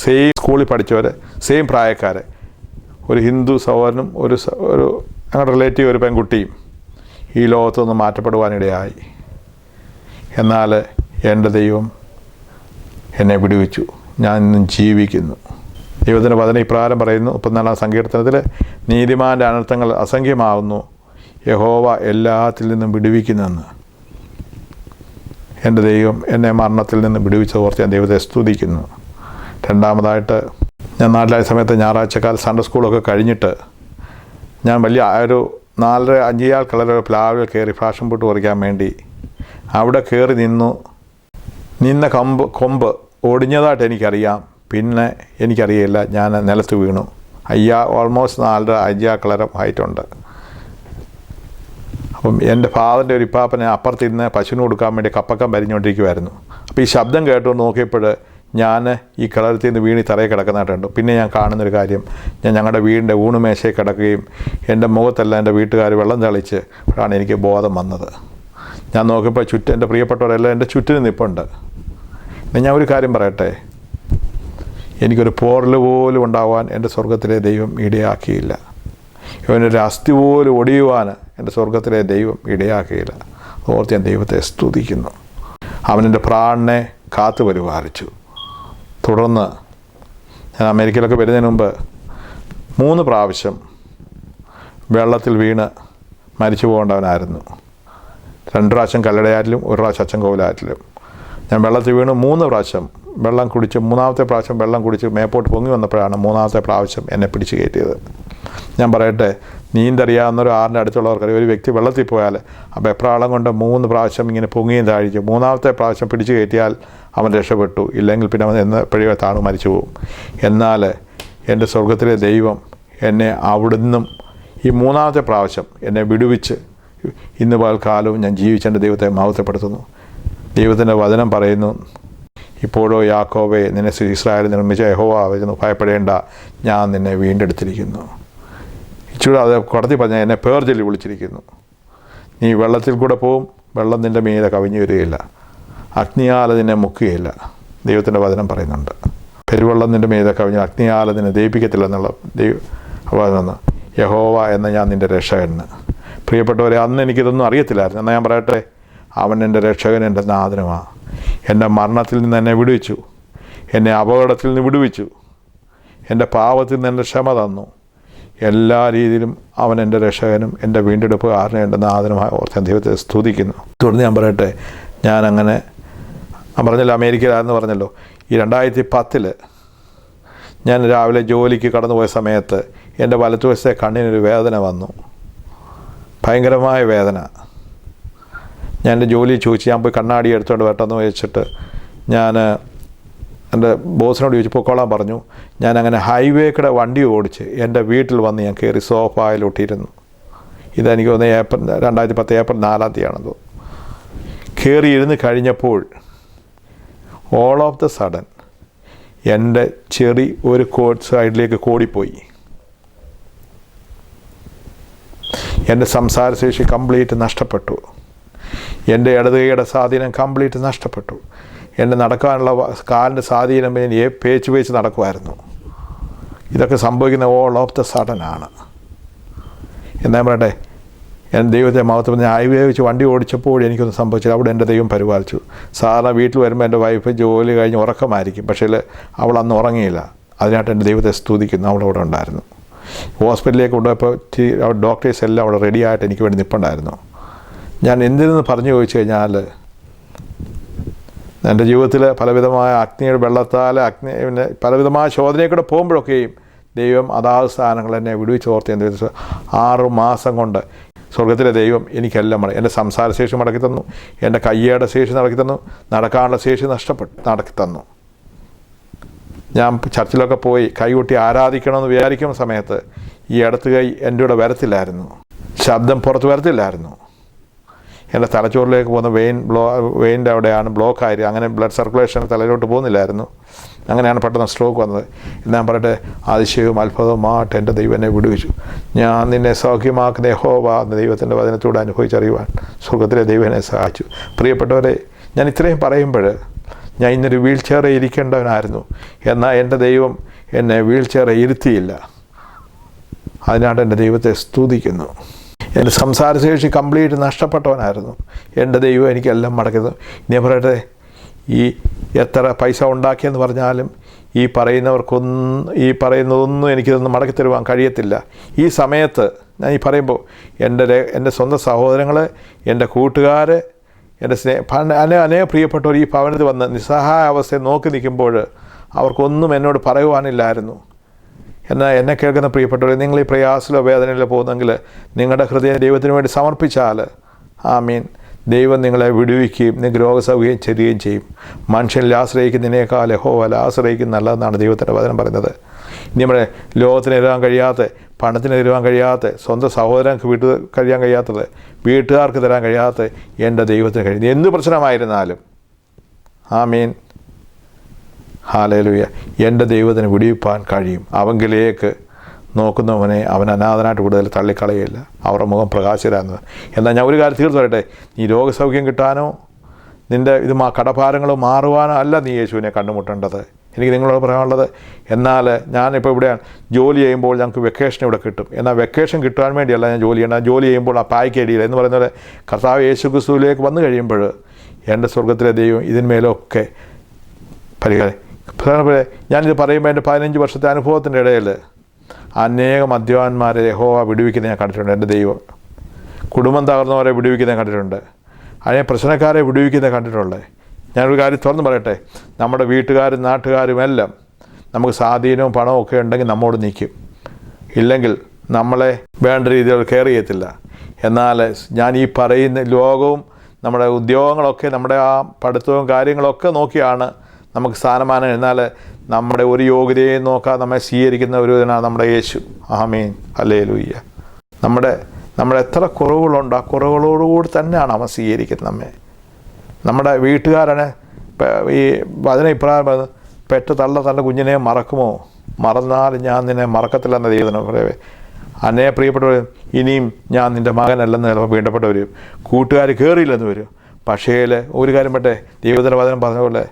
സെയിം സ്കൂളിൽ പഠിച്ചവർ, സെയിം പ്രായക്കാർ, ഒരു ഹിന്ദു സഹോദരനും ഒരു ഞങ്ങളുടെ റിലേറ്റീവ് ഒരു പെൺകുട്ടിയും ഈ ലോകത്തുനിന്ന് മാറ്റപ്പെടുവാനിടയായി. എന്നാൽ എൻ്റെ ദൈവം എന്നെ വിടുവിച്ചു. ഞാൻ ഇന്നും ജീവിക്കുന്നു. ദൈവത്തിൻ്റെ വചനം ഇപ്രകാരം പറയുന്നു, 34-ാം സങ്കീർത്തനത്തിൽ, നീതിമാൻ്റെ അനർത്ഥങ്ങൾ അസംഖ്യമാകുന്നു, യഹോവ എല്ലാത്തിൽ നിന്നും വിടുവിക്കുന്നെന്ന്. എൻ്റെ ദൈവം എന്നെ മരണത്തിൽ നിന്ന് വിടുവിച്ചത് ഓർത്ത് ഞാൻ ദൈവത്തെ സ്തുതിക്കുന്നു. രണ്ടാമതായിട്ട്, ഞാൻ നാട്ടിലായ സമയത്ത് ഞായറാഴ്ചക്കാലം സൺഡേ സ്കൂളൊക്കെ കഴിഞ്ഞിട്ട് ഞാൻ വലിയ ഒരു 4-5 ആൾക്കുള്ള പ്ലാവിൽ കയറി ഫാഷൻ പൂട്ട് പറിക്കാൻ വേണ്ടി അവിടെ കയറി നിന്ന കൊമ്പ് ഒടിഞ്ഞതായിട്ട് എനിക്കറിയാം. പിന്നെ എനിക്കറിയില്ല, ഞാൻ നിലത്ത് വീണു. ഓൾമോസ്റ്റ് 4-5 കളരം ഹൈറ്റുണ്ട്. അപ്പം എൻ്റെ ഫാദറിൻ്റെ ഒരു ഇപ്പാപ്പനെ അപ്പുറത്തിരുന്ന് പശുവിന് കൊടുക്കാൻ വേണ്ടി കപ്പക്കം പരിഞ്ഞുകൊണ്ടിരിക്കുമായിരുന്നു. അപ്പോൾ ഈ ശബ്ദം കേട്ടുകൊണ്ട് നോക്കിയപ്പോൾ ഞാൻ ഈ കളരത്തിൽ നിന്ന് വീണി തറയിൽ കിടക്കുന്നതായിട്ടുണ്ട്. പിന്നെ ഞാൻ കാണുന്നൊരു കാര്യം, ഞാൻ ഞങ്ങളുടെ വീടിൻ്റെ ഊണുമേശയിൽ കിടക്കുകയും എൻ്റെ മുഖത്തെല്ലാം എൻ്റെ വീട്ടുകാർ വെള്ളം തളിച്ച് അപ്പോഴാണ് എനിക്ക് ബോധം വന്നത്. ഞാൻ നോക്കിയപ്പോൾ എൻ്റെ പ്രിയപ്പെട്ടവരെല്ലാം എൻ്റെ ചുറ്റിനും നിൽപ്പുണ്ട്. ഞാൻ ഒരു കാര്യം പറയട്ടെ, എനിക്കൊരു പോറൽ പോലും ഉണ്ടാവാൻ എൻ്റെ സ്വർഗത്തിലെ ദൈവം ഇടയാക്കിയില്ല. ഇവനൊരു അസ്ഥി പോലും ഒടിയുവാൻ എൻ്റെ സ്വർഗത്തിലെ ദൈവം ഇടയാക്കിയില്ല. ഓർത്ത് ഞാൻ ദൈവത്തെ സ്തുതിക്കുന്നു. അവനെൻ്റെ പ്രാണനെ കാത്തു പരിപാലിച്ചു. തുടർന്ന് ഞാൻ അമേരിക്കയിലൊക്കെ വരുന്നതിന് മുമ്പ് 3 പ്രാവശ്യം വെള്ളത്തിൽ വീണ് മരിച്ചു പോകേണ്ടവനായിരുന്നു. 2 പ്രാവശ്യം കല്ലടയാറ്റിലും 1 പ്രാവശ്യം അച്ചൻകോവിലാറ്റിലും. ഞാൻ വെള്ളത്തിൽ വീണ് 3 പ്രാവശ്യം വെള്ളം കുടിച്ച്, 3ാമത്തെ പ്രാവശ്യം വെള്ളം കുടിച്ച് മേപ്പോട്ട് പൊങ്ങി വന്നപ്പോഴാണ് 3ാമത്തെ പ്രാവശ്യം എന്നെ പിടിച്ച് കയറ്റിയത്. ഞാൻ പറയട്ടെ, നീന്തറിയാവുന്നൊരു ആറിൻ്റെ അടുത്തുള്ളവർക്കറിയാം, ഒരു വ്യക്തി വെള്ളത്തിൽ പോയാൽ ആ വെപ്രാളം കൊണ്ട് 3 പ്രാവശ്യം ഇങ്ങനെ പൊങ്ങിയും താഴിക്കും. 3ാമത്തെ പ്രാവശ്യം പിടിച്ച് കയറ്റിയാൽ അവൻ രക്ഷപ്പെട്ടു, ഇല്ലെങ്കിൽ പിന്നെ അവൻ എപ്പോഴും താണു മരിച്ചു പോകും. എന്നാൽ എൻ്റെ സ്വർഗത്തിലെ ദൈവം എന്നെ അവിടുന്നും ഈ 3ാമത്തെ പ്രാവശ്യം എന്നെ വിടുവിച്ച് ഇന്ന് പകൽക്കാലവും ഞാൻ ജീവിച്ചെൻ്റെ ദൈവത്തെ മഹത്വപ്പെടുത്തുന്നു. ദൈവത്തിൻ്റെ വചനം പറയുന്നു, ഇപ്പോഴോ യാക്കോബേ, നിന്നെ ഇസ്രായേൽ നിർമ്മിച്ച യഹോവ വരുന്നു, ഭയപ്പെടേണ്ട, ഞാൻ നിന്നെ വീണ്ടെടുത്തിരിക്കുന്നു. ഇച്ചിരി അത് കടത്തി പറഞ്ഞാൽ എന്നെ പേർ ചൊല്ലി വിളിച്ചിരിക്കുന്നു. നീ വെള്ളത്തിൽ കൂടെ പോവും, വെള്ളം നിൻ്റെ മീതെ കവിഞ്ഞു വരികയില്ല, അഗ്നിയാൽ നിന്നെ മുക്കുകയില്ല. ദൈവത്തിൻ്റെ വചനം പറയുന്നുണ്ട്. പെരുവെള്ളം നിൻ്റെ മീതെ കവിഞ്ഞാൽ അഗ്നിയാൽ നിന്നെ ദയിപ്പിക്കത്തില്ലെന്നുള്ള വചനം. യഹോവ എന്ന ഞാൻ നിൻ്റെ രക്ഷകന്. പ്രിയപ്പെട്ടവരെ, അന്ന് എനിക്കിതൊന്നും അറിയത്തില്ലായിരുന്നു. എന്നാൽ ഞാൻ പറയട്ടെ, അവൻ എൻ്റെ രക്ഷകൻ, എൻ്റെ നാഥനുമാണ്. എൻ്റെ മരണത്തിൽ നിന്ന് എന്നെ വിടുവിച്ചു, എന്നെ അപകടത്തിൽ നിന്ന് വിടുവിച്ചു, എൻ്റെ പാപത്തിൽ നിന്ന് എൻ്റെ ക്ഷമ തന്നു. എല്ലാ രീതിയിലും അവൻ എൻ്റെ രക്ഷകനും എൻ്റെ വീണ്ടെടുപ്പുകാരനും എൻ്റെ നാഥനുമായി ഓർത്ത് ദൈവത്തെ സ്തുതിക്കുന്നു. തുടർന്ന് ഞാൻ പറയട്ടെ, ഞാൻ പറഞ്ഞല്ലോ അമേരിക്കയിലാണെന്ന് പറഞ്ഞല്ലോ. ഈ 2010 ഞാൻ രാവിലെ ജോലിക്ക് കടന്നുപോയ സമയത്ത് എൻ്റെ വലത്തുവശത്തെ കണ്ണിനൊരു വേദന വന്നു, ഭയങ്കരമായ വേദന. ഞാൻ എൻ്റെ ജോലി ചോദിച്ചു, ഞാൻ പോയി കണ്ണാടി എടുത്തുകൊണ്ട് വരട്ടെന്ന് വെച്ചിട്ട് ഞാൻ എൻ്റെ ബോസിനോട് ചോദിച്ചു, പൊക്കോളാൻ പറഞ്ഞു. ഞാനങ്ങനെ ഹൈവേ കൂടെ വണ്ടി ഓടിച്ച് എൻ്റെ വീട്ടിൽ വന്ന് ഞാൻ കയറി സോഫയിലൊട്ടിയിരുന്നു. ഇതെനിക്ക് തോന്നുന്നത് 2010 ഏപ്രിൽ 4-ാം തീയതിയാണെന്ന് തോന്നുന്നു. കയറി ഇരുന്ന് കഴിഞ്ഞപ്പോൾ ഓൾ ഓഫ് ദ സഡൻ എൻ്റെ ചെറി ഒരു സൈഡിലേക്ക് കോടിപ്പോയി. എൻ്റെ സംസാരശേഷി കംപ്ലീറ്റ് നഷ്ടപ്പെട്ടു. എൻ്റെ ഇടതുകൈയുടെ സ്വാധീനം കംപ്ലീറ്റ് നഷ്ടപ്പെട്ടു. എൻ്റെ നടക്കാനുള്ള കാലിൻ്റെ സ്വാധീനം ഞാൻ പേച്ച് നടക്കുമായിരുന്നു. ഇതൊക്കെ സംഭവിക്കുന്ന ഓൾ ഓഫ് ദ സഡനാണ്. എന്നാ പറയട്ടെ, എൻ്റെ ദൈവത്തെ മഹത്വം. ഞാൻ ഹൈവേ വെച്ച് വണ്ടി ഓടിച്ചപ്പോൾ എനിക്കൊന്നും സംഭവിച്ചില്ല. അവിടെ എൻ്റെ ദൈവം പരിപാലിച്ചു. സാധാരണ വീട്ടിൽ വരുമ്പോൾ എൻ്റെ വൈഫ് ജോലി കഴിഞ്ഞ് ഉറക്കമായിരിക്കും, പക്ഷേ അവൾ അന്ന് ഉറങ്ങിയില്ല. അതിനായിട്ട് എൻ്റെ ദൈവത്തെ സ്തുതിക്കുന്നു. അവളവിടെ ഉണ്ടായിരുന്നു. ഹോസ്പിറ്റലിലേക്ക് കൊണ്ടുപോയപ്പോൾ ഡോക്ടേഴ്സ് എല്ലാം അവിടെ റെഡിയായിട്ട് എനിക്ക് വേണ്ടി നിൽപ്പുണ്ടായിരുന്നു. ഞാൻ എന്തിനെന്ന് പറഞ്ഞു ചോദിച്ചു കഴിഞ്ഞാൽ, എൻ്റെ ജീവിതത്തിൽ പലവിധമായ അഗ്നിയുടെ വെള്ളത്താൽ പിന്നെ പലവിധമായ ശോധനയിൽ കൂടെ പോകുമ്പോഴൊക്കെയും ദൈവം അതാത് സ്ഥാനങ്ങൾ എന്നെ വിടുവിച്ച് ഓർത്ത് എന്ത് ചെയ്തു? 6 മാസം കൊണ്ട് സ്വർഗത്തിലെ ദൈവം എനിക്കെല്ലാം എൻ്റെ സംസാരശേഷി മടക്കി തന്നു, എൻ്റെ കയ്യയുടെ ശേഷി നടക്കി തന്നു, നടക്കാനുള്ള ശേഷി നടക്കി തന്നു. ഞാൻ ചർച്ചിലൊക്കെ പോയി കൈകൊട്ടി ആരാധിക്കണമെന്ന് വിചാരിക്കുന്ന സമയത്ത് ഈ ഇടത്ത് കൈ എൻ്റെ കൂടെ വരത്തില്ലായിരുന്നു, ശബ്ദം പുറത്ത് വരത്തില്ലായിരുന്നു. എൻ്റെ തലച്ചോറിലേക്ക് പോകുന്ന വെയിൻ്റെ അവിടെയാണ് ബ്ലോക്കായി, അങ്ങനെ ബ്ലഡ് സർക്കുലേഷൻ തലയിലോട്ട് പോകുന്നില്ലായിരുന്നു. അങ്ങനെയാണ് പെട്ടെന്ന് സ്ട്രോക്ക് വന്നത്. ഞാൻ പറയട്ടെ, അതിശയവും അത്ഭുതവുമായിട്ട് എൻ്റെ ദൈവം എന്നെ വിടുവിച്ചു. ഞാൻ നിന്നെ സൗഖ്യമാക്കുന്ന യഹോവ എന്ന ദൈവത്തിൻ്റെ വചനത്തോട് അനുഭവിച്ചറിയുവാൻ സ്വർഗത്തിലെ ദൈവം എന്നെ സഹായിച്ചു. പ്രിയപ്പെട്ടവരെ, ഞാൻ ഇത്രയും പറയുമ്പോൾ ഞാൻ ഇന്നൊരു വീൽ ചെയറിൽ ഇരിക്കേണ്ടവനായിരുന്നു. എന്നാൽ എൻ്റെ ദൈവം എന്നെ വീൽ ചെയറിൽ ഇരുത്തിയില്ല. അതിനായിട്ട് എൻ്റെ ദൈവത്തെ സ്തുതിക്കുന്നു. എൻ്റെ സംസാരശേഷി കംപ്ലീറ്റ് നഷ്ടപ്പെട്ടവനായിരുന്നു. എൻ്റെ ദൈവം എനിക്കെല്ലാം മടക്കുന്നു. ഞാൻ പറയട്ടെ, ഈ എത്ര പൈസ ഉണ്ടാക്കിയെന്ന് പറഞ്ഞാലും ഈ പറയുന്നതൊന്നും എനിക്കിതൊന്നും മടക്കി തരുവാൻ കഴിയത്തില്ല. ഈ സമയത്ത് ഞാൻ ഈ പറയുമ്പോൾ എൻ്റെ സ്വന്തം സഹോദരങ്ങൾ, എൻ്റെ കൂട്ടുകാർ, എൻ്റെ അനേക പ്രിയപ്പെട്ടവർ ഈ ഭവനത്തിൽ വന്ന് നിസ്സഹായ അവസ്ഥയെ നോക്കി നിൽക്കുമ്പോൾ അവർക്കൊന്നും എന്നോട് പറയുവാനില്ലായിരുന്നു. എന്നാൽ എന്നെ കേൾക്കുന്ന പ്രിയപ്പെട്ടവർ, നിങ്ങൾ ഈ പ്രയാസത്തിലോ വേദനയിലോ പോകുന്നെങ്കിൽ നിങ്ങളുടെ ഹൃദയം ദൈവത്തിന് വേണ്ടി സമർപ്പിച്ചാൽ ആമീൻ, ദൈവം നിങ്ങളെ വിടുവിക്കുകയും നിങ്ങൾക്ക് രോഗസൗഖ്യം ചെയ്യുകയും ചെയ്യും. മനുഷ്യനിൽ ആശ്രയിക്കുന്നതിനേക്കാൾ യഹോവയിൽ ആശ്രയിക്കുന്ന നല്ലതെന്നാണ് ദൈവത്തിൻ്റെ വചനം പറയുന്നത്. ഇനി നമ്മുടെ ലോകത്തിന് തരുവാൻ കഴിയാത്ത, പണത്തിന് തരുവാൻ കഴിയാത്ത, സ്വന്തം സഹോദരങ്ങൾക്ക് കഴിയാൻ കഴിയാത്തത്, വീട്ടുകാർക്ക് തരാൻ കഴിയാത്ത എൻ്റെ ദൈവത്തിന് കഴിയുന്നു. എന്ത് പ്രശ്നമായിരുന്നാലും ആമീൻ, ഹല്ലേലൂയ, എൻ്റെ ദൈവത്തിന് വിടിവിപ്പാൻ കഴിയും. അവങ്കിലേക്ക് നോക്കുന്നവനെ അവൻ അനാഥനായിട്ട് കൂടുതൽ തള്ളിക്കളയില്ല. അവരുടെ മുഖം പ്രകാശരാകുന്നത്. എന്നാൽ ഞാൻ ഒരു കാര്യം തീർത്ത് പറയട്ടെ, നീ രോഗസൗഖ്യം കിട്ടാനോ നിൻ്റെ കടഭാരങ്ങളോ മാറുവാനോ അല്ല നീ യേശുവിനെ കണ്ടുമുട്ടേണ്ടത്. എനിക്ക് നിങ്ങളോട് പറയാനുള്ളത്, എന്നാൽ ഞാനിപ്പോൾ ഇവിടെയാണ് ജോലി ചെയ്യുമ്പോൾ ഞങ്ങൾക്ക് വെക്കേഷൻ ഇവിടെ കിട്ടും. എന്നാൽ വെക്കേഷൻ കിട്ടാൻ വേണ്ടിയല്ല ഞാൻ ജോലി ചെയ്യേണ്ടത്. ജോലി ചെയ്യുമ്പോൾ ആ പായ്ക്കടിയിൽ എന്ന് പറയുന്ന പോലെ കർത്താവ് യേശു ക്രിസ്തുവിലേക്ക് വന്നു കഴിയുമ്പോൾ എൻ്റെ സ്വർഗത്തിലെ ദൈവം ഇതിന്മേലൊക്കെ പരിഹാരം. ഞാനിത് പറയുമ്പോൾ എൻ്റെ 15 വർഷത്തെ അനുഭവത്തിൻ്റെ ഇടയിൽ അനേകം മദ്യപാന്മാരെ യഹോവ വിടുവിക്കുന്നത് ഞാൻ കണ്ടിട്ടുണ്ട്. എൻ്റെ ദൈവം കുടുംബം തകർന്നവരെ വിടുവിക്കുന്നത് കണ്ടിട്ടുണ്ട്. അനേകം പ്രശ്നക്കാരെ വിടുവിക്കുന്നത് കണ്ടിട്ടുണ്ട്. ഞാനൊരു കാര്യം തുറന്ന് പറയട്ടെ, നമ്മുടെ വീട്ടുകാരും നാട്ടുകാരും എല്ലാം നമുക്ക് സ്വാധീനവും പണവും ഒക്കെ ഉണ്ടെങ്കിൽ നമ്മോട് നിൽക്കും, ഇല്ലെങ്കിൽ നമ്മളെ വേണ്ട രീതിയിൽ കെയർ ചെയ്യത്തില്ല. എന്നാൽ ഞാൻ ഈ പറയുന്ന ലോകവും നമ്മുടെ ഉദ്യോഗങ്ങളൊക്കെ നമ്മുടെ ആ പഠിത്തവും കാര്യങ്ങളൊക്കെ നോക്കിയാണ് നമുക്ക് സ്ഥാനമാനം. എന്നാൽ നമ്മുടെ ഒരു യോഗ്യതയെയും നോക്കാൻ നമ്മെ സ്വീകരിക്കുന്ന ഒരു ഇതിനാണ് നമ്മുടെ യേശു. ആമീൻ, ഹല്ലേലൂയ. നമ്മുടെ എത്ര കുറവുകളുണ്ട്, ആ കുറവുകളോടുകൂടി തന്നെയാണ് അവൻ സ്വീകരിക്കുന്നത് നമ്മെ. നമ്മുടെ വീട്ടുകാരാണ് ഈ അതിനെ ഇപ്രകാരം പെറ്റ് തൻ്റെ കുഞ്ഞിനെ മറക്കുമോ? മറന്നാൽ ഞാൻ നിന്നെ മറക്കത്തില്ലെന്ന ദൈവത്തിന് പറയവേ. അന്നേ പ്രിയപ്പെട്ടവർ, ഇനിയും ഞാൻ നിൻ്റെ മകനല്ലെന്ന് ചിലപ്പോൾ വീണ്ടപ്പെട്ട് വരും, കൂട്ടുകാർ കയറിയില്ലെന്ന് വരും. പക്ഷേ ഒരു കാര്യം പറ്റേ, ദൈവത്തിൻ്റെ വചനം പറഞ്ഞ പോലെ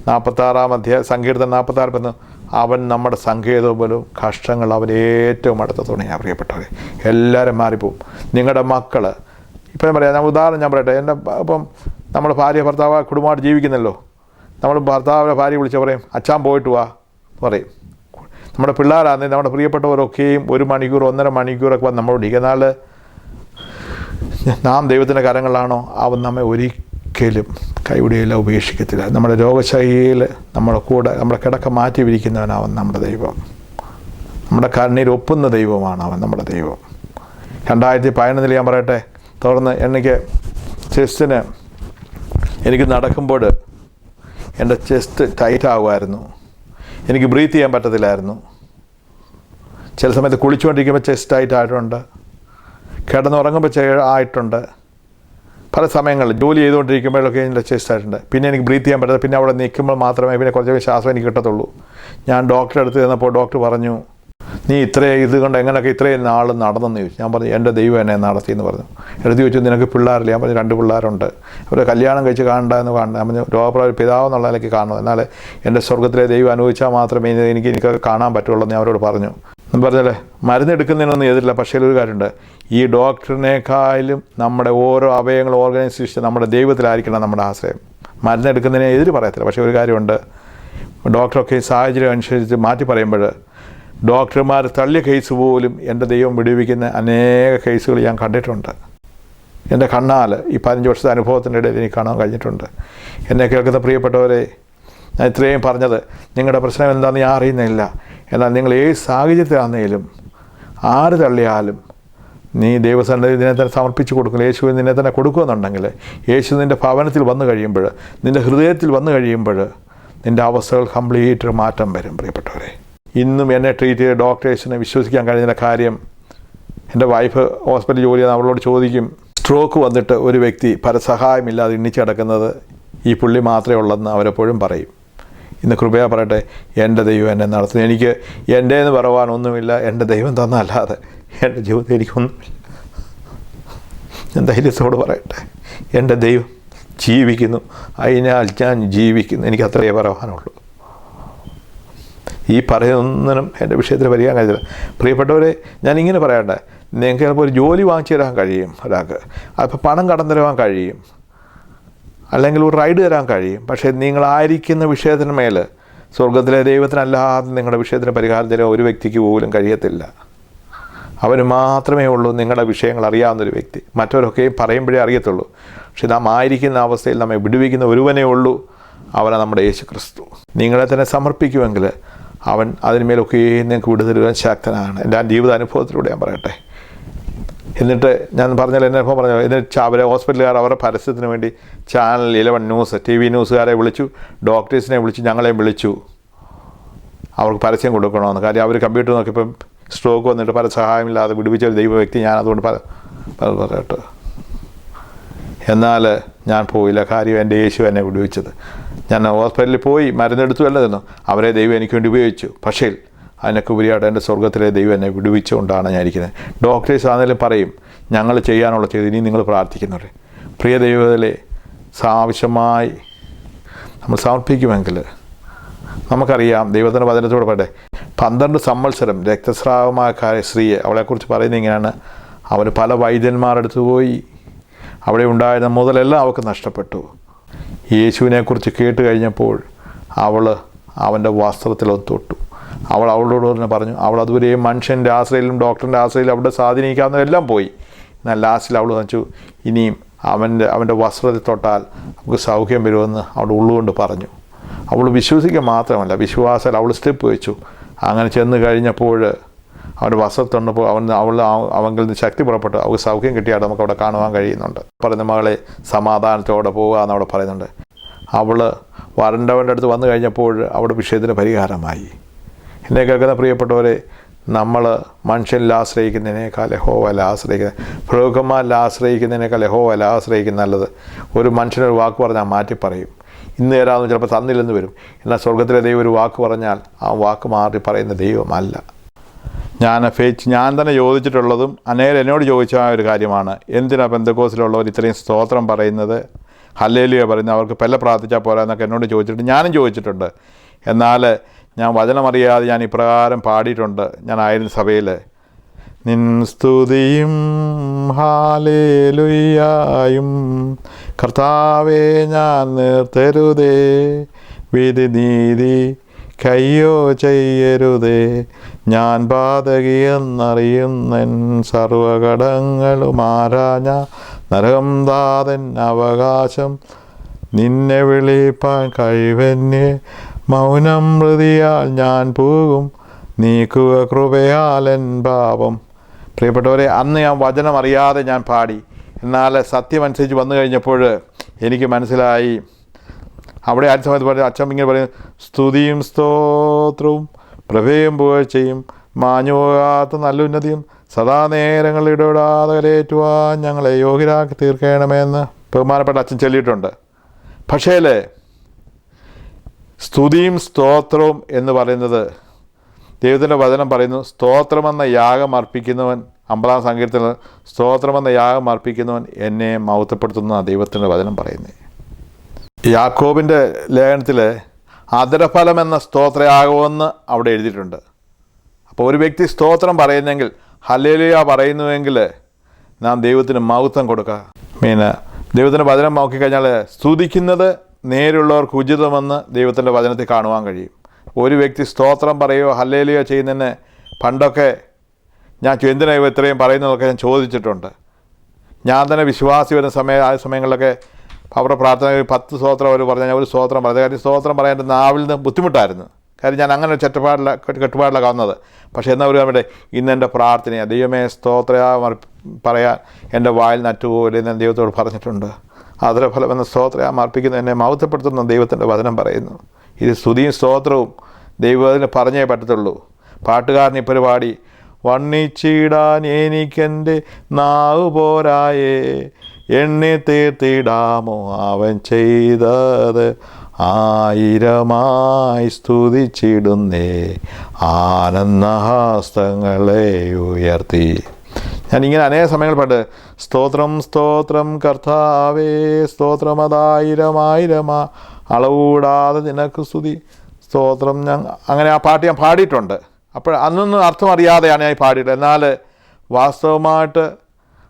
46-ാം അധ്യായം സങ്കീർത്തനം 46 പറഞ്ഞു, അവൻ നമ്മുടെ സങ്കേതവും പോലും കഷ്ടങ്ങൾ അവൻ ഏറ്റവും അടുത്ത തുണയാണ്. പ്രിയപ്പെട്ടവരെ, എല്ലാവരും മാറിപ്പോവും. നിങ്ങളുടെ മക്കൾ ഇപ്പം ഞാൻ പറയാം, ഉദാഹരണം ഞാൻ പറയട്ടെ. ഇപ്പം നമ്മുടെ ഭാര്യ ഭർത്താവ് കുടുംബമായിട്ട് ജീവിക്കുന്നല്ലോ. നമ്മൾ ഭർത്താവിനെ ഭാര്യ വിളിച്ച് പറയും, അച്ഛാൻ പോയിട്ട് വാ പറയും. നമ്മുടെ പിള്ളേരാണെങ്കിൽ നമ്മുടെ പ്രിയപ്പെട്ടവരൊക്കെയും 1 മണിക്കൂർ 1.5 മണിക്കൂറൊക്കെ വന്ന് നമ്മളോട് ഇരിക്കുന്നാൽ നാം ദൈവത്തിൻ്റെ കരങ്ങളിലാണോ? അവൻ നമ്മെ ഒരിക്കലും കൈവിടുകയില്ല, ഉപേക്ഷിക്കത്തില്ല. നമ്മുടെ രോഗശൈലിയിൽ നമ്മുടെ കൂടെ നമ്മുടെ കിടക്ക മാറ്റി വിരിക്കുന്നവനാവൻ നമ്മുടെ ദൈവം. നമ്മുടെ കണ്ണീർ ഒപ്പുന്ന ദൈവമാണ് അവൻ നമ്മുടെ ദൈവം. 2011 ഞാൻ പറയട്ടെ, തുടർന്ന് എനിക്ക് നടക്കുമ്പോൾ എൻ്റെ ചെസ്റ്റ് ടൈറ്റ് ആകുമായിരുന്നു. എനിക്ക് ബ്രീത്ത് ചെയ്യാൻ പറ്റത്തില്ലായിരുന്നു. ചില സമയത്ത് കുളിച്ചുകൊണ്ടിരിക്കുമ്പോൾ ചെസ്റ്റ് ടൈറ്റ് ആയിട്ടുണ്ട്, കിടന്നുറങ്ങുമ്പോൾ ആയിട്ടുണ്ട്. പല സമയങ്ങളിൽ ജോലി ചെയ്തുകൊണ്ടിരിക്കുമ്പോഴൊക്കെ എൻ്റെ ചെസ്റ്റ് ആയിട്ടുണ്ട്. പിന്നെ എനിക്ക് ബ്രീത്ത് ചെയ്യാൻ പറ്റത്തില്ല. പിന്നെ അവിടെ നിൽക്കുമ്പോൾ മാത്രമേ പിന്നെ കുറച്ച് ശ്വാസം എനിക്ക് കിട്ടത്തുള്ളൂ. ഞാൻ ഡോക്ടറെ അടുത്ത് ചെന്നപ്പോൾ ഡോക്ടർ പറഞ്ഞു, നീ ഇതുകൊണ്ട് എങ്ങനെയൊക്കെ ഇത്രയും നാൾ നടന്നെന്ന് ചോദിച്ചു. ഞാൻ പറഞ്ഞു, എൻ്റെ ദൈവം എന്നെ നടത്തിയെന്ന് പറഞ്ഞു. എടുത്ത് ചോദിച്ചു, നിനക്ക് പിള്ളേരില്ല? ഞാൻ പറഞ്ഞു, 2 പിള്ളേരുണ്ട്. അവരെ കല്യാണം കഴിച്ച് കാണണ്ട എന്ന് കാണണം. ഞാൻ പറഞ്ഞു, രോഗപ്രായ പിതാവ് എന്നുള്ള നിലയ്ക്ക് കാണണം. എന്നാൽ എൻ്റെ സ്വർഗത്തിലെ ദൈവം അനുഭവിച്ചാൽ മാത്രമേ എനിക്ക് കാണാൻ പറ്റുള്ളൂ എന്ന് ഞാൻ അവരോട് പറഞ്ഞു. എന്ന് പറഞ്ഞാൽ മരുന്നെടുക്കുന്നതിനൊന്നും എതിരില്ല. പക്ഷേ ഒരു കാര്യമുണ്ട്, ഈ ഡോക്ടറിനേക്കാളും നമ്മുടെ ഓരോ അവയവങ്ങൾ ഓർഗനൈസേഷൻ നമ്മുടെ ദൈവത്തിലായിരിക്കണം നമ്മുടെ ആശ്രയം. മരുന്നെടുക്കുന്നതിനെ എതിര് പറയത്തില്ല. പക്ഷേ ഒരു കാര്യമുണ്ട്, ഡോക്ടറൊക്കെ സാഹചര്യം അനുസരിച്ച് മാറ്റി പറയുമ്പോൾ ഡോക്ടർമാർ തള്ളിയ കേസ് പോലും എൻ്റെ ദൈവം വിടുവിക്കുന്ന അനേക കേസുകൾ ഞാൻ കണ്ടിട്ടുണ്ട്. എൻ്റെ കണ്ണാൽ ഈ 15 വർഷത്തെ അനുഭവത്തിൻ്റെ ഇടയിൽ എനിക്ക് കാണാൻ കഴിഞ്ഞിട്ടുണ്ട്. എന്നെ കേൾക്കുന്ന പ്രിയപ്പെട്ടവരെ, ഞാൻ ഇത്രയും പറഞ്ഞത് നിങ്ങളുടെ പ്രശ്നം എന്താണെന്ന് ഞാൻ അറിയുന്നില്ല. എന്നാൽ നിങ്ങൾ ഏത് സാഹചര്യത്തിലാണെങ്കിലും ആര് തള്ളിയാലും നീ ദൈവസന്നിധി നിന്നെ തന്നെ സമർപ്പിച്ച് കൊടുക്കും. യേശുവിന് നിന്നെ തന്നെ കൊടുക്കുമെന്നുണ്ടെങ്കിൽ യേശു നിൻ്റെ ഭവനത്തിൽ വന്നു കഴിയുമ്പോൾ, നിൻ്റെ ഹൃദയത്തിൽ വന്നു കഴിയുമ്പോൾ നിൻ്റെ അവസ്ഥകൾ കംപ്ലീറ്റ് മാറ്റം വരും. പ്രിയപ്പെട്ടവരെ, ഇന്നും എന്നെ ട്രീറ്റ് ചെയ്ത ഡോക്ടേഴ്സിനെ വിശ്വസിക്കാൻ കഴിയുന്ന കാര്യം, എൻ്റെ വൈഫ് ഹോസ്പിറ്റലിൽ ജോലി ചെയ്യുന്ന അവളോട് ചോദിക്കും, സ്ട്രോക്ക് വന്നിട്ട് ഒരു വ്യക്തി പരസഹായമില്ലാതെ എണ്ണിച്ച് കിടക്കുന്നത് ഈ പുള്ളി മാത്രമേ ഉള്ളെന്ന് അവരെപ്പോഴും പറയും. ഇന്ന് കൃപയാ പറയട്ടെ, എൻ്റെ ദൈവം എന്നെ നടത്തുന്നു. എനിക്ക് എൻ്റേന്ന് പറയാനൊന്നുമില്ല, എൻ്റെ ദൈവം തന്നല്ലാതെ എൻ്റെ ജീവിതത്തിൽ എനിക്കൊന്നുമില്ല. ഞാൻ ധൈര്യത്തോട് പറയട്ടെ, എൻ്റെ ദൈവം ജീവിക്കുന്നു, അതിനാൽ ഞാൻ ജീവിക്കുന്നു. എനിക്ക് അത്രയേ പറയാനുള്ളൂ. ഈ പറയുന്നൊന്നിനും എൻ്റെ വിഷയത്തിൽ വരികയാൻ കഴിയില്ല. പ്രിയപ്പെട്ടവരെ, ഞാനിങ്ങനെ പറയട്ടെ, നിങ്ങൾക്ക് ചിലപ്പോൾ ഒരു ജോലി വാങ്ങിച്ചു തരാൻ കഴിയും ഒരാൾക്ക്, അപ്പോൾ പണം കടം തരാൻ കഴിയും, അല്ലെങ്കിൽ ഒരു റൈഡ് തരാൻ കഴിയും. പക്ഷേ നിങ്ങളായിരിക്കുന്ന വിഷയത്തിന് മേൽ സ്വർഗത്തിലെ ദൈവത്തിനല്ലാതെ നിങ്ങളുടെ വിഷയത്തിന് പരിഹാരം തരാൻ ഒരു വ്യക്തിക്ക് പോലും കഴിയത്തില്ല. അവന് മാത്രമേ ഉള്ളൂ നിങ്ങളുടെ വിഷയങ്ങൾ അറിയാവുന്നൊരു വ്യക്തി. മറ്റവരൊക്കെയും പറയുമ്പോഴേ അറിയത്തുള്ളൂ. പക്ഷെ നാം ആയിരിക്കുന്ന അവസ്ഥയിൽ നമ്മെ വിടുവിക്കുന്ന ഒരുവനേ ഉള്ളൂ, അവനാണ് നമ്മുടെ യേശു ക്രിസ്തു. നിങ്ങളെ തന്നെ സമർപ്പിക്കുമെങ്കിൽ അവൻ അതിന്മേലൊക്കെ നിങ്ങൾക്ക് വിടുതരുവാൻ ശക്തനാണ്. എൻ്റെ ജീവിത അനുഭവത്തിലൂടെ ഞാൻ പറയട്ടെ. എന്നിട്ട് ഞാൻ പറഞ്ഞാൽ എൻ്റെ അനുഭവം പറഞ്ഞു. എന്നിട്ട് അവരെ ഹോസ്പിറ്റലുകാർ അവരുടെ പരസ്യത്തിന് വേണ്ടി ചാനൽ 11 ന്യൂസ്, TV ന്യൂസുകാരെ വിളിച്ചു, ഡോക്ടേഴ്സിനെ വിളിച്ചു, ഞങ്ങളെയും വിളിച്ചു. അവർക്ക് പരസ്യം കൊടുക്കണമെന്ന്. കാര്യം അവർ കമ്പ്യൂട്ടർ നോക്കിയപ്പം സ്ട്രോക്ക് വന്നിട്ട് പല സഹായമില്ലാതെ വിടുവിച്ച ഒരു ദൈവ വ്യക്തി. ഞാൻ അതുകൊണ്ട് പറയട്ടെ, എന്നാൽ ഞാൻ പോയില്ല. കാര്യം എൻ്റെ യേശു എന്നെ വിടുവിച്ചത്. ഞാൻ ഹോസ്പിറ്റലിൽ പോയി മരുന്നെടുത്തു അല്ല തന്നു, അവരെ ദൈവം എനിക്ക് വേണ്ടി ഉപയോഗിച്ചു. പക്ഷേ അതിനൊക്കെ ഉപരിയായിട്ട് എൻ്റെ സ്വർഗത്തിലെ ദൈവം എന്നെ വിടുവിച്ചുകൊണ്ടാണ് ഞാൻ ഇരിക്കുന്നത്. ഡോക്ടേഴ്സ് ആണെങ്കിലും പറയും, ഞങ്ങൾ ചെയ്യാനുള്ള ചെയ്ത് ഇനി നിങ്ങൾ പ്രാർത്ഥിക്കുന്നവരെ. പ്രിയ ദൈവത്തിലെ ആവശ്യമായി നമ്മൾ സമർപ്പിക്കുമെങ്കിൽ നമുക്കറിയാം. ദൈവത്തിൻ്റെ വചനത്തോട് പറയട്ടെ, 12 സംവത്സരം രക്തസ്രാവമായ സ്ത്രീയെ, അവളെക്കുറിച്ച് പറയുന്നത് ഇങ്ങനെയാണ്. അവർ പല വൈദ്യന്മാരെടുത്ത് പോയി, അവിടെ ഉണ്ടായിരുന്ന മുതലെല്ലാം അവൾക്ക് നഷ്ടപ്പെട്ടു. യേശുവിനെക്കുറിച്ച് കേട്ട് കഴിഞ്ഞപ്പോൾ അവൾ അവൻ്റെ വസ്ത്രത്തിലൊന്ന് തൊട്ടു. അവളോട് തന്നെ പറഞ്ഞു, അവൾ അതുവരെയും മനുഷ്യൻ്റെ ആശ്രയിലും ഡോക്ടറിൻ്റെ ആശ്രയിലും അവിടെ സ്വാധീനിക്കാവുന്നതെല്ലാം പോയി. എന്നാൽ ലാസ്റ്റിൽ അവൾ വെച്ചു, ഇനിയും അവൻ്റെ വസ്ത്രത്തിൽ തൊട്ടാൽ നമുക്ക് സൗഖ്യം വരുമെന്ന് അവളുടെ ഉള്ളുകൊണ്ട് പറഞ്ഞു. അവൾ വിശ്വസിക്കുക മാത്രമല്ല, വിശ്വാസത്തിൽ അവൾ സ്റ്റെപ്പ് വെച്ചു. അങ്ങനെ ചെന്ന് കഴിഞ്ഞപ്പോൾ അവൻ്റെ വസ്ത്രത്തിൽ തൊണ്ടപ്പോൾ അവങ്കിൽ നിന്ന് ശക്തി പുറപ്പെട്ടു. അവൾക്ക് സൗഖ്യം കിട്ടിയാൽ നമുക്ക് അവിടെ കാണുവാൻ കഴിയുന്നുണ്ട്. പറയുന്ന മകളെ സമാധാനത്തോടെ പോവുക എന്നവിടെ പറയുന്നുണ്ട്. അവൾ വരണ്ടവൻ്റെ അടുത്ത് വന്നു കഴിഞ്ഞപ്പോൾ അവിടെ വിഷയത്തിന് പരിഹാരമായി. എന്നെ കേൾക്കുന്ന പ്രിയപ്പെട്ടവരെ, നമ്മൾ മനുഷ്യനിൽ ആശ്രയിക്കുന്നതിനേക്കാൾ യഹോവയിൽ ആശ്രയിക്കുന്നത്, പ്രഭുക്കന്മാരിൽ ആശ്രയിക്കുന്നതിനേക്കാൾ യഹോവയിൽ ആശ്രയിക്കുന്ന നല്ലത്. ഒരു മനുഷ്യനൊരു വാക്ക് പറഞ്ഞാൽ മാറ്റി പറയും. ഇന്ന് തരാമെന്ന് ചിലപ്പോൾ തന്നില്ലെന്ന് വരും. എന്നാൽ സ്വർഗത്തിലെ ദൈവം ഒരു വാക്ക് പറഞ്ഞാൽ ആ വാക്ക് മാറി പറയുന്ന ദൈവമല്ല. ഞാൻ തന്നെ ചോദിച്ചിട്ടുള്ളതും അനേകം എന്നോട് ചോദിച്ച ഒരു കാര്യമാണ്, എന്തിനാണ് പെന്തക്കോസ്തിലുള്ളവർ ഇത്രയും സ്തോത്രം പറയുന്നത്, ഹല്ലേലൂയ പറയുന്നത്, അവർക്ക് പെല്ല പ്രാർത്ഥിച്ചാൽ പോരാ എന്നൊക്കെ എന്നോട് ചോദിച്ചിട്ടുണ്ട്. ഞാനും ചോദിച്ചിട്ടുണ്ട്. എന്നാൽ ഞാൻ വചനമറിയാതെ ഞാൻ ഇപ്രകാരം പാടിയിട്ടുണ്ട്. ഞാൻ ആയിരുന്ന സഭയിൽ, നിൻ സ്തുതിയും ഹാലേലുയായും കർത്താവേ ഞാൻ നിർത്തരുതേ, വിധി നീതി കയ്യോ ചെയ്യരുതേ, ഞാൻ പാതകിയെന്നറിയുന്നൻ സർവകടങ്ങളും ആരാഞ്ഞ നരകം താതൻ അവകാശം, നിന്നെ വിളിപ്പാൻ കഴിവന്യേ മൗനം മൃതിയാൽ ഞാൻ പോകും, നീക്കുക കൃപയാലൻ പാപം. പ്രിയപ്പെട്ടവരെ, അന്ന് ഞാൻ വചനം അറിയാതെ ഞാൻ പാടി. എന്നാൽ സത്യമനുസരിച്ച് വന്നു കഴിഞ്ഞപ്പോൾ എനിക്ക് മനസ്സിലായി. അവിടെ ആ സമയത്ത് പറയും, അച്ഛൻ ഇങ്ങനെ പറയും, സ്തുതിയും സ്തോത്രവും പ്രഭയും പുകഴ്ചയും മാഞ്ഞു പോകാത്ത നല്ല ഉന്നതിയും സദാ നേരങ്ങൾ ഇടപെടാതെ കരയേറ്റുവാൻ ഞങ്ങളെ യോഗ്യരാക്കി തീർക്കണമെന്ന് ബഹുമാനപ്പെട്ട അച്ഛൻ ചൊല്ലിയിട്ടുണ്ട്. പക്ഷേ സ്തുതിയും സ്തോത്രവും എന്ന് പറയുന്നത്, ദൈവത്തിൻ്റെ വചനം പറയുന്നു, സ്തോത്രമെന്ന യാഗം അർപ്പിക്കുന്നവൻ, 50-ാം സങ്കീർത്തനത്തിൽ സ്തോത്രമെന്ന യാഗം അർപ്പിക്കുന്നവൻ എന്നെ മഹത്വപ്പെടുത്തുന്ന ദൈവത്തിൻ്റെ വചനം പറയുന്നത്. യാക്കോബിൻ്റെ ലേഖനത്തിൽ അധരഫലം എന്ന സ്തോത്രയാഗമെന്ന് അവിടെ എഴുതിയിട്ടുണ്ട്. അപ്പോൾ ഒരു വ്യക്തി സ്തോത്രം പറയുന്നെങ്കിൽ, ഹല്ലേലൂയ പറയുന്നുവെങ്കിൽ നാം ദൈവത്തിന് മഹത്വം കൊടുക്കുക. ദൈവത്തിൻ്റെ വചനം നോക്കിക്കഴിഞ്ഞാൽ സ്തുതിക്കുന്നത് നേരുള്ളവർക്ക് ഉചിതമെന്ന് ദൈവത്തിൻ്റെ വചനത്തിൽ കാണുവാൻ കഴിയും. ഒരു വ്യക്തി സ്തോത്രം പറയുകയോ ഹല്ലേലൂയ ചെയ്യുന്നതിന് പണ്ടൊക്കെ ഞാൻ എന്തിനാണ് ഇത്രയും പറയുന്നതൊക്കെ ഞാൻ ചോദിച്ചിട്ടുണ്ട്. ഞാൻ തന്നെ വിശ്വാസി വരുന്ന ആ സമയങ്ങളിലൊക്കെ അവരുടെ പ്രാർത്ഥന 10 സ്തോത്രം അവർ പറഞ്ഞാൽ ഒരു സ്തോത്രം പറയുന്നത്. കാര്യം സ്തോത്രം പറയാൻ എൻ്റെ നാവിൽ നിന്ന് ബുദ്ധിമുട്ടായിരുന്നു. കാര്യം ഞാൻ അങ്ങനെ ഒരു കെട്ടുപാടിലാണ് വന്നത്. പക്ഷേ എന്നാൽ ഒരു അവിടെ ഇന്നെൻ്റെ പ്രാർത്ഥനയാണ്, ദൈവമേ സ്തോത്രം പറയാൻ എൻ്റെ വായിൽ നറ്റുപോലെ ഞാൻ ദൈവത്തോട് പറഞ്ഞിട്ടുണ്ട്. അതിലെ ഫലം എന്ന സ്തോത്രം അർപ്പിക്കുന്ന എന്നെ മഹത്വപ്പെടുത്തുന്ന ദൈവത്തിൻ്റെ വചനം പറയുന്നു. ഇത് സ്തുതിയും സ്തോത്രവും ദൈവത്തിന് പറഞ്ഞേ പറ്റത്തുള്ളൂ. പാട്ടുകാരൻ ഈ പരിപാടി വർണ്ണിച്ചിടാൻ എനിക്കെൻ്റെ നാവ് പോരായേ, എണ്ണി തീർത്തിടാമോ അവൻ ചെയ്തത്, ആയിരമായി സ്തുതിച്ചിടുന്നേ ആനന്ദഹസ്തങ്ങളെ ഉയർത്തി. ഞാനിങ്ങനെ അനേക സമയങ്ങൾ പാട്ട് സ്തോത്രം സ്തോത്രം കർത്താവേ സ്തോത്രം അതായിരമായിരമാ അളവുകൂടാതെ നിനക്ക് സ്തുതി സ്തോത്രം. അങ്ങനെ ആ പാട്ട് ഞാൻ പാടിയിട്ടുണ്ട്. അപ്പോൾ അന്നൊന്നും അർത്ഥം അറിയാതെയാണ് ഞാൻ പാടിയിട്ട്. എന്നാൽ വാസ്തവമായിട്ട്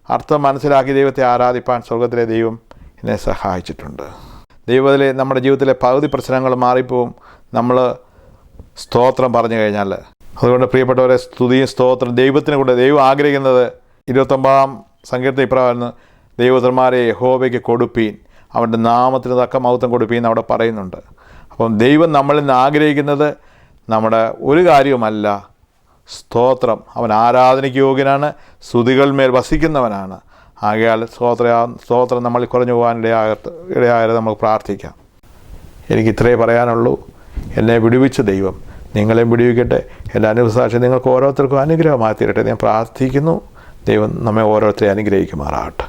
അർത്ഥം മനസ്സിലാക്കി ദൈവത്തെ ആരാധിപ്പാൻ സ്വർഗത്തിലെ ദൈവം എന്നെ സഹായിച്ചിട്ടുണ്ട്. ദൈവത്തിലെ നമ്മുടെ ജീവിതത്തിലെ പകുതി പ്രശ്നങ്ങൾ മാറിപ്പോവും നമ്മൾ സ്തോത്രം പറഞ്ഞു കഴിഞ്ഞാൽ. അതുകൊണ്ട് പ്രിയപ്പെട്ടവരെ, സ്തുതിയും സ്തോത്രം ദൈവത്തിന് കൂടെ ദൈവം ആഗ്രഹിക്കുന്നത് 29 സങ്കീർത്തനം ഇപ്രകാരം ദൈവപുത്രന്മാരെ യഹോവയ്ക്ക് കൊടുപ്പീൻ, അവൻ്റെ നാമത്തിന് തക്ക മഹത്വം കൊടുപ്പീൻ അവിടെ പറയുന്നുണ്ട്. അപ്പം ദൈവം നമ്മളിൽ നിന്ന് ആഗ്രഹിക്കുന്നത് നമ്മുടെ ഒരു കാര്യവുമല്ല, സ്തോത്രം. അവൻ ആരാധനയ്ക്ക് യോഗ്യനാണ്, സ്തുതികൾ മേൽ വസിക്കുന്നവനാണ്. ആകയാൽ സ്തോത്രം നമ്മളിൽ കുറഞ്ഞു പോകാൻ ഇടയായത് നമുക്ക് പ്രാർത്ഥിക്കാം. എനിക്ക് ഇത്രയേ പറയാനുള്ളൂ. എന്നെ വിടുവിച്ച ദൈവം നിങ്ങളെയും വിടുവിക്കട്ടെ. എൻ്റെ അനുഭവസാക്ഷി നിങ്ങൾക്ക് ഓരോരുത്തർക്കും അനുഗ്രഹമായി തീരട്ടെ ഞാൻ പ്രാർത്ഥിക്കുന്നു. ദൈവം നമ്മെ ഓരോരുത്തരെയും അനുഗ്രഹിക്കുമാറാകട്ടെ.